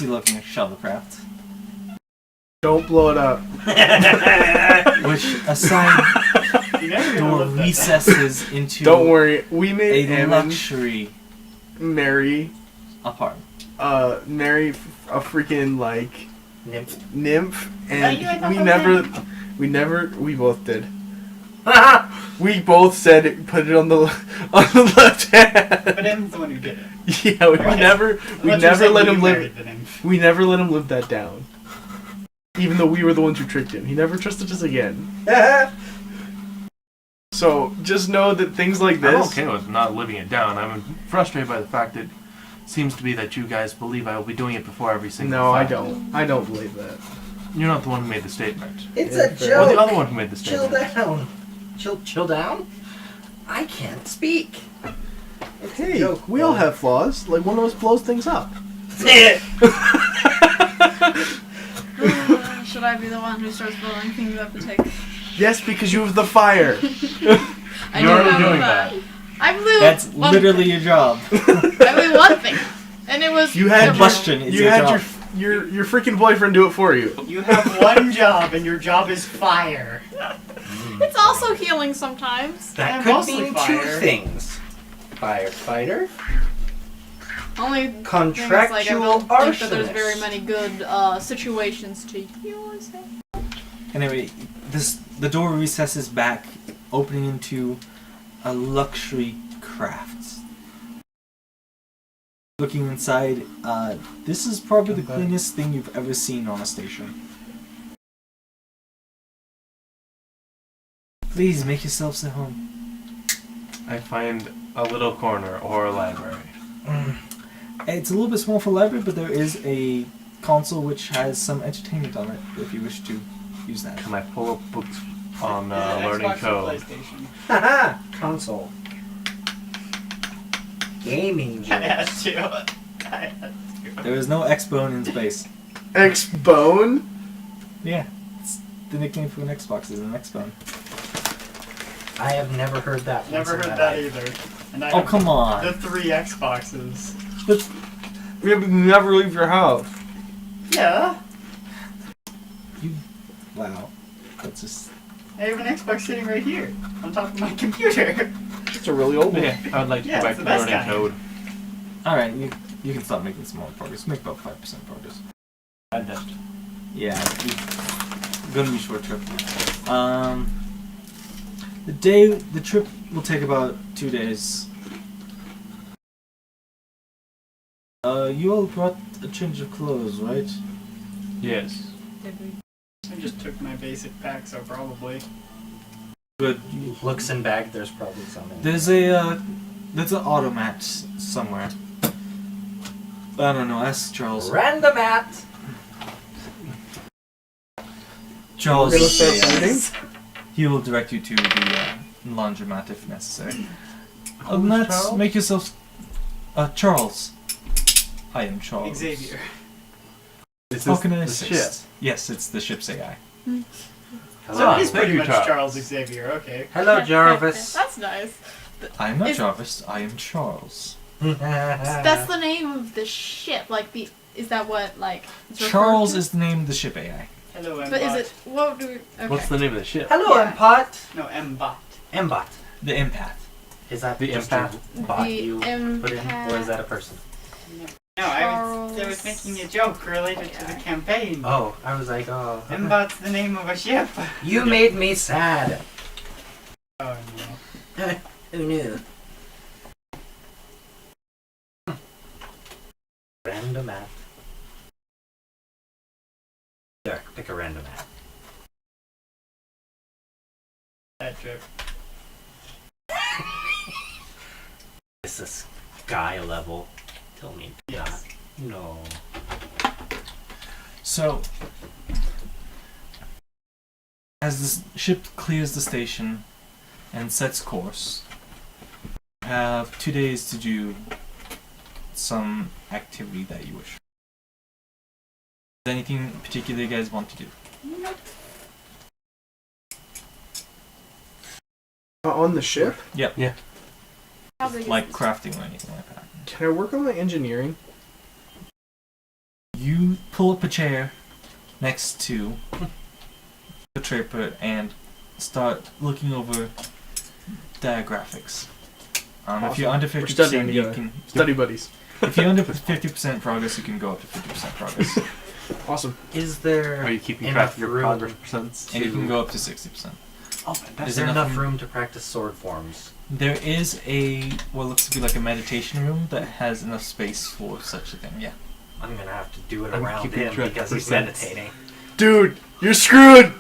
looking shuttlecraft, Don't blow it up. which a side You never door gonna live that recesses into Don't worry. We made a Ammon luxury marry apartment. marry a freaking like Nymph. nymph, you and like we both did. We both said it, put it on the left hand. But M's the one who did it. Yeah, we Right. never Unless you're saying let you him married live. the nymph. We never let him live that down. Even though we were the ones who tricked him, he never trusted us again. So just know that things like I'm this. okay with not living it down. I'm frustrated by the fact that it seems to be that you guys believe I will be doing it before every single No, I fight. don't. I don't believe that. You're not the one who made the statement. It's Yeah, a fair. joke. Or the other one who made the Chill statement. down. Chill down? I can't speak. It's a Hey, joke, we all boy. have flaws. Like one of us blows things up. Should I be the one who starts blowing things up and take? Yes, because you have the fire. I You're already have doing that. that. I blew. That's one literally thing. your job. I blew one thing, and it was. You had the your, Combustion is you your had job. your freaking boyfriend do it for you. You have one job, and your job is fire. It's also healing sometimes. That And could mostly mean fire. 2 things. Firefighter, Only thing is, like, I contractual don't think that there's arsonist. very many good situations to use it. Anyway, the door recesses back, opening into a luxury craft. Looking inside, this is probably the cleanest thing you've ever seen on a station. Please make yourselves at home. I find a little corner or a library. It's a little bit small for library, but there is a console which has some entertainment on it if you wish to use that. Can I pull up books on Yeah, learning Xbox or code? PlayStation. Haha! Console. Gaming I had jokes. to. I had to. There is no X-Bone in space. X-Bone? Yeah, it's the nickname for an Xbox is an X-Bone. I have never heard that. once Never in heard my that life. either. And I Oh, have come on. the 3 Xboxes. You never leave your house. Yeah. Wow. That's just... I have an Xbox sitting right here on top of my computer. It's a really old one. Yeah, I would like to Yeah, go back it's to the best learning kind. code. Alright, you can start making smaller progress. Make about 5% progress. Fantastic. Yeah, it's gonna be a short trip. The trip will take about 2 days. You all brought a change of clothes, right? Yes. I just took my basic pack, so probably. Good. Looks in bag, there's probably some in There's an automat somewhere. I don't know, ask Charles. Randomat! Charles. We're gonna start fighting? he will direct you to the laundromat if necessary. Let's Charles? make yourself Charles. I am Charles. Xavier. Is How this can I the assist? ship? Yes, it's the ship's AI. So he's thank pretty you, much Charles. Charles Xavier, okay. Hello, Jarvis. That's nice. I am not Is- Jarvis. I am Charles. That's the name of the ship. Like the. Is that what like? it's referred Charles to? is the name of the ship AI. Hello, M-Bot. But is it? What do we? Okay. What's the name of the ship? Hello, Yeah. Empot. No, M-Bot. Mbot. The empath. Is that The just empath. a bot The you put in, or is that a person? No, I was Charles. making a joke related to the campaign. Oh, I was like, oh. M-Bot's the name of a ship. You made me sad. Oh no. Who knew? Random app. Derek, pick a random app. That joke. It's a sky level. Tell me Yes. not. No. So, as the ship clears the station and sets course, you have 2 days to do some activity that you wish. Is there anything particular you guys want to do? On the ship? How big is Like this? crafting or anything like that? Can I work on my engineering? You pull up a chair next to the tripper and start looking over diagraphics. If you're under We're studying 50%, you together. can. Study buddies. If you're under 50% progress, you can go up to 50% progress, Awesome. Is there Are you keeping enough track of your room progress percents? and you can go up to 60%. Oh, Is fantastic. there enough enough room? room to practice sword forms? There is what looks to be like a meditation room that has enough space for such a thing. Yeah. I'm gonna have to do it I'm around keeping him track of because he's percents. meditating. Dude, you're screwed!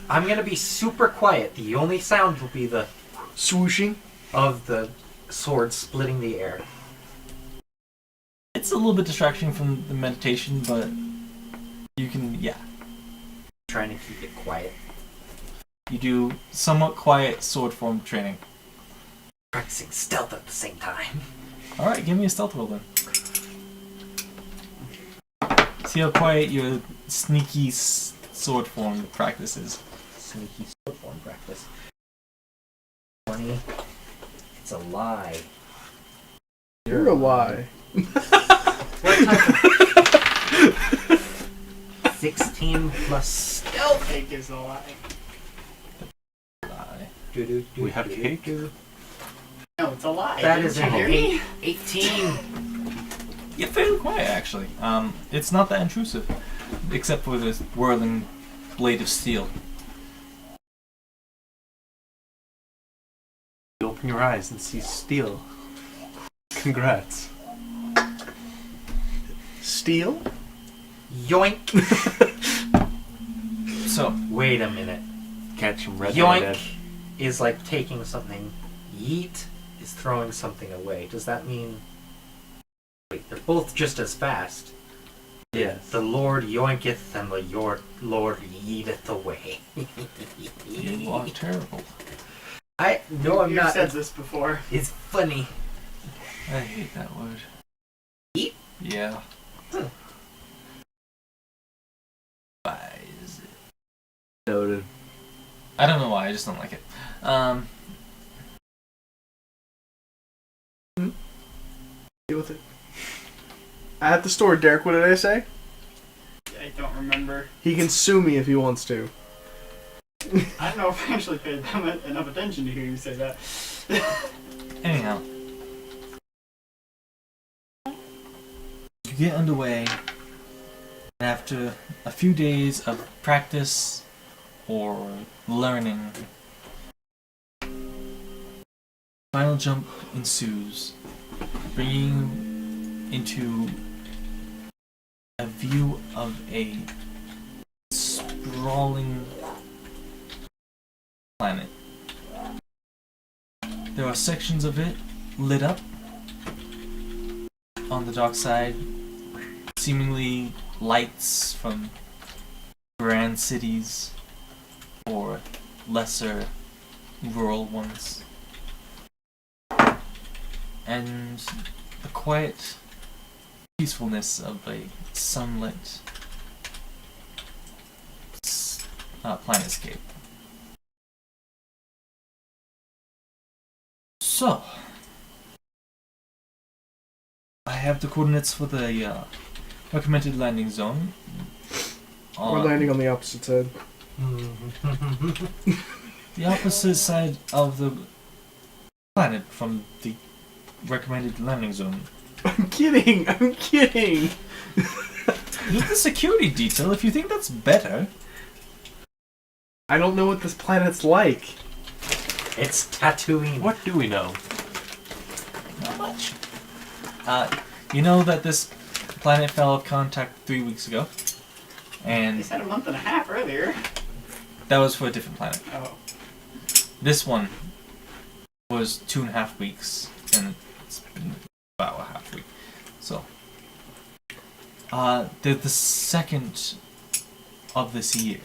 I'm gonna be super quiet. The only sound will be the Swooshing. of the sword splitting the air. It's a little bit distraction from the meditation, but you can, yeah. Trying to keep it quiet. You do somewhat quiet sword form training. Practicing stealth at the same time. Alright, give me a stealth roll then. See how quiet your sneaky sword form practice is. Sneaky sword form practice. 20. It's a lie. You're a lie. What type of 16 plus stealth? Cake is a lie. We have cake? No, it's a lie. That Didn't is you an hear me? 18. You're fairly quiet, actually. It's not that intrusive, except for the whirling blade of steel. You open your eyes and see steel. Congrats. Steel? Yoink. So, Wait a minute. Catch him red Yoink is like taking something. Yeet is throwing something away. Does that mean... Wait, they're both just as fast. Yes. The Lord yoinketh and the Lord yeeteth away. you are terrible. No, I'm You've not. said this before. It's funny. I hate that word. Yeet? Yeah. Hmm. Why is it? Noted. I don't know why, I just don't like it. Deal with it. At the store, Derek, what did I say? I don't remember. He can sue me if he wants to. I don't know if I actually paid them enough attention to hear you say that. Anyhow. You get underway, and after a few days of practice or learning, final jump ensues, bringing you into a view of a sprawling planet. There are sections of it lit up on the dark side, seemingly lights from grand cities or lesser rural ones. And the quiet peacefulness of a sunlit planetscape. So, I have the coordinates for the recommended landing zone. We're landing on the opposite side. The opposite side of the planet from the recommended landing zone. I'm kidding. I'm kidding. Use the security detail if you think that's better. I don't know what this planet's like. It's Tatooine. What do we know? Not much. You know that this planet fell off contact 3 weeks ago, They and said a month and a half earlier. that was for a different planet. Oh. This one was 2.5 weeks, and it's been about a half week. So, they're the second of this year.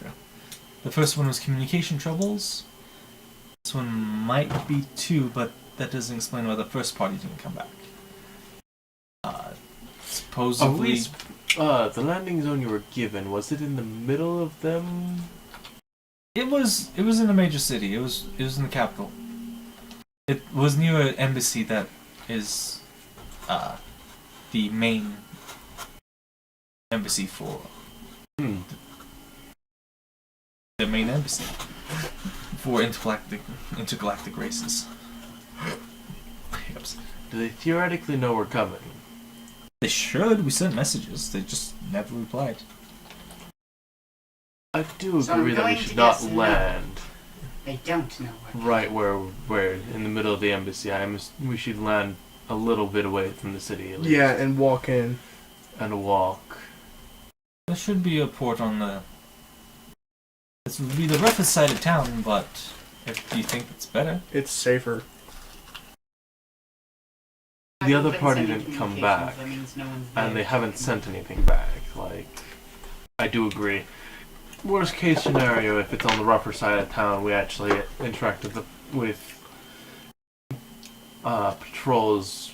The first one was communication troubles. This one might be 2, but that doesn't explain why the first party didn't come back. Supposedly, The landing zone you were given, was it in the middle of them? it was in a major city. It was in the capital. It was near an embassy that is the main embassy for the main embassy for intergalactic races. Hiccups. Do they theoretically know we're coming? They should. We sent messages. They just never replied. I do So I'm agree that we going should to not guess no. land They don't know what. right where we're in the middle of the embassy. We should land a little bit away from the city at least. Yeah, and walk in. And walk. There should be a port on the. This would be the roughest side of town, but if you think it's better, It's safer. The other Been party sending didn't come communications, back, that means no one's and they there. haven't sent anything back. Like, I do agree. Worst case scenario, if it's on the rougher side of town, we actually interact with patrols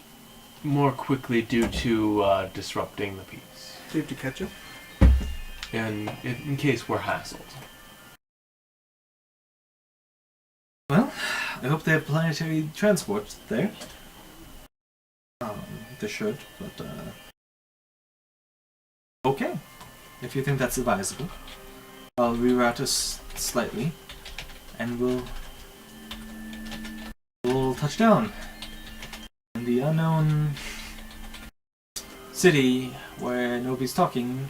more quickly due to disrupting the peace. Do you have to catch it? And in case we're hassled. well, I hope they have planetary transport there. They should, but okay. If you think that's advisable, I'll reroute us slightly, and we'll touch down in the unknown city where nobody's talking,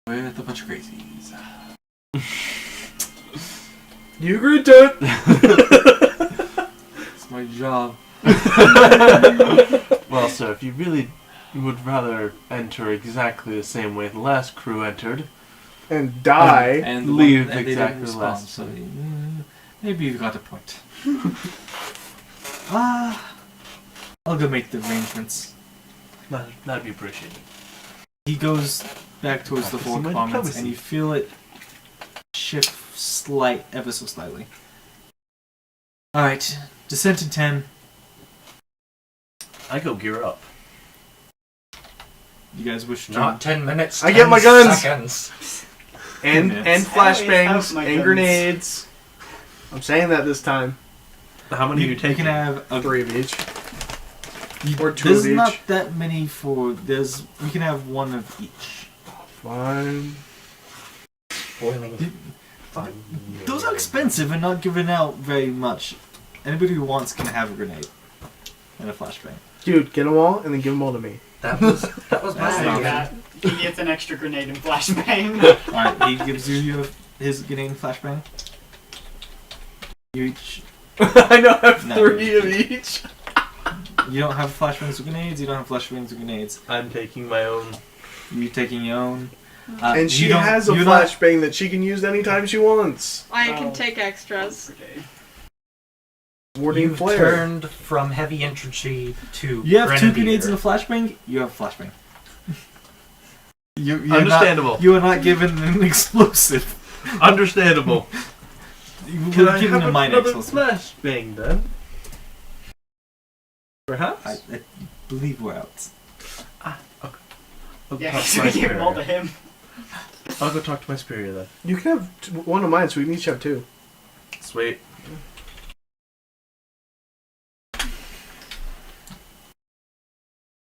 with a bunch of crazies. You agreed to it. It's my job. Well, sir, if you really would rather enter exactly the same way the last crew entered, And die. And leave and they exactly didn't the respond, last so maybe you've got a point. I'll go make the arrangements. that'd be appreciated. He goes back towards the four Practicing my comments, diplomacy. and you feel it shift ever so slightly. Alright, descent in 10. I go gear up. You guys wish to... Not 10 minutes. I 10 get my guns! Seconds. And Minutes. and I always flashbangs have my and guns. grenades. I'm saying that this time. How many are you You taking? can have a 3 of each. You, Or 2 there's of each. not that many for... You can have 1 of each. Fine. Boiling fun. Those are expensive and not given out very much. Anybody who wants can have a grenade. And a flashbang. Dude, get them all and then give them all to me. That was my That's idea. like that. He gets an extra grenade and flashbang. Alright, he gives you his grenade and flashbang. You each... I know I have No. 3 of each. You don't have flashbangs or grenades, you don't have flashbangs or grenades. I'm taking my own. You taking your own. And she you don't- has a you're not- flashbang that she can use anytime she wants. I can Oh. take extras. Okay. Warding You've flare. turned from heavy infantry to You have 2 grenadier. grenades and a flashbang, you have a flashbang. You're Understandable. Not, you are not given an explosive. Understandable. Can We're I giving have a mind another excellence. smash bang then? Perhaps? I believe we're out. I'll Yeah, talk so to we my gave them all to superior. him. I'll go talk to my superior then. You can have one of mine, so we can each have two. Sweet.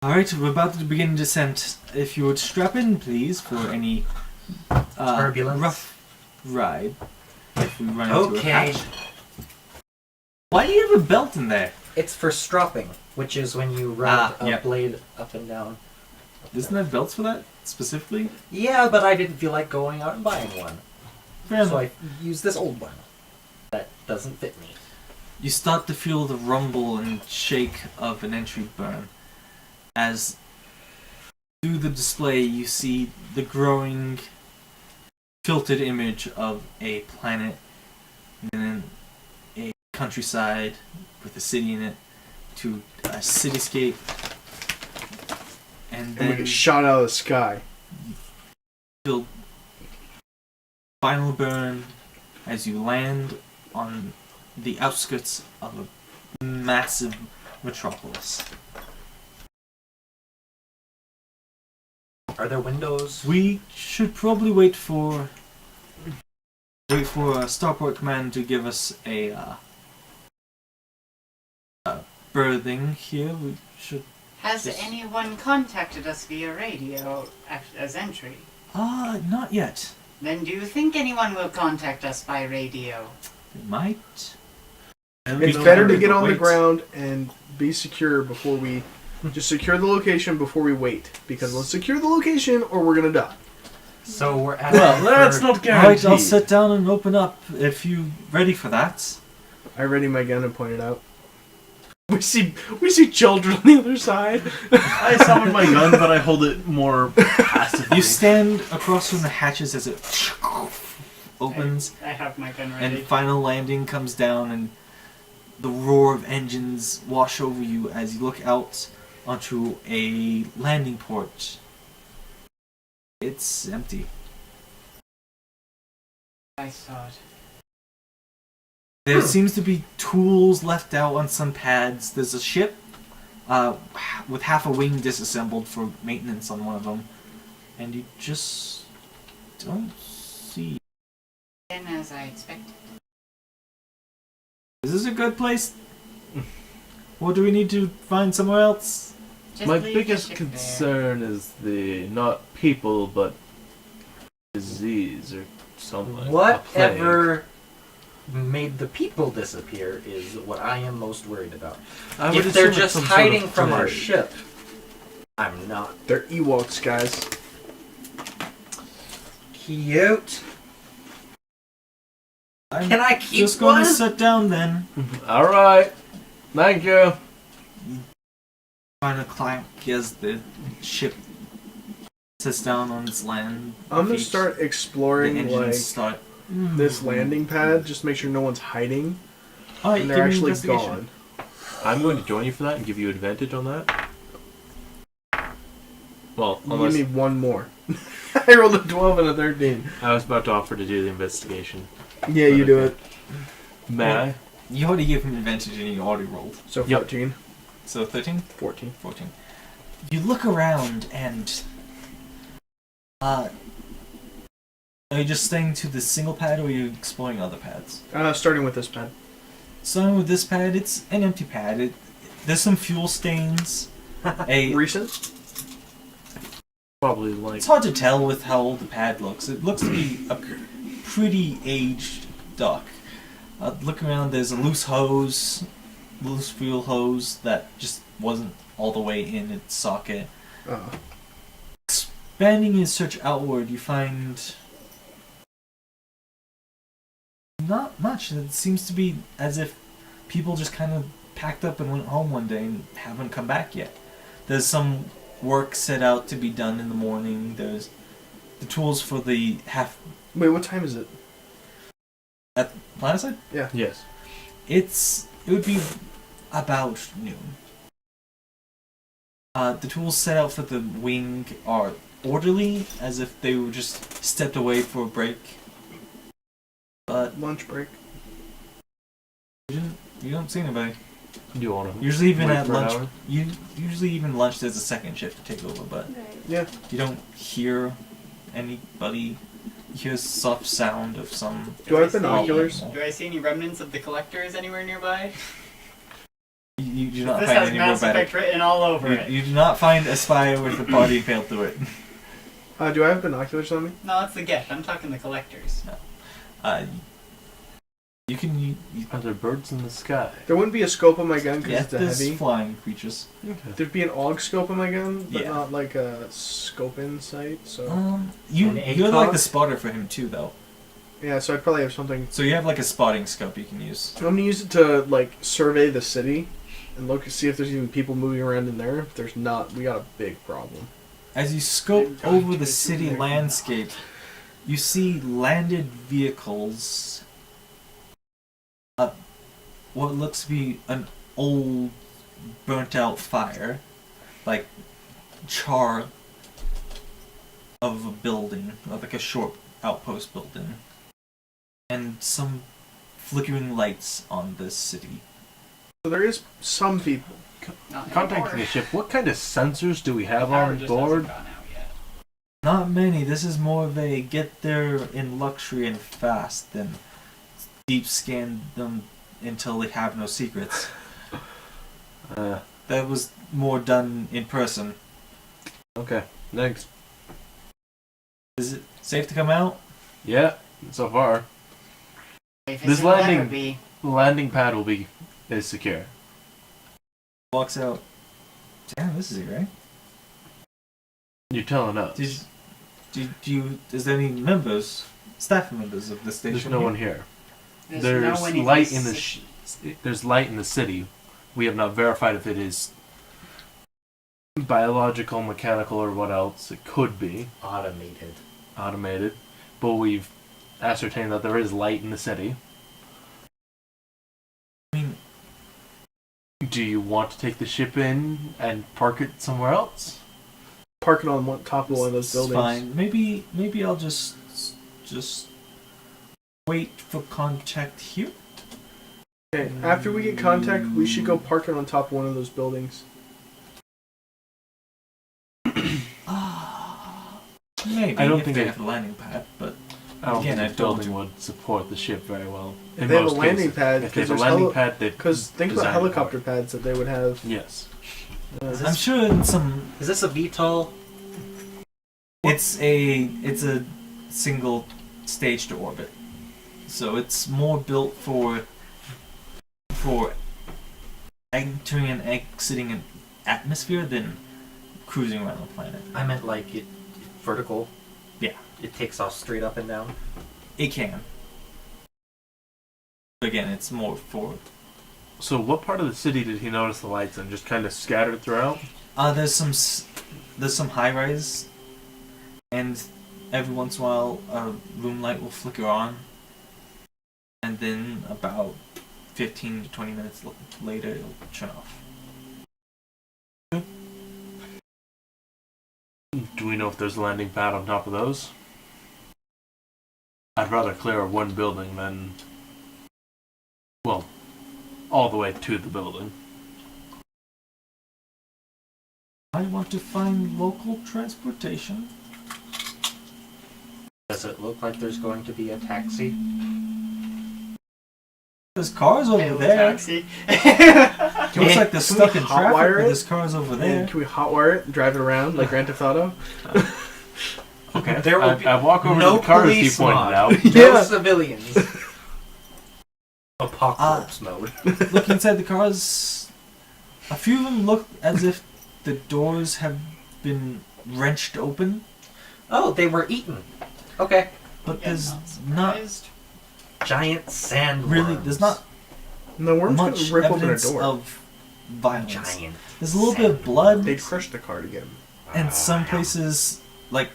Alright, we're about to begin descent. If you would strap in, please, for any Turbulence. rough ride. If we run into a Okay. hatch. Why do you have a belt in there? It's for stropping, which is when you ride a yep. blade up and down. Isn't there belts for that, specifically? Yeah, but I didn't feel like going out and buying one. Fair So enough. I used this old one. That doesn't fit me. You start to feel the rumble and shake of an entry burn. As through the display you see the growing filtered image of a planet and then a countryside with a city in it to a cityscape and And we then get shot out of the sky. feel final burn as you land on the outskirts of a massive metropolis. Are there windows? We should probably wait for Starport Command to give us a berthing here. We should. Has Yes. anyone contacted us via radio as entry? Not yet. Then do you think anyone will contact us by radio? They might. It's better to get on the ground and be secure before we just secure the location before we wait. Because let's secure the location or we're gonna die. So we're at Well, that's not Alright, guaranteed. I'll sit down and open up if you ready for that. I ready my gun and point it out. We see children on the other side. I summon my gun, but I hold it more passively. You stand across from the hatches as it opens. I have my gun And ready. final landing comes down, and the roar of engines wash over you as you look out onto a landing port. It's empty. I thought. There seems to be tools left out on some pads. There's a ship with half a wing disassembled for maintenance on one of them, and you just don't see. Then as I expected. Is this a good place? Or do we need to find somewhere else? Just My leave the biggest ship concern is the not people, but disease or something. a plague. whatever made the people disappear is what I am most worried about. I would If they're assume it's just some sort hiding of from our plague. ship, I'm not. They're Ewoks, guys. Cute. I'm Can I keep just going one? to sit down then. All right. Thank you. Trying to clank as the ship sits down on its land. I'm gonna feet. start The exploring engines like start. this landing pad, just make sure no one's hiding Alright, and give they're me actually investigation. gone. I'm going to join you for that and give you advantage on that. Well, You unless need one more. I rolled a 12 and a 13. I was about to offer to do the investigation. Yeah, you do it. May I? You already gave him advantage and you already rolled. So Yep. 14. So 13? 14. 14. You look around and are you just staying to the single pad or are you exploring other pads? Starting with this pad. Starting with this pad, it's an empty pad. There's some fuel stains. Recent? Probably like It's hard to tell with how old the pad looks. It looks to be a pretty aged dock. Look around, there's a loose fuel hose that just wasn't all the way in its socket. Expanding your search outward, you find not much. It seems to be as if people just kind of packed up and went home one day and haven't come back yet. There's some work set out to be done in the morning. There's the tools for the half Wait, what time is it? at Planetside. yes. It would be about noon. The tools set out for the wing are orderly, as if they were just stepped away for a break. but Lunch break. you don't see anybody. You want to? Usually even Wait at for an lunch, hour? usually even lunch there's a second shift to take over, but Yeah. you don't hear anybody. You hear a soft sound of some. Do I have binoculars? Do I see any remnants of the collectors anywhere nearby? You do not This find has any Mass robotic. Effect written all over it. You do not find a spire with a body failed through it. Do I have binoculars on me? No, that's the gift. I'm talking the collectors. You can. Are there birds in the sky? There wouldn't be a scope on my gun because Yeah, it's a there's heavy. flying creatures. There'd be an AUG scope on my gun, but Yeah. not like a scope in sight. So An You're like ACOG? the spotter for him too, though. yeah, so I'd probably have something. So you have like a spotting scope you can use. I'm gonna use it to like survey the city and look see if there's even people moving around in there. If there's not, we got a big problem. As you scope over the city landscape, you see landed vehicles. What looks to be an old, burnt-out fire, like char of a building, like a short outpost building, and some flickering lights on this city. So there is some people. Not Contacting anymore. the ship. What kind of sensors do we have Power on just board? hasn't gone out yet. Not many. This is more of a get there in luxury and fast than deep scan them until they have no secrets. That was more done in person. Okay, thanks. Is it safe to come out? Yeah, so far. If This it's gonna landing- ever be, The landing pad is secure. Walks out. Damn, this is it, right? You're telling us. Is there any members, staff members of the station? There's no one here. there's no one light even in the si- there's light in the city. We have not verified if it is biological, mechanical, or what else. It could be Automated. but we've ascertained that there is light in the city. I mean, Do you want to take the ship in and park it somewhere else? Parking on top of one of those it's buildings. fine. Maybe I'll just wait for contact here. Okay, after we get contact, we should go park it on top of one of those buildings. Maybe. I don't if think they it- have a landing pad, but I don't Again, think I the don't- building would support the ship very well. If in they have a most landing cases. pad, if they have because a landing pad, they Because think about helicopter pads that they would have. Yes. I'm sure in some. Is this a VTOL? It's a single stage to orbit, so it's more built for entering and exiting an atmosphere than cruising around the planet. I meant like it vertical. Yeah. It takes off straight up and down. It can. But again, it's more for. So what part of the city did he notice the lights in? Just kind of scattered throughout? There's some high rise, and every once in a while a room light will flicker on, and then about 15 to 20 minutes later it'll turn off. Do we know if there's a landing pad on top of those? I'd rather clear one building than, well, all the way to the building. I want to find local transportation. Does it look like there's going to be a taxi? There's cars over Hail there. taxi. It looks like they're Can stuck we in traffic, hotwire but it? there's cars over there. And can we hotwire it and drive it around like Grand Theft Auto? Okay. There will be I walk over no to the cars he police pointed mod. out. No Yeah. civilians. Apocalypse mode. Look inside the cars. A few of them look as if the doors have been wrenched open, Oh, they were eaten. Okay. but Yeah, there's not not surprised. Giant sandworms. really. There's not No, worms much gonna rip open a evidence door. of violence. Giant. There's a little bit of blood, They'd crush the car again. and some places like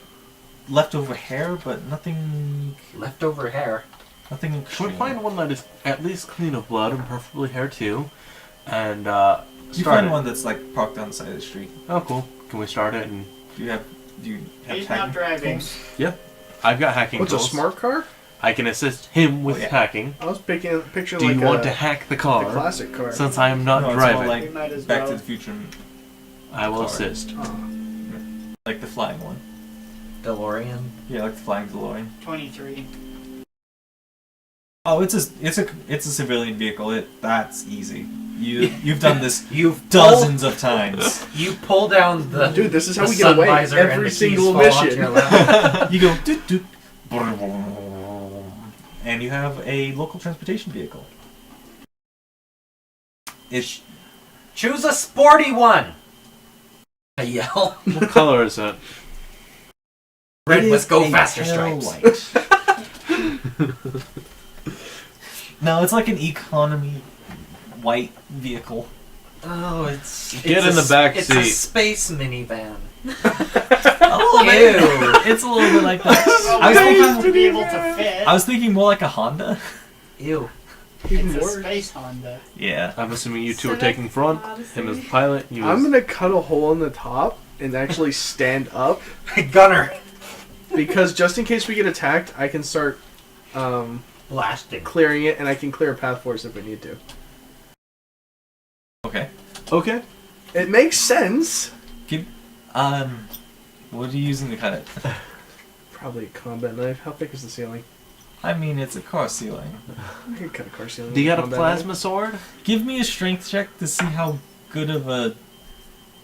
leftover hair, but nothing Leftover hair. Nothing Should we extreme. find one that is at least clean of blood and preferably hair too? And You start find it. one that's like parked on the side of the street. Oh, cool. Can we start it? And Do you have He's tagging not driving. tools? I've got hacking What's a tools. smart car? I can assist him with Oh, yeah. hacking. I was picturing Do like you want to hack the the car? classic car. Since I am not No, it's more driving, like We might as Back well. to the Future, I will car. assist. Oh. like the flying one. DeLorean. Yeah, like the flying DeLorean. 23. Oh, it's a civilian vehicle. That's easy. You've done this You've dozens of times. You pull down the Dude, this is how the we get sun away visor and every the single keys fall onto mission. your lap. You go doot doot, and you have a local transportation vehicle. It's Choose a sporty one. I yell. What color is it? Red it with is go a faster tail stripes. light. No, it's like an economy white vehicle. Oh, it's Get it's in a the back It's a seat. space minivan. A little bit. Ew. It's a little bit like that. Well, I was we thinking, have to be able to fit. I was thinking more like a Honda. Ew. Even It's a worse. space Honda. Yeah. I'm assuming you two are Civic taking front. Odyssey. Him as pilot. You I'm as... gonna cut a hole in the top and actually stand up Gunner. because just in case we get attacked, I can start Blasting. clearing it, and I can clear a path for us if we need to. Okay. Okay. It makes sense. What are you using to cut it? Probably a combat knife. How thick is the ceiling? I mean, it's a car ceiling. I can cut a car ceiling. Do you with got a combat plasma knife. sword? Give me a strength check to see how good of a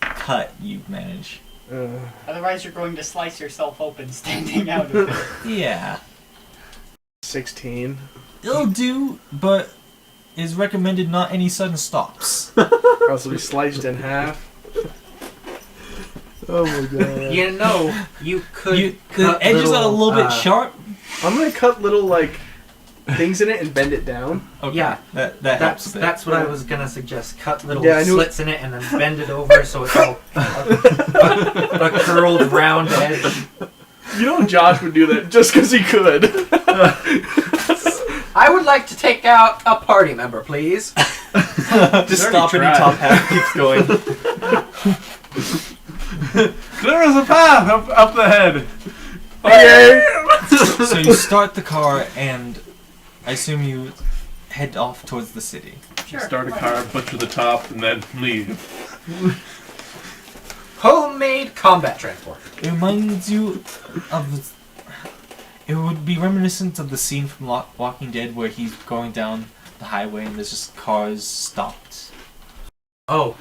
cut you manage. Otherwise, you're going to slice yourself open standing out of it. Yeah. 16. It'll do, but is recommended not any sudden stops. Or else it'll be sliced in half. Oh my god. You know, you could. The cut edges are a little bit uh, sharp. I'm gonna cut little like things in it and bend it down. Okay. Yeah. That helps a bit. That's what I was gonna suggest. Cut little Yeah, I knew slits in it and then bend it over so it's all a curled round edge. You know Josh would do that just because he could. I would like to take out a party member, please. Just stop and your top half keeps going. Clear as a path up the head. Okay. So you start the car, and I assume you head off towards the city. Sure. Start a why car, not? butcher the top, and then leave. Homemade combat transport. It reminds you of it would be reminiscent of the scene from Walking Dead where he's going down the highway and there's just cars stopped. Oh,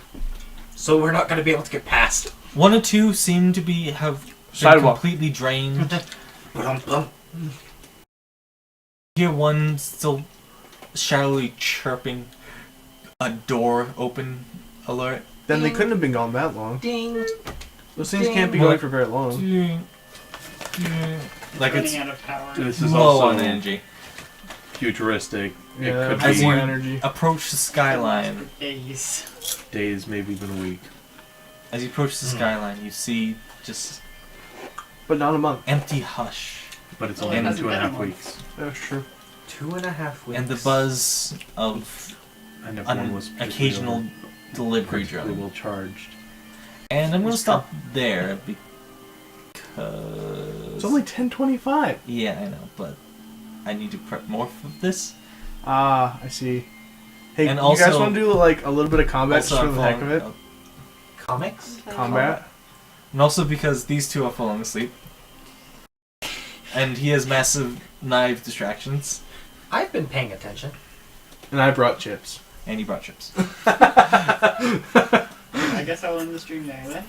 so we're not gonna be able to get past. One or two seem to have been Sidewalk. completely drained. Bum-bum. Hear one still shallowly chirping a door open alert. Then they couldn't have been gone that long. Ding. Those things can't be What? going for very long. Like Running it's out of power. This is low also on energy. futuristic. Yeah, It could As be more you- energy. Approach the skyline. For days. days, maybe even a week. As you approach the skyline, you see just But not a month. empty hush. But it's Well, only it been hasn't 2.5 been a weeks. That's true. 2.5 weeks. And the buzz of And if an one was occasional delivery particularly drone. well charged. And I'm going to stop there because... It's only 10:25. Yeah, I know, but I need to prep more for this. Ah, I see. Hey, And you guys also- want to do like a little bit of combat Also, just for I'm the heck of it? falling- comics. Combat. And also because these two are falling asleep. And he has massive knife distractions. I've been paying attention. And I brought chips. And he brought chips. I guess I'll end the stream there then.